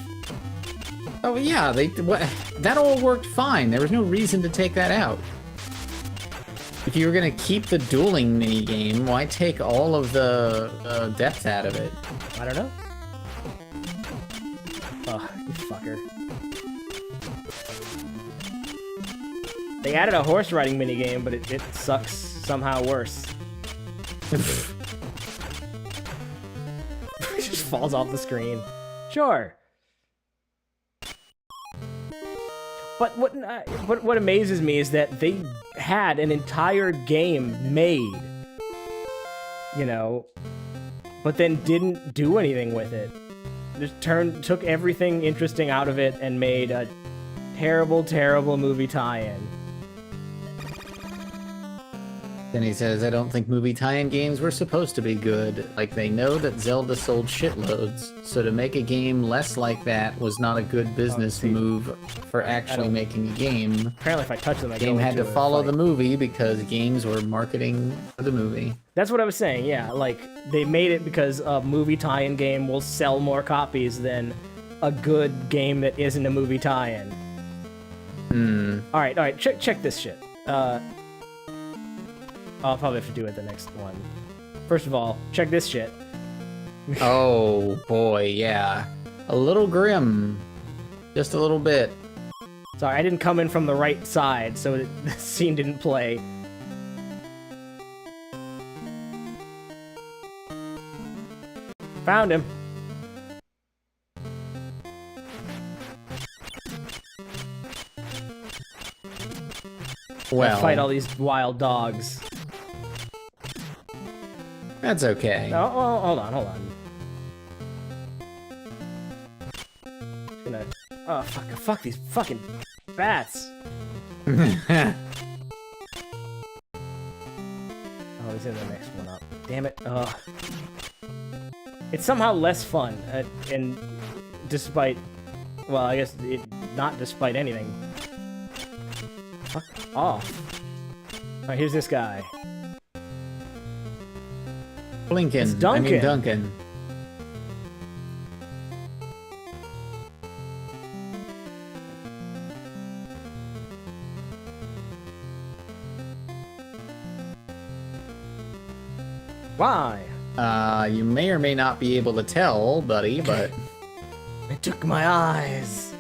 Oh, yeah, that all worked fine. There was no reason to take that out. If you were gonna keep the dueling minigame, why take all of the depth out of it? I don't know. Oh, you fucker. They added a horse riding minigame, but it sucks somehow worse. It just falls off the screen. Sure. But what amazes me is that they had an entire game made, you know, but then didn't do anything with it. Just took everything interesting out of it and made a terrible, terrible movie tie-in. Then he says, I don't think movie tie-in games were supposed to be good. Like, they know that Zelda sold shitloads, so to make a game less like that was not a good business move for actually making a game. Apparently if I touch them, I game had to follow the movie because games were marketing for the movie. That's what I was saying, yeah. Like, they made it because a movie tie-in game will sell more copies than a good game that isn't a movie tie-in. Alright, check this shit. I'll probably have to do it the next one. First of all, check this shit. Oh, boy, yeah. A little grim. Just a little bit. Sorry, I didn't come in from the right side, so the scene didn't play. Found him. Well, fight all these wild dogs. That's okay. No, oh, hold on. Gonna... Oh, fuck these fucking bats. Oh, he's in the next one up. Damn it. It's somehow less fun, and despite... Well, I guess not despite anything. Fuck off. Alright, here's this guy. Blinken. It's Duncan. I mean Duncan. Why? You may or may not be able to tell, buddy, but... It took my eyes.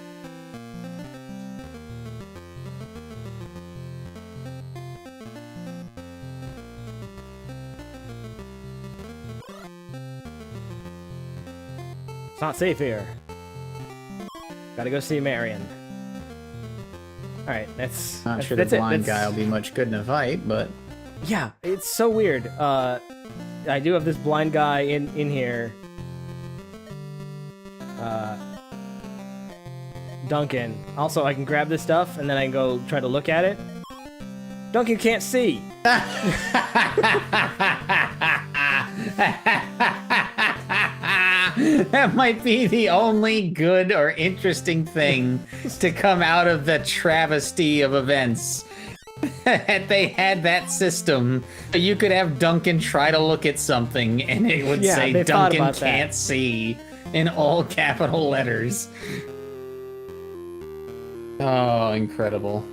It's not safe here. Gotta go see Marion. Alright, that's... Not sure that's the blind it. guy will be much good in a fight, but... Yeah, it's so weird. I do have this blind guy in here. Duncan. Also, I can grab this stuff, and then I can go try to look at it. Duncan can't see! That might be the only good or interesting thing to come out of the travesty of events. That they had that system, you could have Duncan try to look at something and it would say Duncan can't see in all capital letters. Oh, incredible.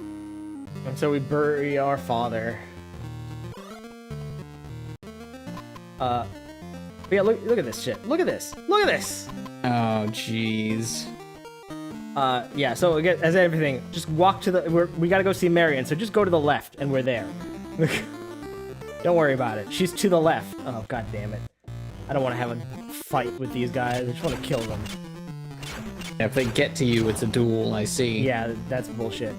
And so we bury our father. Yeah, look at this shit. Look at this. Look at this. Oh, jeez. Yeah, so again, as everything, just walk to the... we gotta go see Marion, so just go to the left, and we're there. Don't worry about it. She's to the left. Oh, god damn it. I don't want to have a fight with these guys. I just want to kill them. Yeah, if they get to you, it's a duel, I see. Yeah, that's bullshit.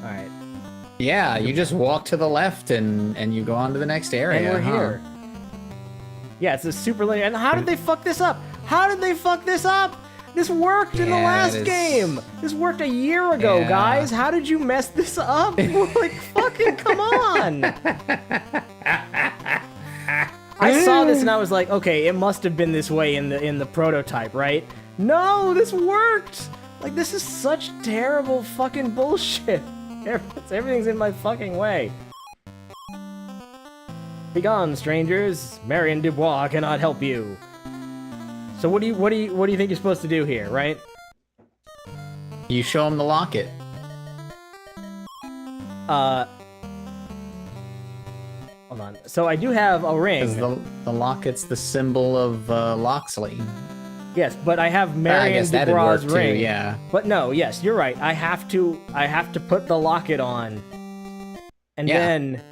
Alright. Yeah, you just walk to the left and you go on to the next area. And we're here. Yeah, it's a super linear. And how did they fuck this up? How did they fuck this up? This worked in the last game. This worked a year ago, guys. How did you mess this up? Like, fucking come on. I saw this and I was like, okay, it must have been this way in the prototype, right? No, this worked. Like, this is such terrible fucking bullshit. Everything's in my fucking way. Begone, strangers. Marion Dubois cannot help you. So what do you think you're supposed to do here, right? You show him the locket. Hold on. So I do have a ring. Because the locket's the symbol of Loxley. Yes, but I have Marion Dubois' ring. Too, yeah. But no, yes, you're right. I have to put the locket on, and then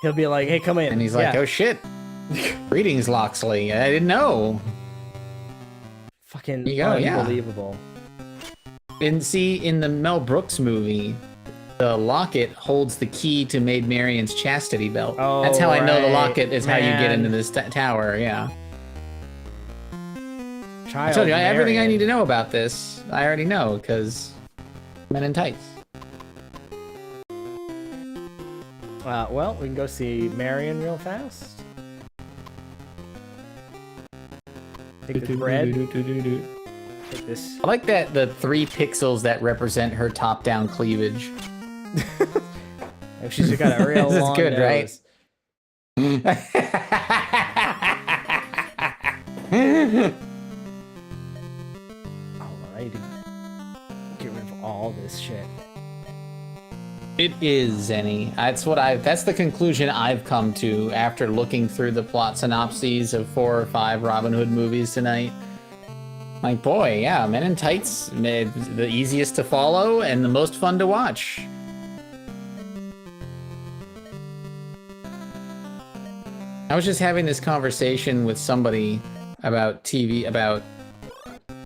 he'll be like, "Hey, come in." And he's like, "Oh shit! Greetings, Loxley. I didn't know." Fucking unbelievable. Yeah. And see, in the Mel Brooks movie, the locket holds the key to Maid Marian's chastity belt. Oh, that's how I know the locket is how you get into this tower. Yeah. I told you everything I need to know about this. I already know because Men in Tights. Well, we can go see Marion real fast. Take this bread. Take this. I like that the 3 pixels that represent her top-down cleavage. She's got a real this long is good, nose. Right? I need to get rid of all this shit. It is, Zenny. That's the conclusion I've come to after looking through the plot synopses of 4 or 5 Robin Hood movies tonight. Like, boy, yeah, Men in Tights, the easiest to follow and the most fun to watch. I was just having this conversation with somebody about TV, about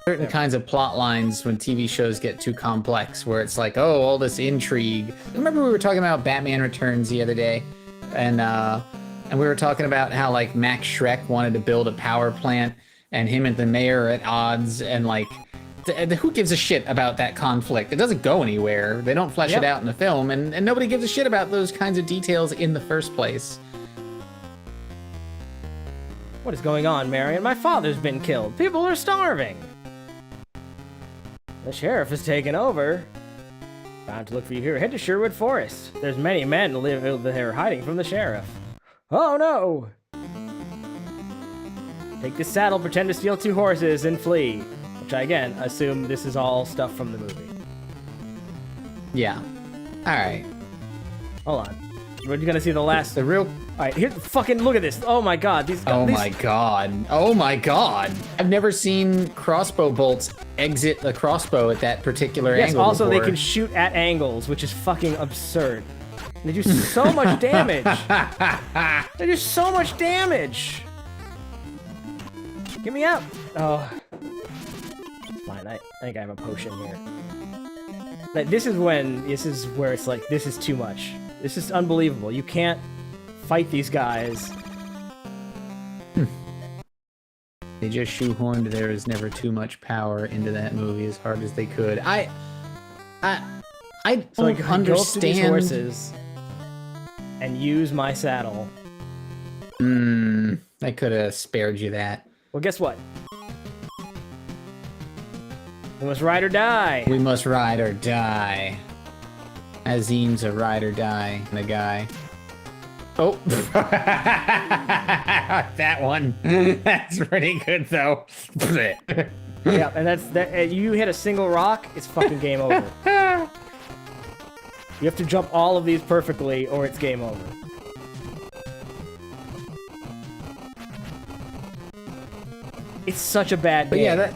certain kinds of plot lines when TV shows get too complex, where it's like, oh, all this intrigue. Remember we were talking about Batman Returns the other day, and we were talking about how like Max Schreck wanted to build a power plant, and him and the mayor are at odds, and like, who gives a shit about that conflict? It doesn't go anywhere. They don't flesh it out in the film, and nobody gives a shit about those kinds of details in the first place. What is going on, Marion? My father's been killed. People are starving. The sheriff has taken over. Time to look for you here. Head to Sherwood Forest. There's many men live there hiding from the sheriff. Oh no! Take this saddle, pretend to steal 2 horses, and flee. Which I, again, assume this is all stuff from the movie. Yeah. Alright. Hold on. We're gonna see the last. The real. All right, here. Fucking look at this. Oh my god. These. Oh these... my god. Oh my god. I've never seen crossbow bolts exit the crossbow at that particular yes, angle. Also, before. they can shoot at angles, which is fucking absurd. They do so much damage. They do so much damage. Get me out. Oh. Fine. I think I have a potion here. Like, this is where it's like, this is too much. This is unbelievable. You can't fight these guys. They just shoehorned "There is never too much power" into that movie as hard as they could. I don't So I can go up to these understand. horses and use my saddle. I could have spared you that. Well, guess what? We must ride or die. We must ride or die. Azim's a ride or die kind of guy. Oh, that one. That's pretty good though. Yeah, and that's that. You hit a single rock, it's fucking game over. You have to jump all of these perfectly, or it's game over. It's such a bad game. But yeah, that.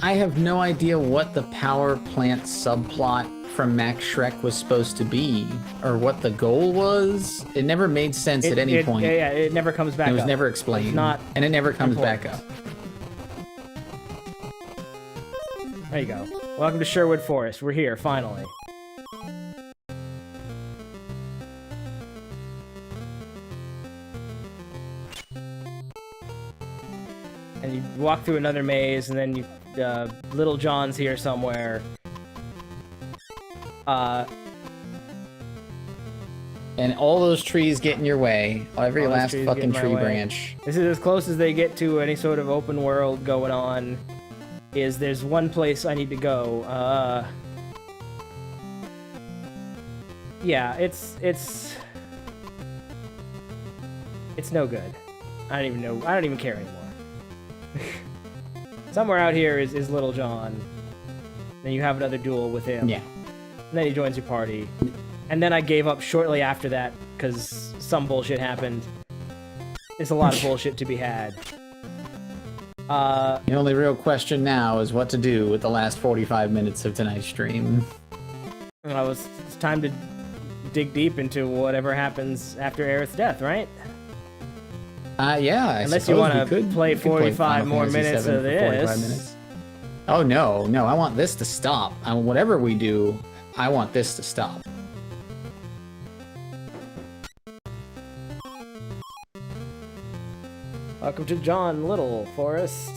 I have no idea what the power plant subplot from Max Shrek was supposed to be, or what the goal was. It never made sense at any point. Yeah, it never comes back up. It was never explained. It's not and it never comes important. back up. There you go. Welcome to Sherwood Forest. We're here, finally. And you walk through another maze, and then you, Little John's here somewhere. And all those trees get in your way. Every last fucking tree branch. This is as close as they get to any sort of open world going on. There's one place I need to go. Yeah, it's no good. I don't even know. I don't even care anymore. Somewhere out here is Little John. Then you have another duel with him. Yeah. And then he joins your party. And then I gave up shortly after that because some bullshit happened. There's a lot of bullshit to be had. The only real question now is what to do with the last 45 minutes of tonight's stream. It's time to dig deep into whatever happens after Aerith's death, right? Yeah, Unless you want to play 45 more minutes of this. Oh, no, I want this to stop. Whatever we do, I want this to stop. Welcome to John Little Forest.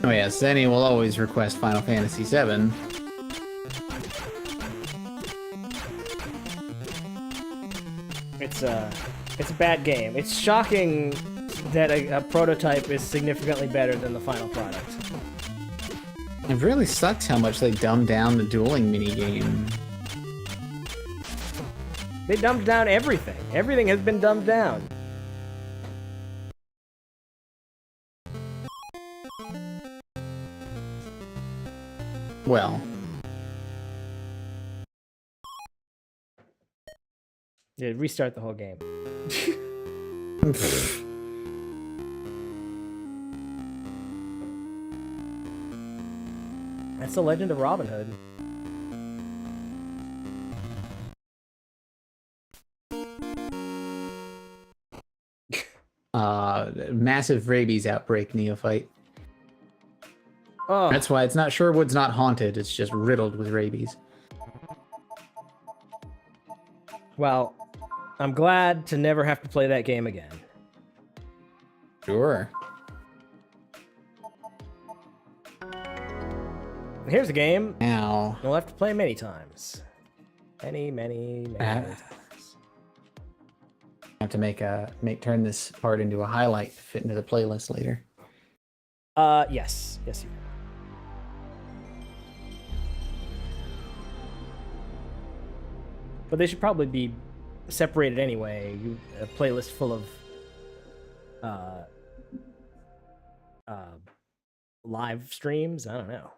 Oh yes, Zenny will always request Final Fantasy VII. It's a bad game. It's shocking that a prototype is significantly better than the final product. It really sucks how much they dumbed down the dueling minigame. They dumbed down everything. Everything has been dumbed down. Well. Yeah, restart the whole game. That's the Legend of Robin Hood. Massive rabies outbreak, Neophyte. Oh. That's why it's not Sherwood's not haunted, it's just riddled with rabies. Well, I'm glad to never have to play that game again. Sure. Here's a game. Now. You'll have to play many times. Many times. I have to turn this part into a highlight to fit into the playlist later. Yes. Yes, you can. But they should probably be separated anyway. A playlist full of live streams. I don't know.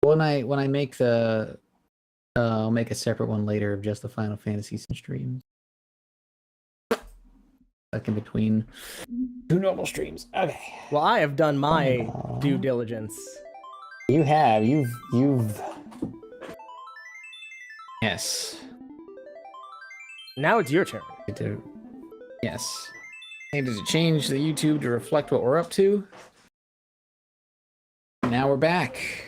When I make the, I'll make a separate one later of just the Final Fantasy streams. Like in between 2 normal streams. Okay. Well, I have done my due diligence. You have. You've. Yes. Now it's your turn. Yes. Needed to change the YouTube to reflect what we're up to. Now we're back.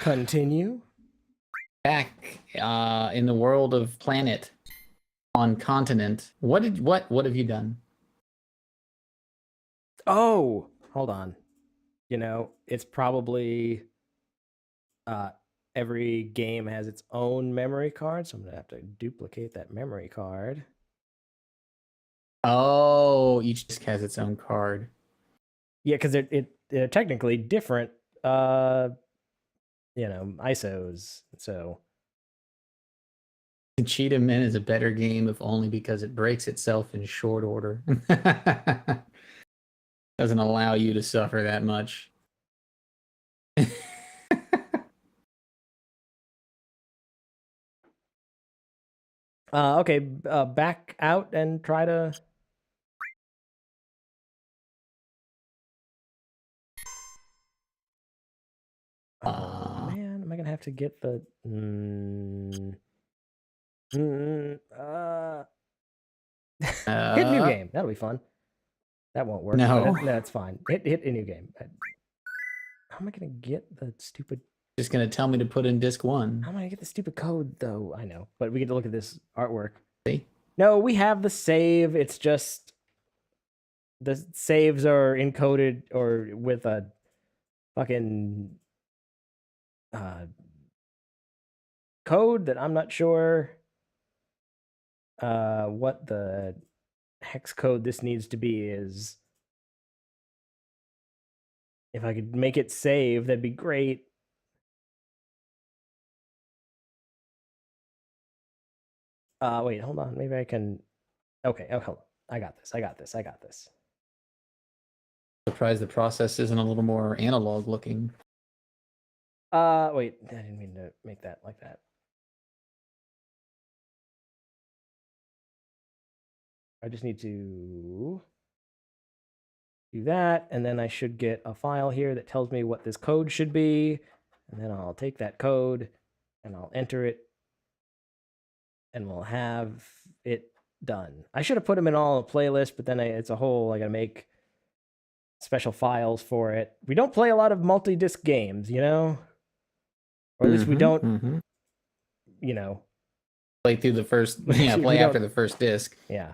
Continue. Back in the world of planet on continent. What have you done? Oh, hold on. You know, it's probably every game has its own memory card, so I'm gonna have to duplicate that memory card. Oh, each disc has its own card. Yeah, because they're technically different, ISOs. So Cheetah Men is a better game if only because it breaks itself in short order. Doesn't allow you to suffer that much. Okay, back out and try to. Oh man, am I gonna have to get the? Hit new game. That'll be fun. That won't work. No, that's fine. Hit a new game. How am I gonna get the stupid? Just gonna tell me to put in disc 1. How am I gonna get the stupid code though? I know, but we get to look at this artwork. See? No, we have the save. It's just the saves are encoded or with a fucking code that I'm not sure what the hex code this needs to be is. If I could make it save, that'd be great. Wait, hold on. Maybe I can. Okay. Oh, hold on. I got this. Surprised the process isn't a little more analog looking. Wait. I didn't mean to make that like that. I just need to do that, and then I should get a file here that tells me what this code should be, and then I'll take that code and I'll enter it, and we'll have it done. I should have put them in all a playlist, but then it's a whole, I gotta make special files for it. We don't play a lot of multi-disc games, you know? Or at least we don't, you know. Play through the first, play after the first disc. Yeah.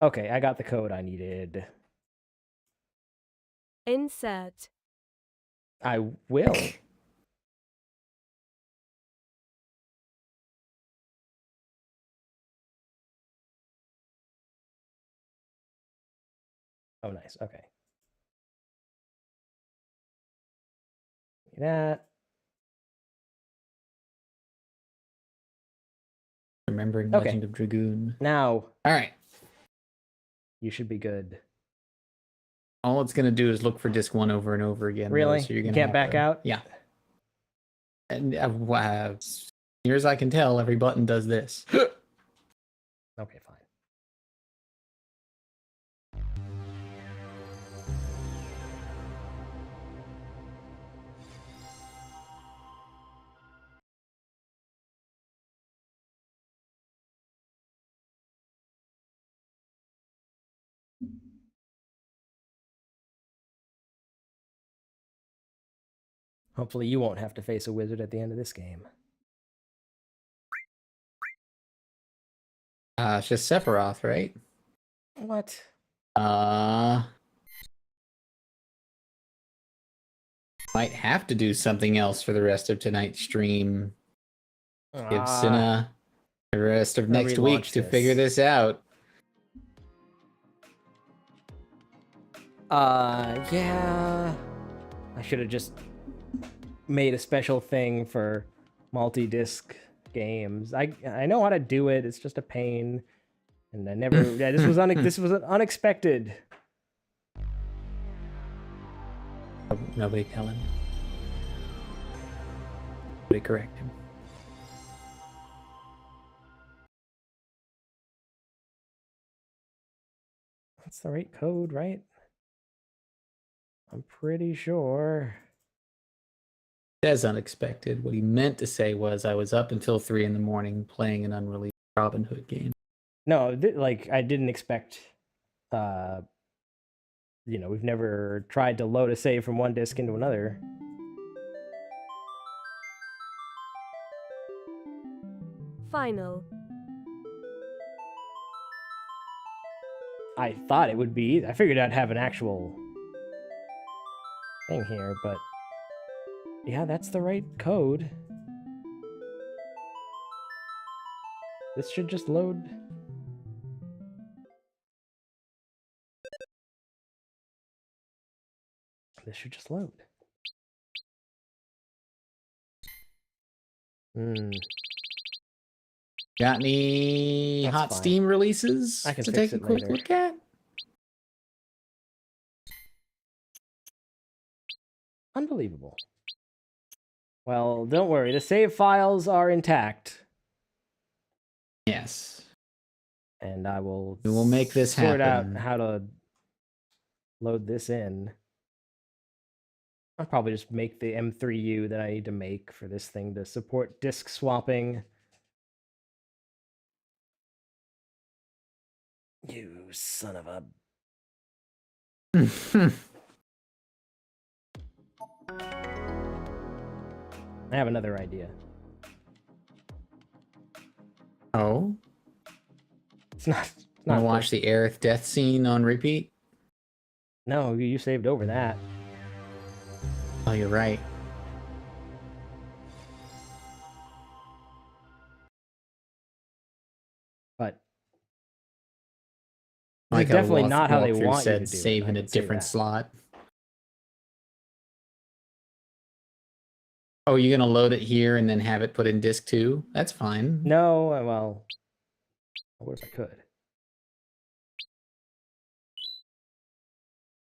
Okay, I got the code I needed. Insert. I will. Oh, nice. Okay. That. Remembering Legend of Dragoon. Now. All right. You should be good. All it's going to do is look for disc 1 over and over again. Really? So you're you gonna can't back out? Yeah. And as near as I can tell, every button does this. Okay, fine. Hopefully you won't have to face a wizard at the end of this game. It's just Sephiroth, right? What? Might have to do something else for the rest of tonight's stream. Give Cinna the rest of next week to figure this out. Yeah. I should have just made a special thing for multi-disc games. I know how to do it. It's just a pain, and I never. Yeah, this was unexpected. Nobody tell him. Nobody correct him. That's the right code, right? I'm pretty sure. As unexpected. What he meant to say was, I was up until 3 in the morning playing an unreleased Robin Hood game. No, like I didn't expect. We've never tried to load a save from one disk into another. Final. I thought it would be. I figured I'd have an actual thing here, but yeah, that's the right code. This should just load. This should just load. Got any That's hot fine. Steam releases I can to fix take a it quick later. look at? Unbelievable. Well, don't worry. The save files are intact. Yes. And I will We will make this sort happen. out how to load this in. I'll probably just make the M3U that I need to make for this thing to support disk swapping. You son of a... I have another idea. Oh? It's not Wanna watch the Aerith death scene on repeat? No, you saved over that. Oh, you're right. But Like it's how definitely not how they walkthrough want you said to do save it. in I a can say different that. slot. Oh, you're gonna load it here and then have it put in disk 2? That's fine. No, well, what if I could?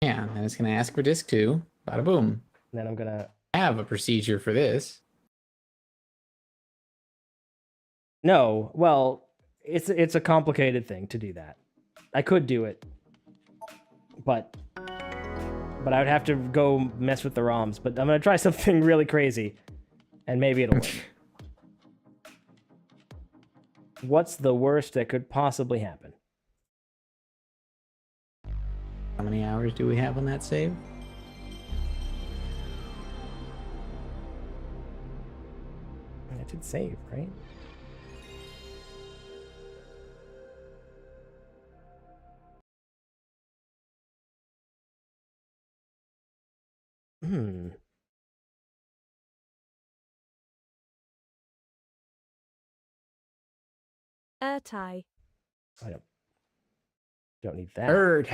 Yeah, and it's gonna ask for disk 2. Bada boom. And then I'm gonna have a procedure for this. No, well, it's a complicated thing to do that. I could do it, but I would have to go mess with the ROMs. But I'm gonna try something really crazy, and maybe it'll work. What's the worst that could possibly happen? How many hours do we have on that save? I did save, right? Airtie. I don't need that. Airtie.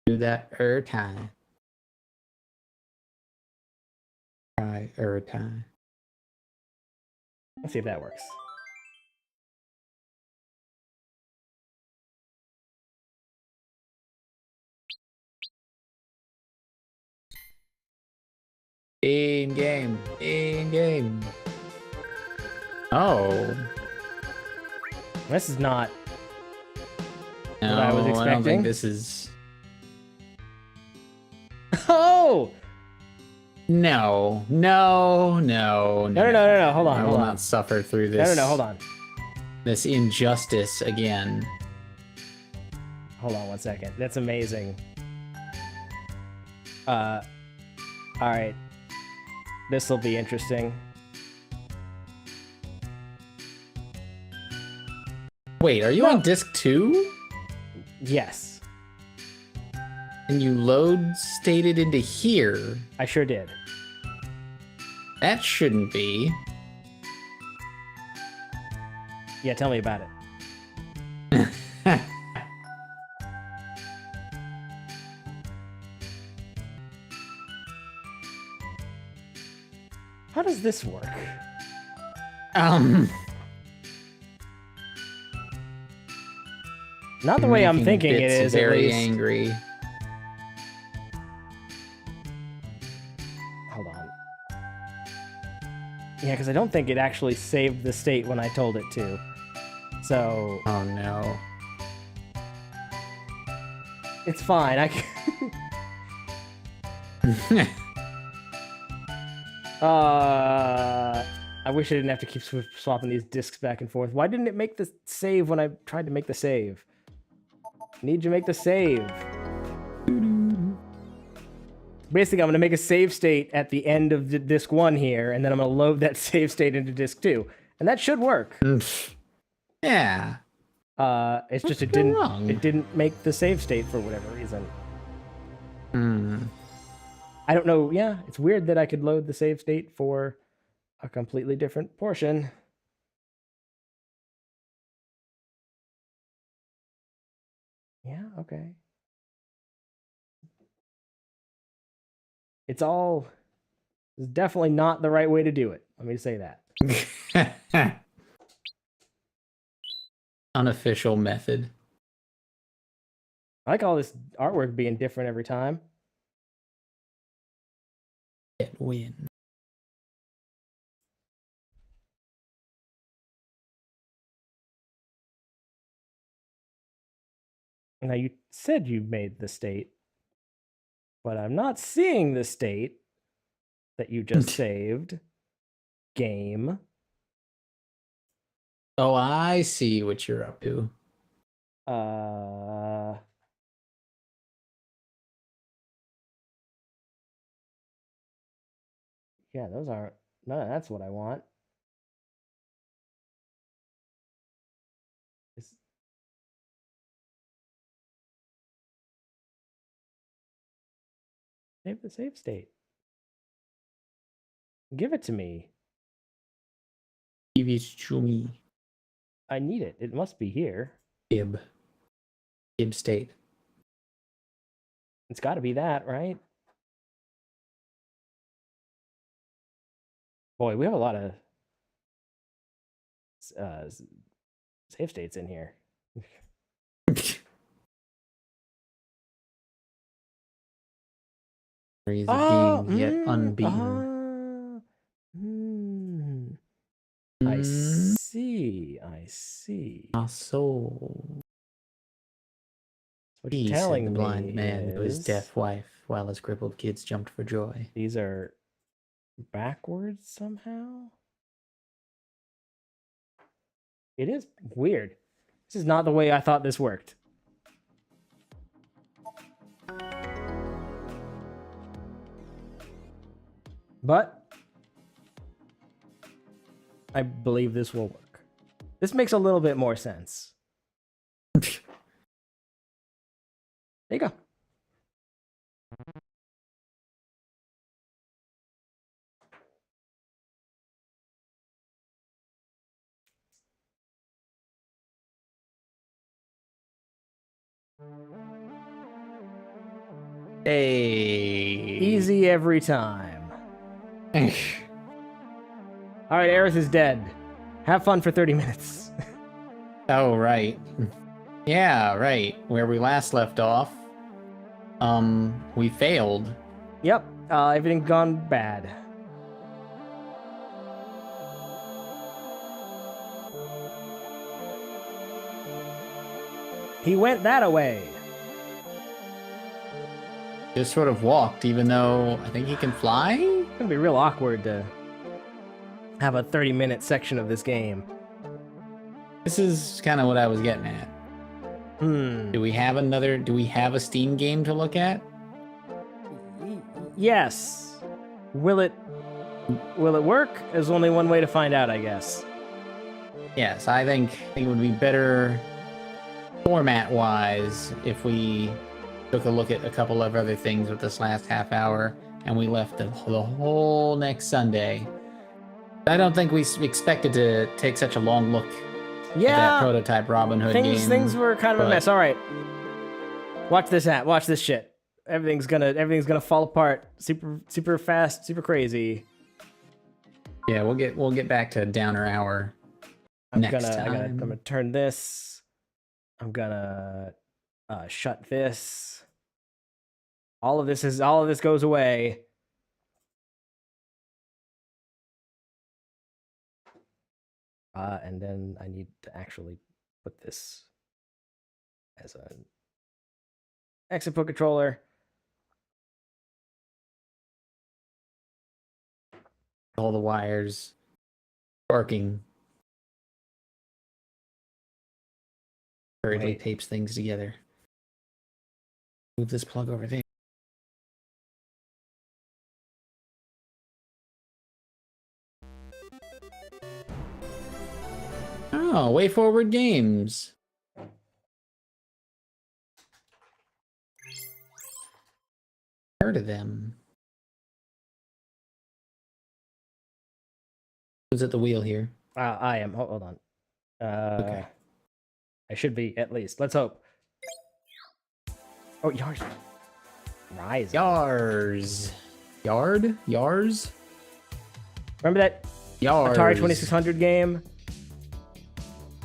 Do that airtie. Try airtie. Let's see if that works. In game. In game. Oh. This is not No, what I was expecting. I don't think this is. Oh! No. No. No. No. Hold on. I Hold will on. not suffer through this. No. Hold on. This injustice again. Hold on 1 second. That's amazing. All right. This will be interesting. Wait, are you on disc 2? Yes. And you load stated into here? I sure did. That shouldn't be. Yeah, tell me about it. How does this work? You're Not the way I'm making thinking it Bits is, at very least. angry. Yeah, because I don't think it actually saved the state when I told it to. So... Oh, no. It's fine. I wish I didn't have to keep swapping these discs back and forth. Why didn't it make the save when I tried to make the save? Need to make the save. Basically, I'm going to make a save state at the end of the disc 1 here, and then I'm going to load that save state into disc 2. And that should work. Yeah. It's just it didn't make the save state for whatever reason. I don't know. Yeah, it's weird that I could load the save state for a completely different portion. Yeah, okay. It's definitely not the right way to do it. Let me say that. Unofficial method. I like all this artwork being different every time. Win. Now, you said you made the state, but I'm not seeing the state that you just saved. Game. Oh, I see what you're up to. Yeah, those aren't... No, that's what I want. Save the save state. Give it to me. Give it to me. I need it. It must be here. Gib state. It's got to be that, right? Boy, we have a lot of save states in here. He's being yet unbeaten. I see. So what you're telling the me blind man to his is deaf wife while his crippled kids jumped for joy. These are backwards somehow? It is weird. This is not the way I thought this worked. But I believe this will work. This makes a little bit more sense. There you go. Hey. Easy every time. All right, Aerith is dead. Have fun for 30 minutes. Oh, right. Yeah, right. Where we last left off, we failed. Yep, everything's gone bad. He went that away. Just sort of walked, even though I think he can fly? It's gonna be real awkward to have a 30-minute section of this game. This is kind of what I was getting at. Do we have a Steam game to look at? Yes. Will it work? There's only one way to find out, I guess. Yes, I think it would be better format-wise if we took a look at a couple of other things with this last half hour and we left the whole next Sunday. I don't think we expected to take such a long look at that prototype Robin Hood game. Things were kind of a mess. All right. Watch this shit. Everything's gonna fall apart super fast, super crazy. Yeah, we'll get back to Downer Hour next time. I'm gonna turn this. I'm gonna shut this. All of this goes away. And then I need to actually put this as an exit put controller. All the wires barking. Hurriedly tapes things together. Move this plug over there. Oh, Way Forward Games. Heard of them. Who's at the wheel here? I am. Hold on. Okay. I should be, at least. Let's hope. Oh, Yars. Rise. Yars. Yars? Remember that Yars. Atari 2600 game?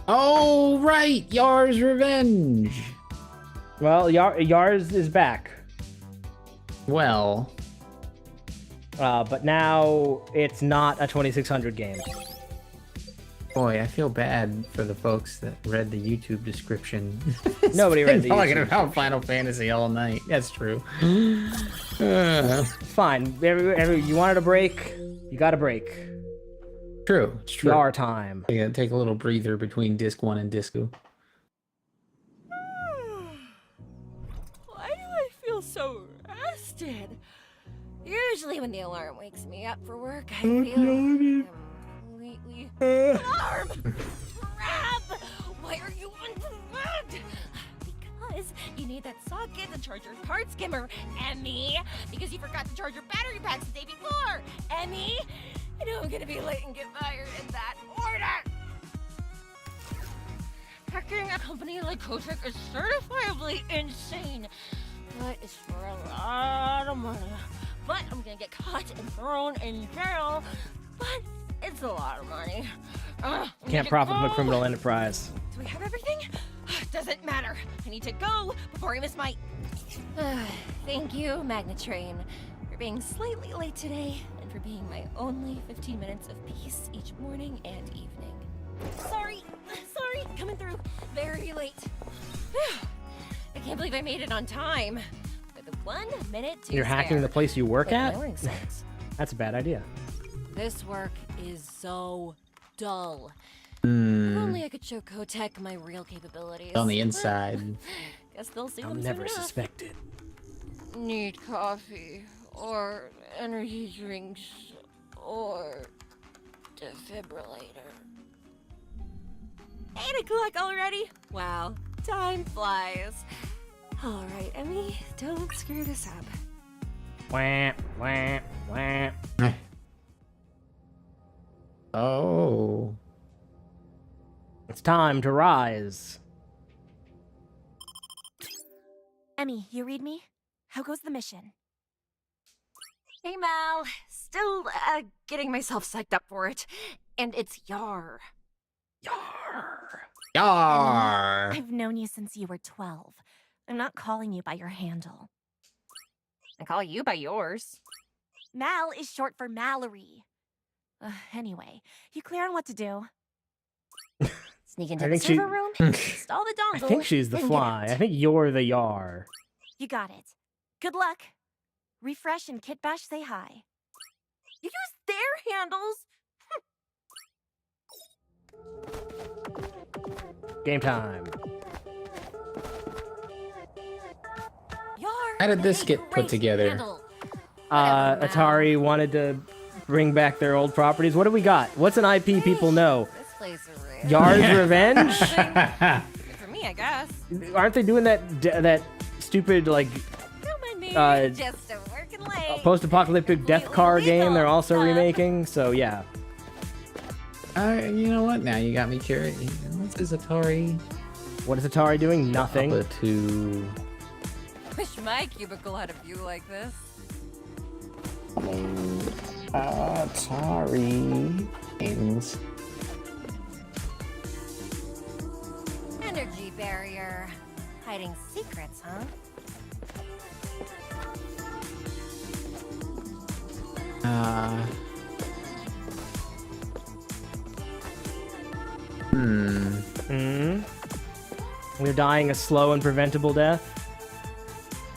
Oh, right. Yars Revenge. Well, Yars is back. Well. But now it's not a 2600 game. Boy, I feel bad for the folks that read the YouTube description. Nobody read the talking YouTube about Final Fantasy all night. That's true. Fine. You wanted a break, you got a break. True. It's true. Yar time. Yeah, take a little breather between disc 1 and disc 2. Why do I feel so rested? Usually when the alarm wakes me up for work, I feel completely alarm! Crap! Why are you unplugged? Because you need that socket to charge your card skimmer, Emmy! Because you forgot to charge your battery packs the day before, Emmy! I know I'm gonna be late and get fired in that order! Hacking a company like Kotick is certifiably insane, but it's for a lot of money. But I'm gonna get caught and thrown in jail, but it's a lot of money. Can't profit from a criminal enterprise. Do we have everything? Doesn't matter. I need to go before I miss my... Thank you, Magnetrain, for being slightly late today and for being my only 15 minutes of peace each morning and evening. Sorry, coming through very late. I can't believe I made it on time. With 1 minute to You're hacking spare. the place you work at? That's That's a bad idea. This work is so dull. If only I could show Kotick my real capabilities. On the inside. Guess they'll see I'll them never soon enough. suspect it. Need coffee, or energy drinks, or defibrillator. 8 o'clock already? Wow, time flies. All right, Emmy, don't screw this up. Wah, wah, wah. Oh. It's time to rise. Emmy, you read me? How goes the mission? Hey, Mal. Still getting myself psyched up for it. And it's Yar. Yar! I've known you since you were 12. I'm not calling you by your handle. I call you by yours. Mal is short for Mallory. Anyway, you clear on what to do? Sneak I into the think she- server room, install the dongle. I think she's the then get fly. out. I think you're the Yar. You got it. Good luck. Refresh and Kitbash say hi. You use their handles? Game time. How did this get put together? Atari wanted to bring back their old properties. What do we got? What's an IP people know? This place is real. Yar's Revenge? For me, I guess. Aren't they doing that stupid, like, Just working late. post-apocalyptic Death Car game they're also remaking? So, yeah. You know what? Now you got me curious. What's this Atari? What is Atari doing? Nothing. To Wish my cubicle had a view like this. Atari games. Energy barrier. Hiding secrets, huh? We're dying a slow and preventable death.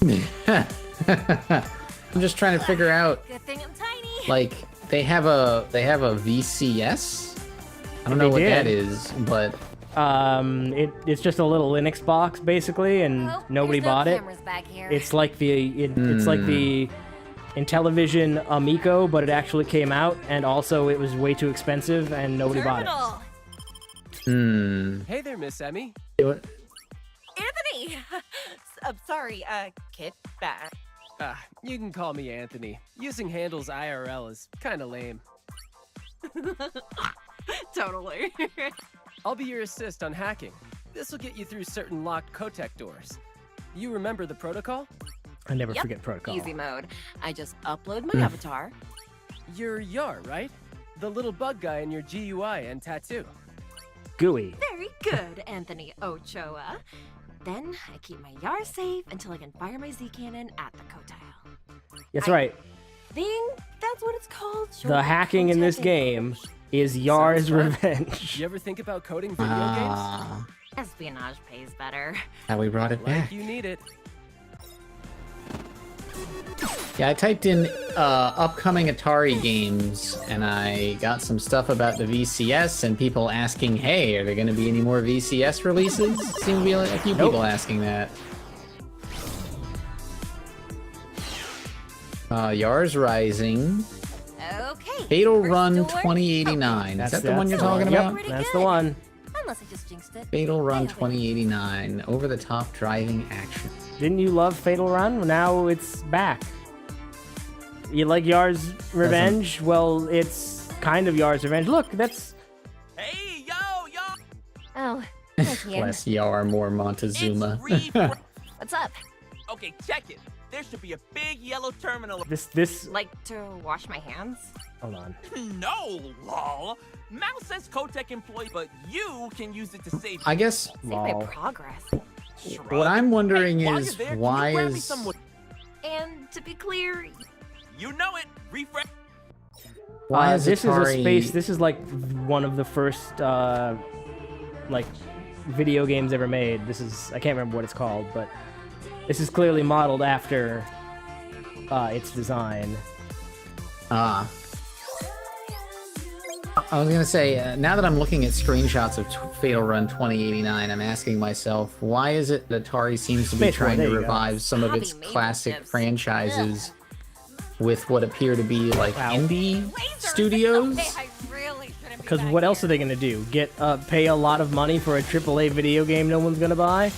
I'm just trying to figure out. Good thing I'm tiny. Like they have a VCS. I don't know what that is, but it's just a little Linux box basically, and nobody bought it. It's like it's like the Intellivision Amico, but it actually came out, and also it was way too expensive, and nobody bought it. Hey there, Miss Emmy. Anthony! I'm sorry, Kit, back. You can call me Anthony. Using handles IRL is kinda lame. Totally. I'll be your assist on hacking. This will get you through certain locked Kotek doors. You remember the protocol? I never forget protocol. Easy mode. I just upload my avatar. You're Yar, right? The little bug guy in your GUI and tattoo. Gooey. Very good, Anthony Ochoa. Then I keep my Yar safe until I can fire my Z cannon at the Kotile. That's right. That's what it's called. The hacking in this game is Yar's revenge. You ever think about coding video games? Espionage pays better. How we brought it back. You need it. Yeah, I typed in upcoming Atari games, and I got some stuff about the VCS, and people asking, hey, are there going to be any more VCS releases? Seem to be a few people asking that. Yar's Rising. Okay. Fatal Run 2089. Is that the one you're talking about? Yep, that's the one. Unless I just jinxed it. Fatal Run 2089. Over-the-top driving action. Didn't you love Fatal Run? Now it's back. You like Yar's Revenge? Well, it's kind of Yar's Revenge. Look, that's... Hey, yo! Oh, thank you. Less Yar, more Montezuma. What's up? Okay, check it. There should be a big yellow terminal. This... Like to wash my hands? Hold on. No, lol. Mal says Kotek employee, but you can use it to save. I guess... Save my progress. What I'm wondering is, there, why is... And to be clear... You know it! Refresh! Why is this Atari... is a space... This is like one of the first, like, video games ever made. This is... I can't remember what it's called, but... This is clearly modeled after its design. I was gonna say, now that I'm looking at screenshots of Fatal Run 2089, I'm asking myself, why is it that Atari seems to be trying to revive some of its classic franchises with what appear to be like indie studios? Because what else are they gonna do? Pay a lot of money for a AAA video game no one's gonna buy?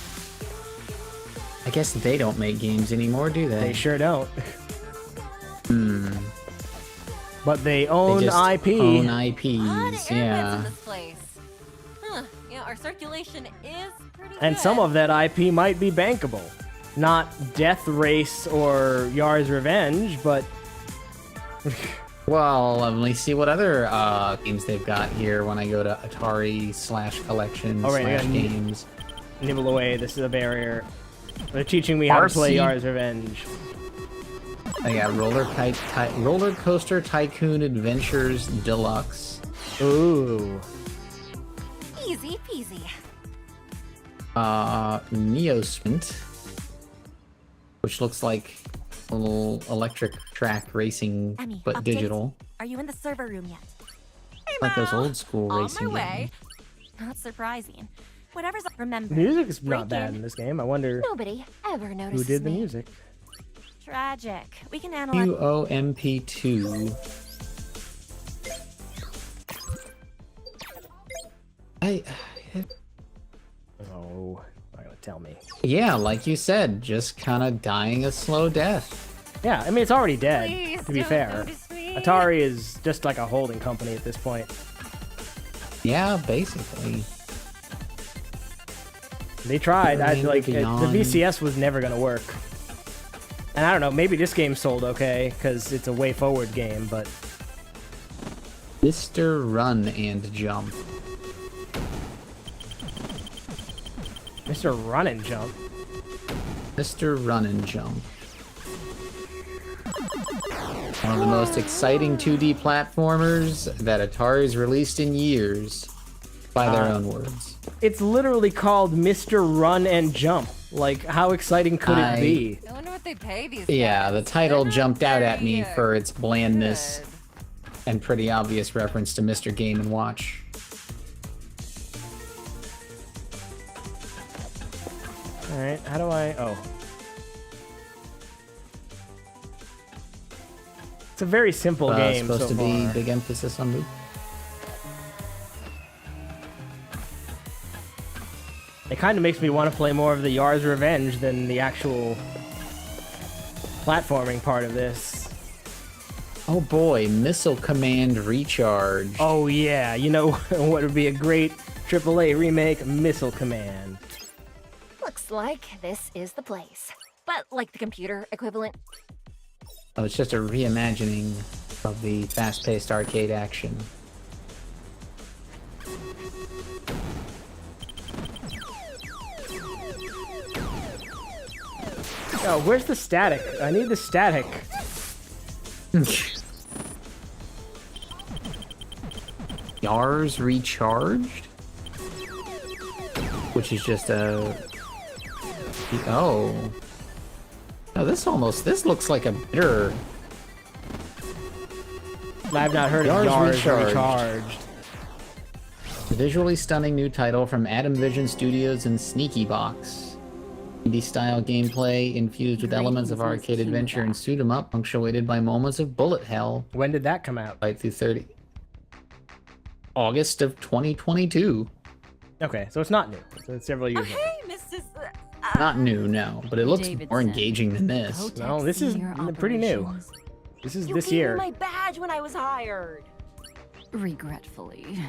I guess they don't make games anymore, do they? They sure don't. But they own IP. Own IPs, yeah. In this place. Huh. Yeah, our circulation is pretty And good. some of that IP might be bankable. Not Death Race or Yar's Revenge, but... Well, let me see what other games they've got here when I go to Atari/collection/games. Nibble away, this is a barrier. They're teaching me how to play Yar's Revenge. I got Roller Coaster Tycoon Adventures Deluxe. Ooh. Easy peasy. Neosmint, which looks like a little electric track racing, but updates? digital. Are you in the server room yet? Hey, like those old school racing On my way. games. Not surprising. Whatever's remember. The music is not break bad in. in this game. I wonder Nobody ever notices who did the me. music. Tragic. We can analyze. QOMP2. Oh, not gonna tell me. Yeah, like you said, just kind of dying a slow death. Yeah, I mean it's already dead. Please to be don't fair, notice me. Atari is just like a holding company at this point. Yeah, basically. They tried. The Beyond. VCS was never gonna work. And I don't know, maybe this game sold okay because it's a way forward game, but Mr. Run and Jump. Mr. Run and Jump. Mr. Run and Jump. One of the most exciting 2D platformers that Atari's released in years. By their own words. It's literally called Mr. Run and Jump. Like, how exciting could it be? I wonder what they pay these Yeah, the title jumped out at me for its blandness and pretty obvious reference to Mr. Game & Watch. Alright, how do I... Oh. It's a very simple game supposed so to be far. big emphasis on loot. It kind of makes me want to play more of the Yar's Revenge than the actual platforming part of this. Oh boy, Missile Command Recharge. Oh yeah, you know what would be a great AAA remake? Missile Command. Looks like this is the place. But like the computer equivalent. Oh, it's just a reimagining of the fast-paced arcade action. Oh, where's the static? I need the static. Yars Recharged? Which is just a... Oh. No, this looks like a better... I've not heard of Yars Recharged. Visually stunning new title from Atom Vision Studios and Sneaky Box. Indie-style gameplay infused with elements of arcade adventure and shoot 'em up, punctuated by moments of bullet hell. When did that come out? Right through 30. August of 2022. Okay, so it's not new. So it's several years old. Hey, Mrs. Not new, no, but it looks more engaging than this. No, this is pretty new. This is this You year. gave me my badge when I was hired. Regretfully.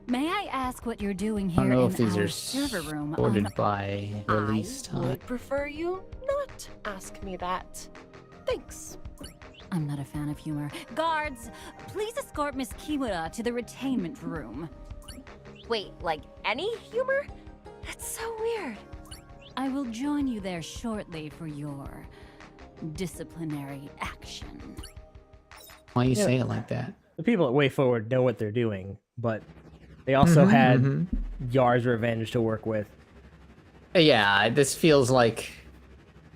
May I ask what you're doing I here don't know in if these our are server room? sorted by release I time. would prefer you not ask me that. Thanks. I'm not a fan of humor. Guards, please escort Miss Kiwara to the retainment room. Wait, like any humor? That's so weird. I will join you there shortly for your disciplinary action. Why you say it like that? The people at WayForward know what they're doing, but they also had Yar's Revenge to work with. Yeah, this feels like...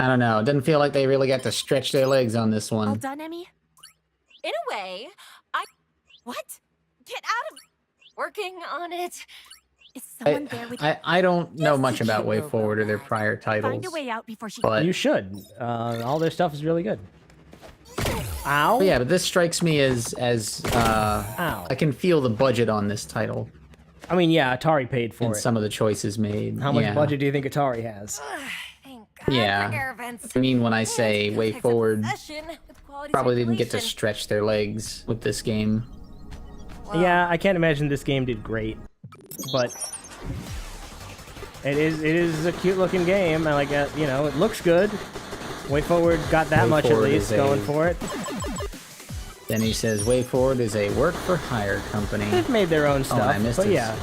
I don't know. It doesn't feel like they really got to stretch their legs on this one. All done, Emmy? In a way, What? Get out of... Working on it. Is someone there with I don't know much about WayForward or their prior titles. Find a way out before she... But you should. All their stuff is really good. Ow. But yeah, but this strikes me as Ow. I can feel the budget on this title. I mean, yeah, Atari paid for and it. some of the choices made. How much budget do you think Atari has? Yeah. I mean, when I say WayForward, probably didn't get to stretch their legs with this game. Yeah, I can't imagine this game did great, but it is a cute looking game. I like it. You know, it looks good. WayForward got that much at least going for it. Then he says WayForward is a work-for-hire company. They've made their own stuff, I missed but this. yeah,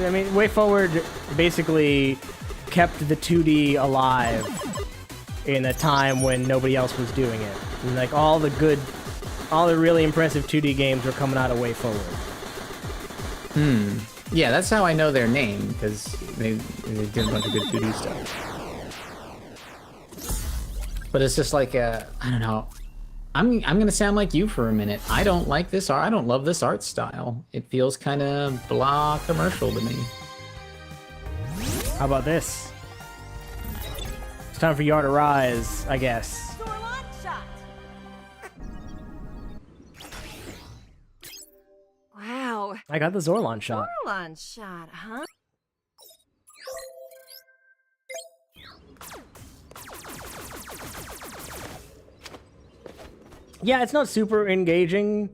I mean, WayForward basically kept the 2D alive in a time when nobody else was doing it. And like all the really impressive 2D games were coming out of WayForward. Yeah, that's how I know their name, because they did a bunch of good 2D stuff. But it's just like I don't know. I'm gonna sound like you for a minute. I don't like this art. I don't love this art style. It feels kind of blah commercial to me. How about this? It's time for Yar to rise, I guess. Wow. I got the Zorlon shot. Zorlon shot, huh? Yeah, it's not super engaging,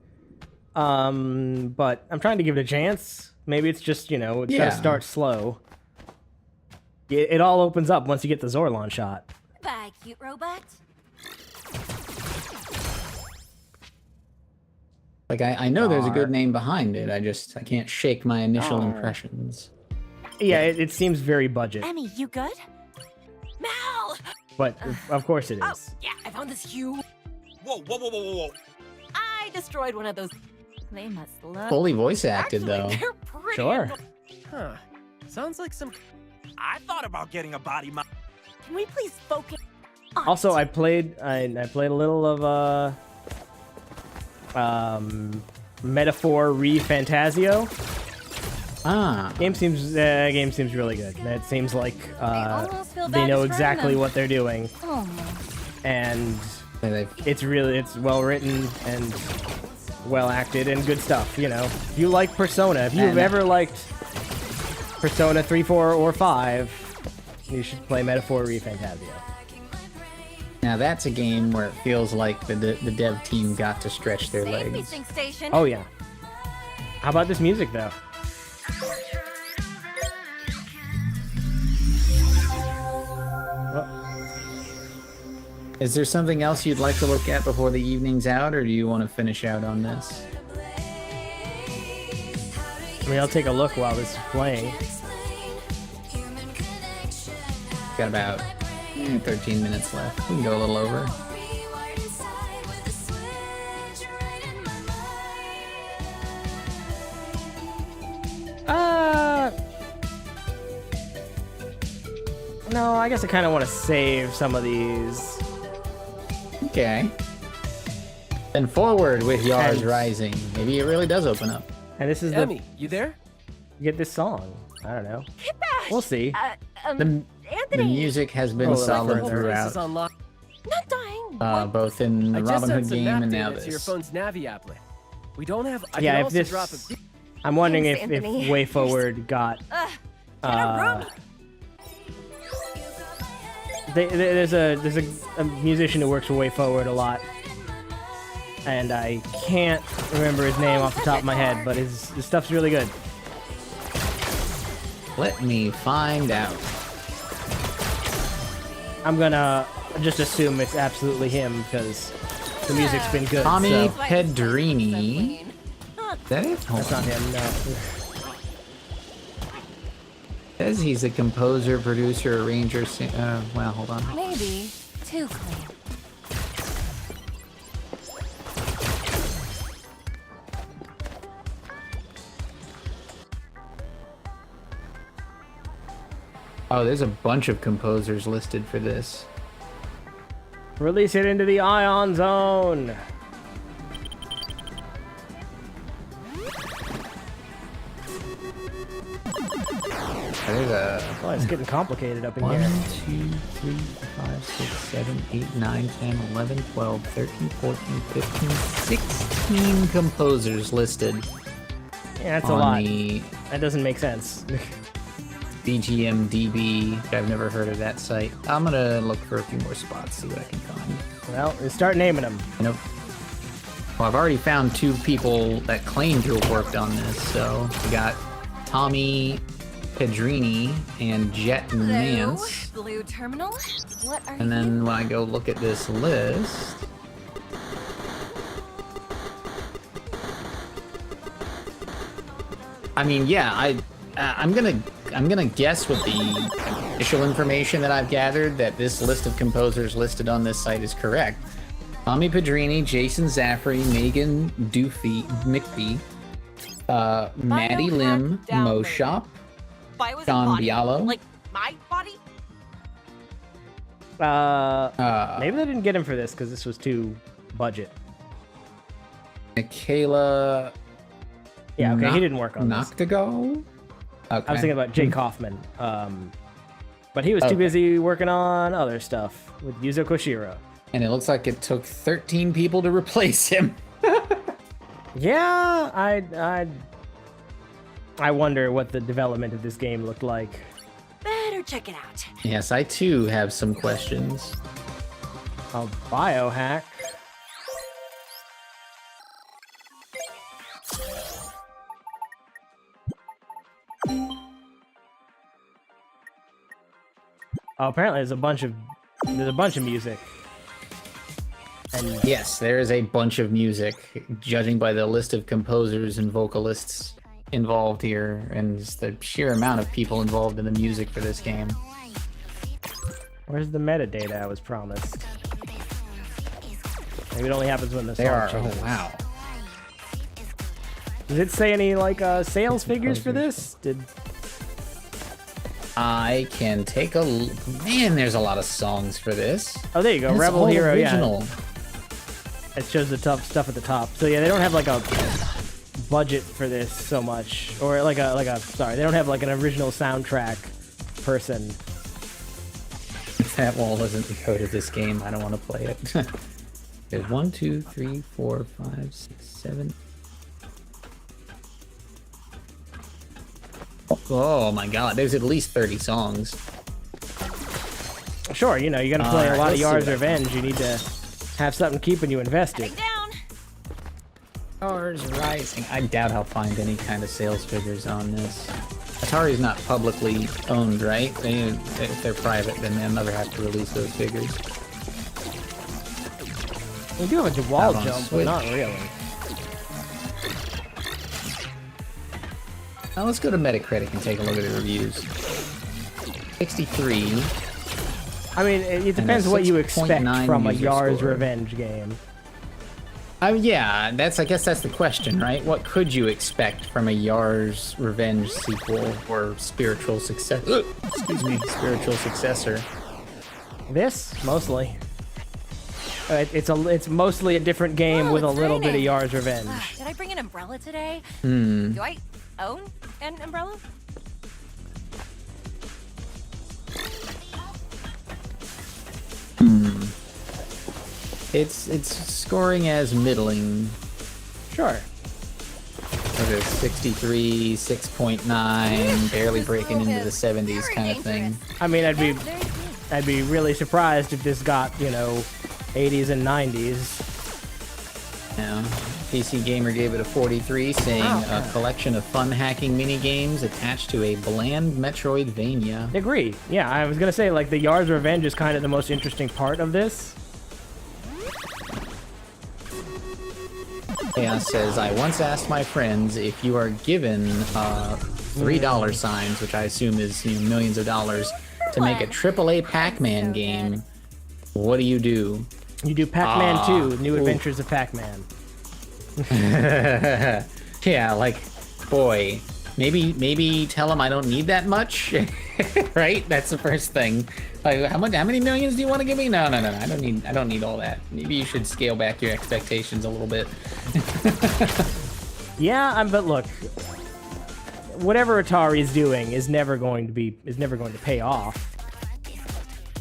but I'm trying to give it a chance. Maybe it's just, you know, it's gonna start slow. It all opens up once you get the Zorlon shot. Bye, cute robot. Like I know there's a good name behind it. I can't shake my initial impressions. Yeah, it seems very budget, Emmy, you good? Mal! but of course it is. Oh, yeah, I found this huge... Whoa, whoa, whoa, whoa, whoa, whoa. I destroyed one of those... They must love... Fully voice acted though. They're pretty Sure. Huh. Sounds like some... I thought about getting a body mod. Can we please focus? Also, I played a little of Metaphor Re-Fantasio. Game seems really good. It seems like they know exactly what they're doing, and it's well written and well acted and good stuff. You know, if you like Persona, if you've ever liked Persona 3, 4, or 5, you should play Metaphor Re-Fantasio. Now that's a game where it feels like the dev team got to stretch their legs. Oh yeah. How about this music though? Is there something else you'd like to look at before the evening's out, or do you want to finish out on this? I mean, I'll take a look while this is playing. Got about 13 minutes left. We can go a little over. No, I guess I kind of want to save some of these. Okay. Then forward with Yars Rising. Maybe it really does open up. And this is Emmy, you there? You get this song. I don't know. We'll see. The music has been solid throughout. Not dying. Both in the Robin Hood game and now to your this. phone's Navi applet. We don't have. I Yeah, can if also this, drop I'm wondering Thanks, if Anthony. Way Forward got. There's a musician who works for Way Forward a lot, and I can't remember his name off the top of my head, but his stuff's really good. Let me find out. I'm gonna just assume it's absolutely him because the music's been good. Tommy so. Pedrini. Is that it? That's not him, no. Says he's a composer, producer, arranger. Well, hold on. Maybe too clean. Oh, there's a bunch of composers listed for this. Release it into the Ion Zone. Oh, it's getting complicated up in 1, here. 2, 3, 5, 6, 7, 8, 9, 10, 11, 12, 13, 14, 15, 16 composers listed. Yeah, that's a lot. That doesn't make sense. BGMDB. I've never heard of that site. I'm gonna look for a few more spots, see what I can find. Well, start naming them. Nope. Well, I've already found 2 people that claim to have worked on this. So we got Tommy Pedrini and Jet Nance. Blue Terminal? What are And then when I go look at this list, I mean, yeah, I'm gonna guess with the initial information that I've gathered that this list of composers listed on this site is correct. Tommy Pedrini, Jason Zaffrey, Megan McPhee, Maddie Lim, Mo Shop, John Bialo. Like my body? Maybe they didn't get him for this because this was too budget. Michaela. Yeah, okay, he didn't work on this. Noctigo? Okay. I was thinking about Jake Hoffman, but he was too busy working on other stuff with Yuzo Koshiro. And it looks like it took 13 people to replace him. Yeah, I wonder what the development of this game looked like. Better check it out. Yes, I too have some questions. Oh, Biohack. Oh, apparently there's a bunch of music. And yes, there is a bunch of music, judging by the list of composers and vocalists involved here, and just the sheer amount of people involved in the music for this game. Where's the metadata I was promised? Maybe it only happens when the song changes. Oh, wow. Does it say any like sales figures for this? Did I can take a man. There's a lot of songs for this. Oh, there you go. And it's Rebel all Hero. original. Yeah. It shows the tough stuff at the top. So yeah, they don't have like a budget for this so much, or like a sorry, they don't have like an original soundtrack person. If that wall isn't the code of this game, I don't want to play it. There's 1, 2, 3, 4, 5, 6, 7. Oh my god, there's at least 30 songs. Sure, you know, you're gonna play a lot of let's see Yar's what I- Revenge. You need to have something keeping you invested. Stars Rising. I doubt I'll find any kind of sales figures on this. Atari's not publicly owned, right? If they're private, then they'll never have to release those figures. We do have a wall Out on jump, but Switch. not really. Now let's go to Metacritic and take a look at the reviews. 63. I mean, it depends what you expect 6.9 from a user Yar's score. Revenge game. Yeah, I guess that's the question, right? What could you expect from a Yar's Revenge sequel or spiritual success? Excuse me, spiritual successor. This mostly. It's mostly a different game with a little bit of Yar's Revenge. Did I bring an umbrella today? Hmm. Do I own an umbrella? It's scoring as middling. Sure. What is it, 63, 6.9, barely breaking into the 70s kind of thing. I mean, I'd be really surprised if this got, you know, 80s and 90s. Yeah. PC Gamer gave it a 43, saying a collection of fun hacking mini games attached to a bland Metroidvania. Agree. Yeah, I was gonna say, like, the Yar's Revenge is kind of the most interesting part of this. Chaos says, I once asked my friends if you are given $3 signs, which I assume is millions of dollars, to make a AAA Pac-Man game, what do you do? You do Pac-Man 2, New Adventures of Pac-Man. Yeah, like, boy, maybe tell them I don't need that much, right? That's the first thing. Like, how many millions do you want to give me? No, I don't need all that. Maybe you should scale back your expectations a little bit. Yeah, but look, whatever Atari is doing is never going to pay off.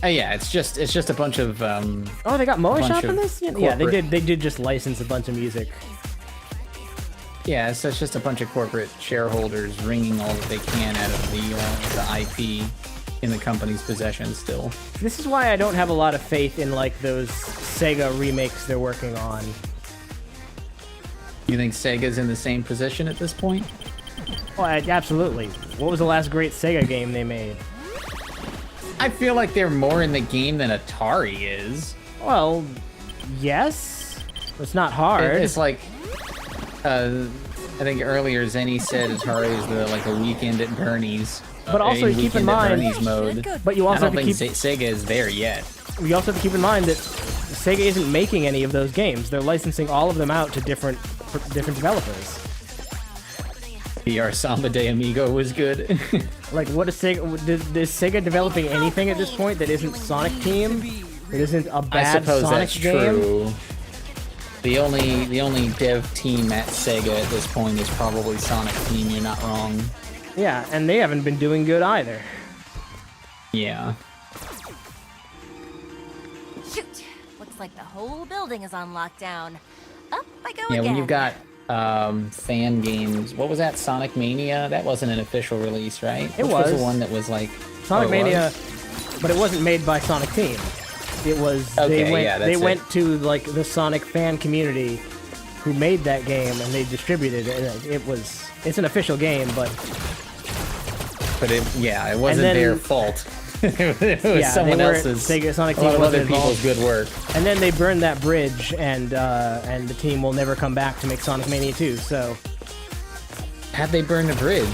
Yeah, it's just a bunch of oh, they got Moe Shop in this? Yeah, they corporate- did just license a bunch of music. Yeah, so it's just a bunch of corporate shareholders wringing all that they can out of the IP in the company's possession still. This is why I don't have a lot of faith in, like, those Sega remakes they're working on. You think Sega's in the same position at this point? Well, absolutely. What was the last great Sega game they made? I feel like they're more in the game than Atari is. Well, yes. It's not hard. It's like, I think earlier Zenny said Atari is the Weekend at Bernie's. But also keep in Weekend at mind, Bernie's mode. but you also I don't have to think Sega is there yet. You also have to keep in mind that Sega isn't making any of those games. They're licensing all of them out to different developers. VR Samba de Amigo was good. Like, what is Sega? Is Sega developing anything at this point that isn't Sonic Team? That isn't a I bad suppose Sonic that's game? true. The only dev team at Sega at this point is probably Sonic Team. You're not wrong. Yeah, and they haven't been doing good either. Yeah. Shoot! Looks like the whole building is on lockdown. Up I go Yeah, again. when you've got fan games, what was that? Sonic Mania? That wasn't an official release, right? It Which was. the one that was like Sonic oh, it Mania, was? but it wasn't made by Sonic Team. It was Okay, they went yeah, they that's went it. to like the Sonic fan community who made that game and they distributed it. It's an official game, but it wasn't then- their fault. It was yeah, someone they weren't- else's. Sega, Sonic a Team lot of wasn't other people's involved. good work. And then they burned that bridge, and the team will never come back to make Sonic Mania 2. So, How'd they burn the bridge?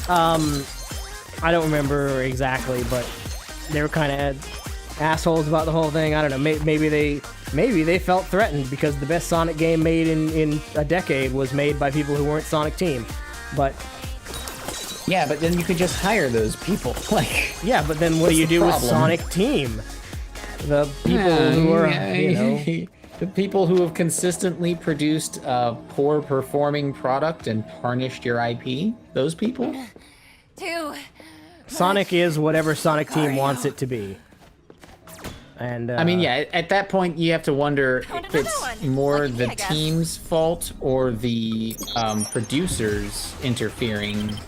I don't remember exactly, but they were kind of assholes about the whole thing. I don't know. Maybe they felt threatened because the best Sonic game made in a decade was made by people who weren't Sonic Team. But Yeah, but then you could just hire those people. Like, yeah, but then what do you do with Sonic Team? The people who are, you know, the people who have consistently produced a poor performing product and tarnished your IP. Those people. Sonic is whatever Sonic Team wants it to be. And I mean, yeah, at that point you have to wonder if it's more the team's fault or the producers interfering.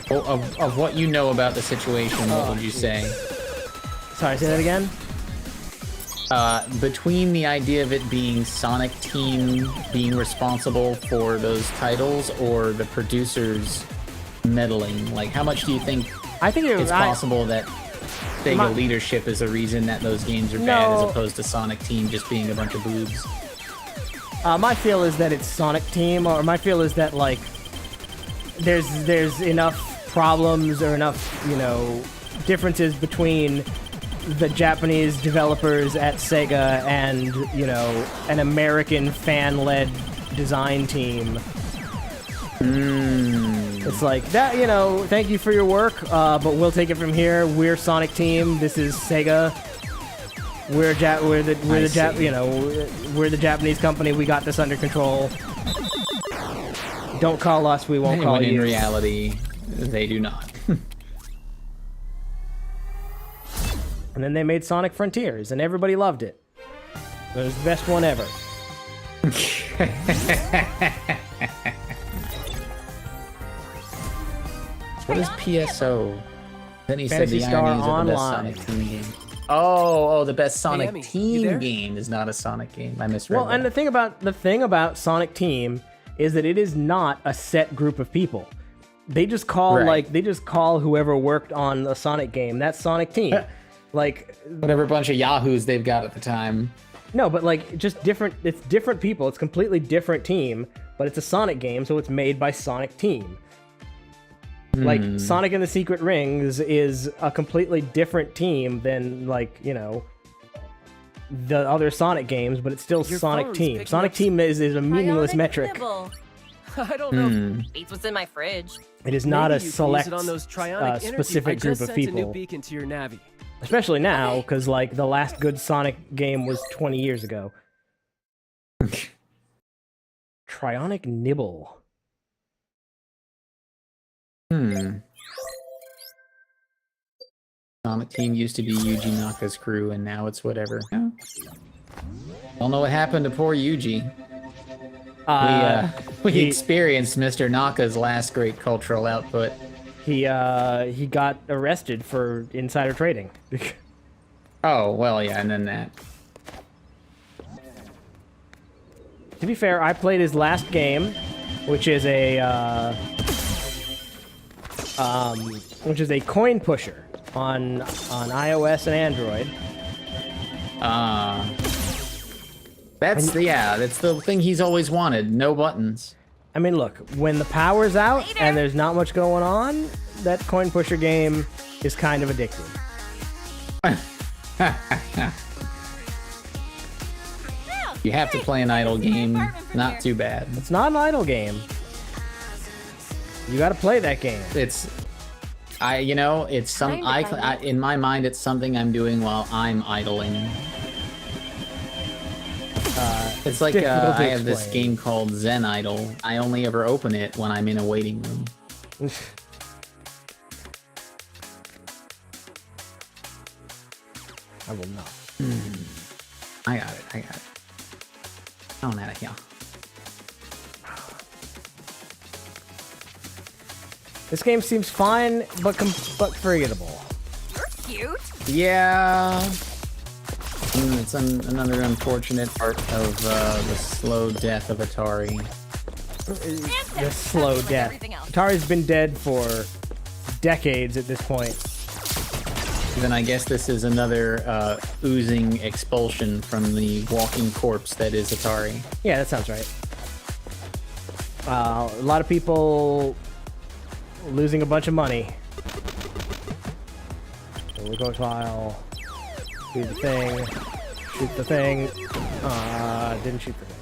Of what you know about the situation, what would you say? Sorry, say that again? Between the idea of it being Sonic Team being responsible for those titles or the producers meddling, like how much do you think it's possible that Sega leadership is a reason that those games are bad as opposed to Sonic Team just being a bunch of boobs? My feel is that it's Sonic Team, or my feel is that, like, there's enough problems or enough, you know, differences between the Japanese developers at Sega and, you know, an American fan-led design team. It's like that, you know, thank you for your work, but we'll take it from here. We're Sonic Team. This is Sega. We're the Japanese company. We got this under control. Don't call us. We won't call you. In reality, they do not. And then they made Sonic Frontiers, and everybody loved it. It was the best one ever. What is PSO? Then he Fantasy said the Star ironies of the best Online. Sonic Team game. Oh, the best Sonic Emmy, you Team there? game is not a Sonic game. I misread Well, that. and the thing about Sonic Team is that it is not a set group of people. They just call whoever worked on a Sonic game, that's Sonic Team. Like whatever bunch of yahoos they've got at the time. No, but like just different. It's different people. It's completely different team, but it's a Sonic game, so it's made by Sonic Team. Like Sonic and the Secret Rings is a completely different team than, like, you know, the other Sonic games, but it's still Sonic Team. Sonic Team is a meaningless metric. I don't know. Beats what's in my fridge. It is not Maybe a you can select, use it on those Trionic specific interview. I group just of sent a new people. beacon to your Navi. Especially now, because, like, the last good Sonic game was 20 years ago. Trionic Nibble. Sonic Team used to be Yuji Naka's crew, and now it's whatever. Don't know what happened to poor Yuji. We experienced Mr. Naka's last great cultural output. He got arrested for insider trading. Oh, well, yeah, and then that. To be fair, I played his last game, which is a coin pusher on iOS and Android. That's the thing he's always wanted. No buttons. I mean, look, when the power's out and there's not much going on, that coin pusher game is kind of addictive. You have to play an idle game. Not too bad. It's not an idle game. You got to play that game. In my mind, it's something I'm doing while I'm idling. It's like I have this game called Zen Idle. I only ever open it when I'm in a waiting room. I will not. I got it. On out of here. This game seems fine, but forgettable. You're cute. Yeah. It's another unfortunate part of the slow death of Atari. The slow death. Atari's been dead for decades at this point. Then I guess this is another oozing expulsion from the walking corpse that is Atari. Yeah, that sounds right. A lot of people losing a bunch of money. So we'll go file, do the thing, shoot the thing. Didn't shoot the thing.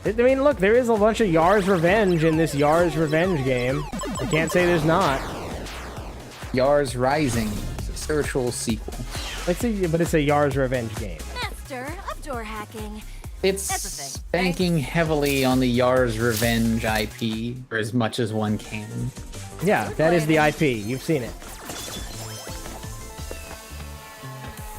I mean, look, there is a bunch of Yar's Revenge in this Yar's Revenge game. I can't say there's not. Yar's Rising, a spiritual sequel. But it's a Yar's Revenge game. Master of door hacking. It's banking heavily on the Yar's Revenge IP, for as much as one can. Yeah, that is the IP. You've seen it.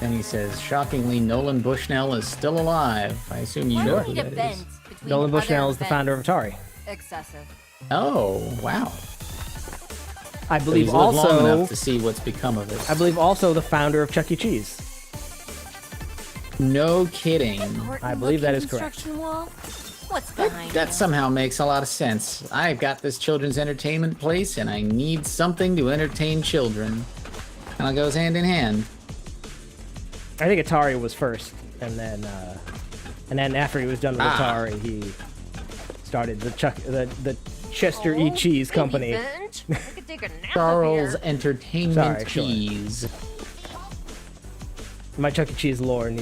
Then he says, shockingly, Nolan Bushnell is still alive. I assume you know who that is. Nolan Bushnell is the founder of Atari. Excessive. Oh, wow. I believe so he's lived long also enough to see what's become of it. I believe also the founder of Chuck E. Cheese. No kidding. I believe that is correct. What's behind That somehow makes a lot of sense. I've got this children's entertainment place, and I need something to entertain children. And it goes hand in hand. I think Atari was first, and then after he was done with Atari, he started the Chester E. Cheese Company. Charles Entertainment Cheese. My Chuck E. Cheese lore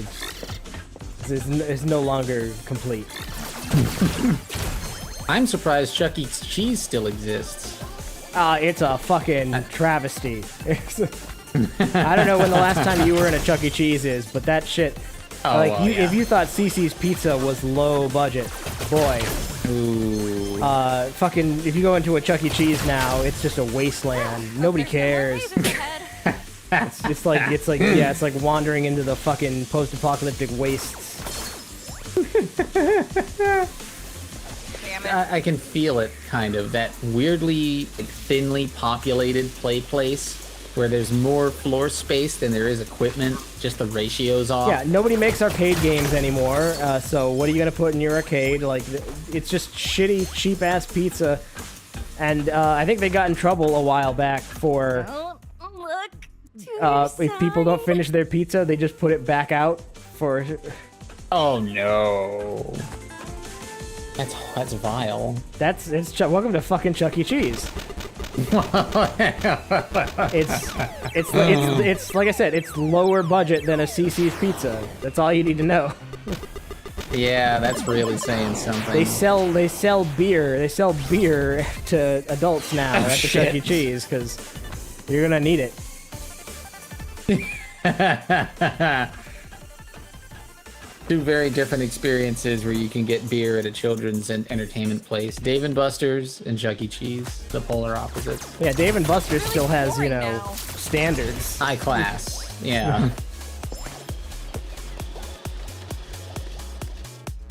is no longer complete. I'm surprised Chuck E. Cheese still exists. It's a fucking travesty. I don't know when the last time you were in a Chuck E. Cheese is, but that shit. If you thought CC's Pizza was low budget, boy. Ooh. Fucking, if you go into a Chuck E. Cheese now, it's just a wasteland. Nobody cares. It's like wandering into the fucking post-apocalyptic wastes. I can feel it, kind of. That weirdly, thinly populated play place where there's more floor space than there is equipment. Just the ratio's off. Yeah, nobody makes arcade games anymore. So what are you gonna put in your arcade? Like, it's just shitty, cheap-ass pizza. And I think they got in trouble a while back for if people don't finish their pizza, they just put it back out for. Oh no. That's vile. Welcome to fucking Chuck E. Cheese. It's like I said, it's lower budget than a CC's Pizza. That's all you need to know. Yeah, that's really saying something. They sell beer. They sell beer to adults now at the Chuck E. Cheese because you're gonna need it. Two very different experiences where you can get beer at a children's entertainment place. Dave & Buster's and Chuck E. Cheese, the polar opposites. Yeah, Dave & Buster's still has, standards. High class, yeah.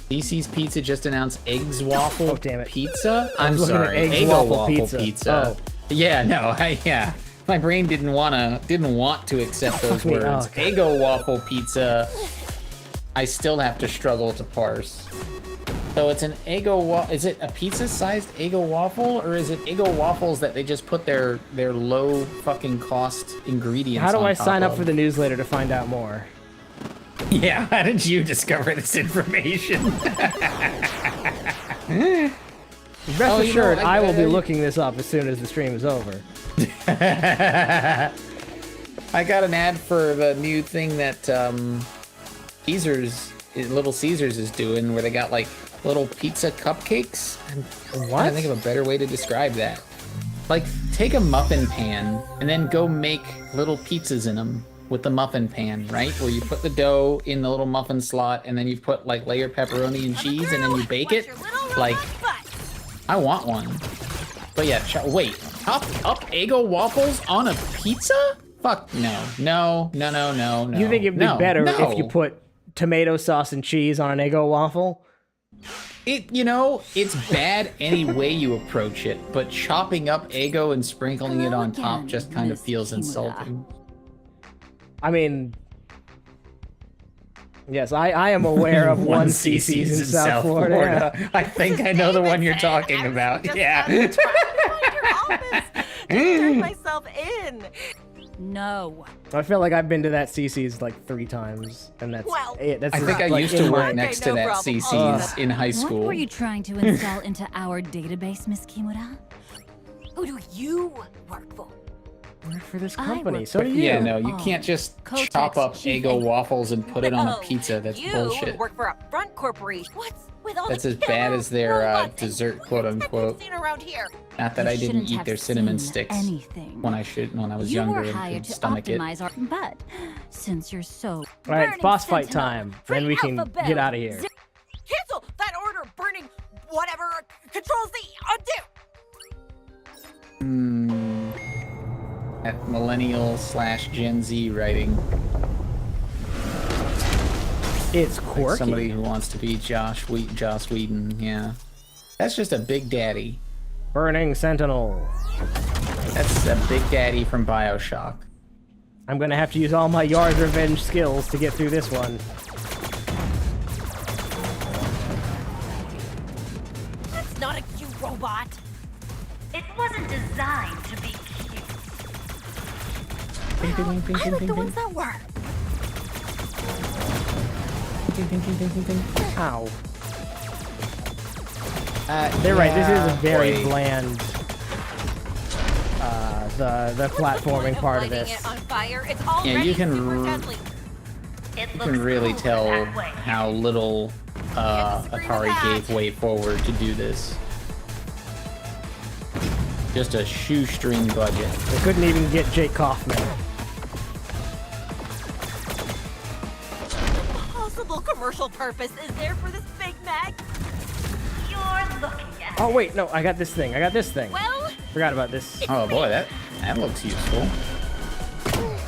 CC's Pizza just announced Eggs Waffle Pizza? I'm sorry, Eggo Waffle Pizza. Oh. Yeah, no, yeah. My brain didn't want to accept those words. Eggo Waffle Pizza. I still have to struggle to parse. So it's an Eggo waffle. Is it a pizza-sized Eggo waffle, or is it Eggo waffles that they just put their low fucking cost ingredients on? How do I sign up for the newsletter to find out more? Yeah, how did you discover this information? Rest assured, I will be looking this up as soon as the stream is over. I got an ad for the new thing that Little Caesars is doing, where they got like little pizza cupcakes. What? I think of a better way to describe that. Like, take a muffin pan and then go make little pizzas in them with the muffin pan, right? Where you put the dough in the little muffin slot, and then you put like layer pepperoni and cheese, and then you bake it. Like, I want one. But yeah, wait, up Eggo waffles on a pizza? Fuck no. No. You think it'd be better if you put tomato sauce and cheese on an Eggo waffle? It's bad any way you approach it, but chopping up Eggo and sprinkling it on top just kind of feels insulting. I mean, yes, I am aware of one CC's in South Florida. I think I know the one you're talking about. Yeah. I'm trying to find your office to turn myself in. No. I feel like I've been to that CC's like 3 times, and that's it. I think I used to work next to that CC's in high school. What were you trying to install into our database, Miss Kimura? Who do you work for? work for this company. So do you. Yeah, no, you can't just chop up Eggo waffles and put it on a pizza. That's you bullshit. work for a front corporation. What's with all That's the as bad as their dessert, quote unquote. seen around here? Not that You I didn't shouldn't eat have their cinnamon seen sticks anything. when I was You younger were and hired could to stomach it. optimize our, but since you're so All right, it's boss fight Sentinel. time. Then we can get out of here. Cancel that order, burning whatever controls the undo. That millennial/Gen Z writing. It's Like quirky. somebody who wants to be Joss Whedon, yeah. That's just a Big Daddy. Burning Sentinel. That's a Big Daddy from BioShock. I'm gonna have to use all my Yard's Revenge skills to get through this one. That's not a cute robot. It wasn't designed to be cute. I like the ones that were. Ow. They're right, this is a very bland, the platforming part of this. It on fire. It's Yeah, already you can super deadly. you can really tell how little Atari gave way forward to do this. Just a shoestring budget. They couldn't even get Jake Kaufman. Possible commercial purpose is there for this Big Mac? You're looking at Oh wait, no, I got this thing. Well, Forgot about this. Oh boy, that looks useful.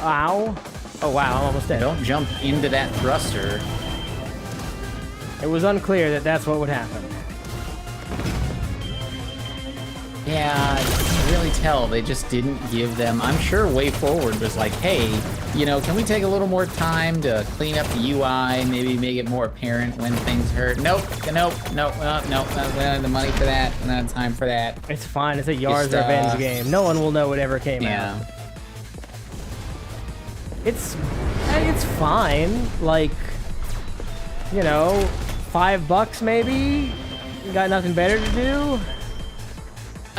Ow. Oh wow, I'm almost dead. Don't jump into that thruster. It was unclear that that's what would happen. Yeah, you can really tell they just didn't give them. I'm sure Way Forward was like, hey, you know, can we take a little more time to clean up the UI, maybe make it more apparent when things hurt? Nope, we don't have the money for that, we don't have time for that. It's fine, it's a Yard's Revenge game. No one will know whatever came out. It's fine. Like, you know, $5 maybe? You got nothing better to do?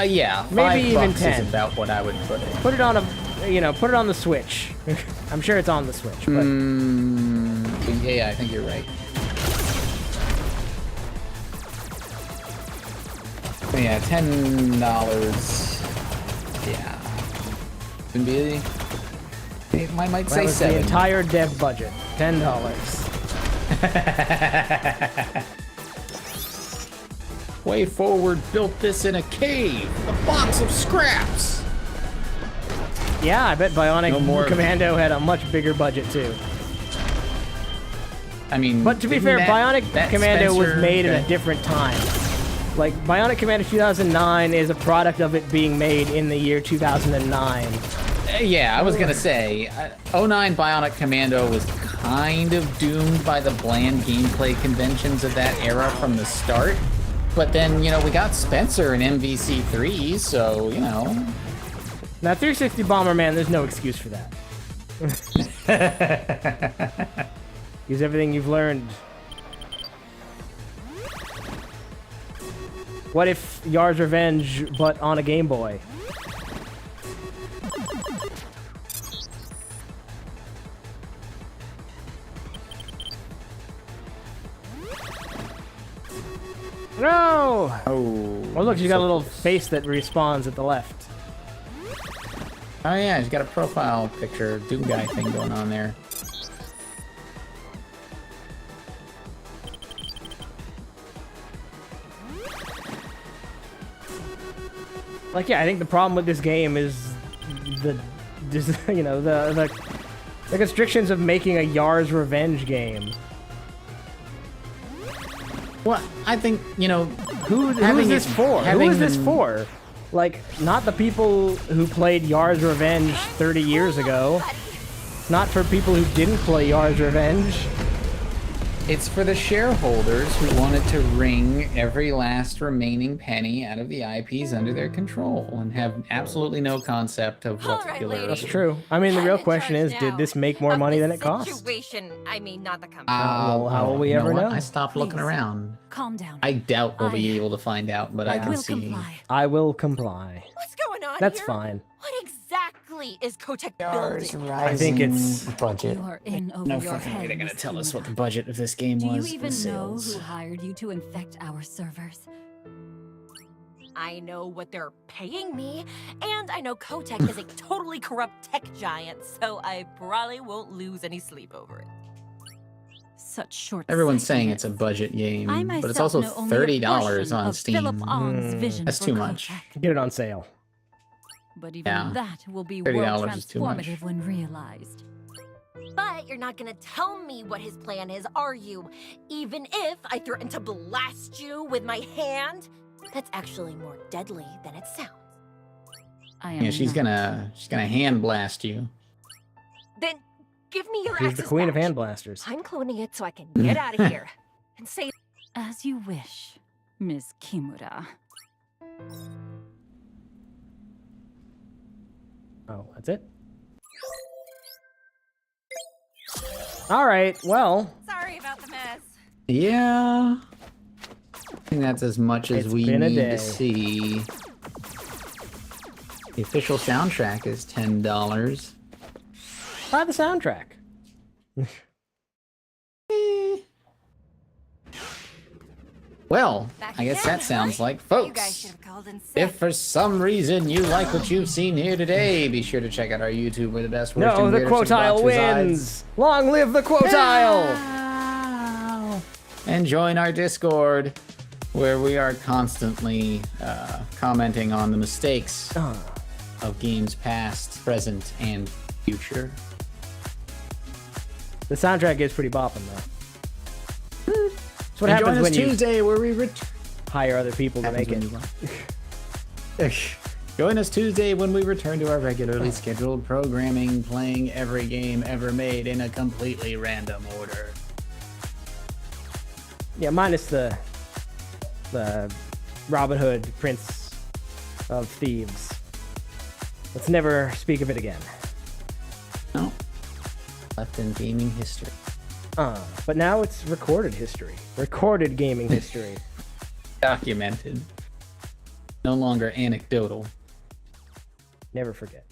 Yeah, maybe even $5 10 is about what I would put it. Put it on put it on the Switch. I'm sure it's on the Switch. But... yeah, I think you're right. So yeah, $10. Yeah, can be. I might say was $7. The entire dev budget, $10. Way Forward built this in a cave, a box of scraps. Yeah, I bet Bionic Commando had a much bigger budget too. I mean, but to be fair, Bionic Commando was made in a different time. Like, Bionic Commando 2009 is a product of it being made in the year 2009. Yeah, I was gonna say, 09 Bionic Commando was kind of doomed by the bland gameplay conventions of that era from the start. But then, you know, we got Spencer in MVC3, so, you know. Now, 360 Bomberman, there's no excuse for that. Use everything you've learned. What if Yard's Revenge, but on a Game Boy? No! Oh. Oh, look, she's got a little face that respawns at the left. Oh yeah, she's got a profile picture, Doom Guy thing going on there. Like, yeah, I think the problem with this game is the constrictions of making a Yard's Revenge game. Well, I think, you know, who is this for? Who is this for? Like, not the people who played Yard's Revenge 30 years ago. Not for people who didn't play Yard's Revenge. It's for the shareholders who wanted to wring every last remaining penny out of the IPs under their control and have absolutely no concept of what the killer is. That's true. I mean, the real question is, did this make more money than it cost? Situation, I mean, not the company. Well, how will we ever know? I stopped looking around. Calm down. I doubt we'll be able to find out, but I can see. I will comply. What's going on That's here? fine. What exactly exactly is Kotek building? I think it's budget. You are in over No your fucking way head, they're gonna Miss tell us what Cinna. the budget of this game Do you was. even for know sales. who hired you to infect our servers? I know what they're paying me, and I know Kotek is a totally corrupt tech giant, so I probably won't lose any sleep over it. Such short. Everyone's saying it's a budget game, I but it's myself also know only a $30 portion on of Steam. Philip Ong's vision That's for too much. Kotek. Get it on sale. But even Yeah. that will be $30 world is too much. transformative when realized. But you're not gonna tell me what his plan is, are you? Even if I threaten to blast you with my hand? That's actually more deadly than it sounds. I am Yeah, she's gonna hand blast you. Then give me your She's access the queen of badge. hand blasters. I'm cloning it so I can get out of here and say As you wish, Miss Kimura. Oh, that's it? All right, well. sorry about the mess. Yeah. I think that's as much as It's we been a need day. to see. The official soundtrack is $10. Buy the soundtrack. Well, Back I guess again, that sounds huh? like You guys folks. should have called in sick. If for some reason you like what you've seen here today, be sure to check out our YouTube where the best worst No, and the weirdest quotile box wins. resides. Long live the quotile. And join our Discord where we are constantly commenting on the mistakes of games past, present, and future. The soundtrack is pretty bopping though. That's what And happens join us when you Tuesday where we hire other people to make it. Join us Tuesday when we return to our regularly scheduled programming, playing every game ever made in a completely random order. Yeah, minus the Robin Hood, Prince of Thieves. Let's never speak of it again. No. Left in gaming history. But now it's recorded history. Recorded gaming history. Documented. No longer anecdotal. Never forget.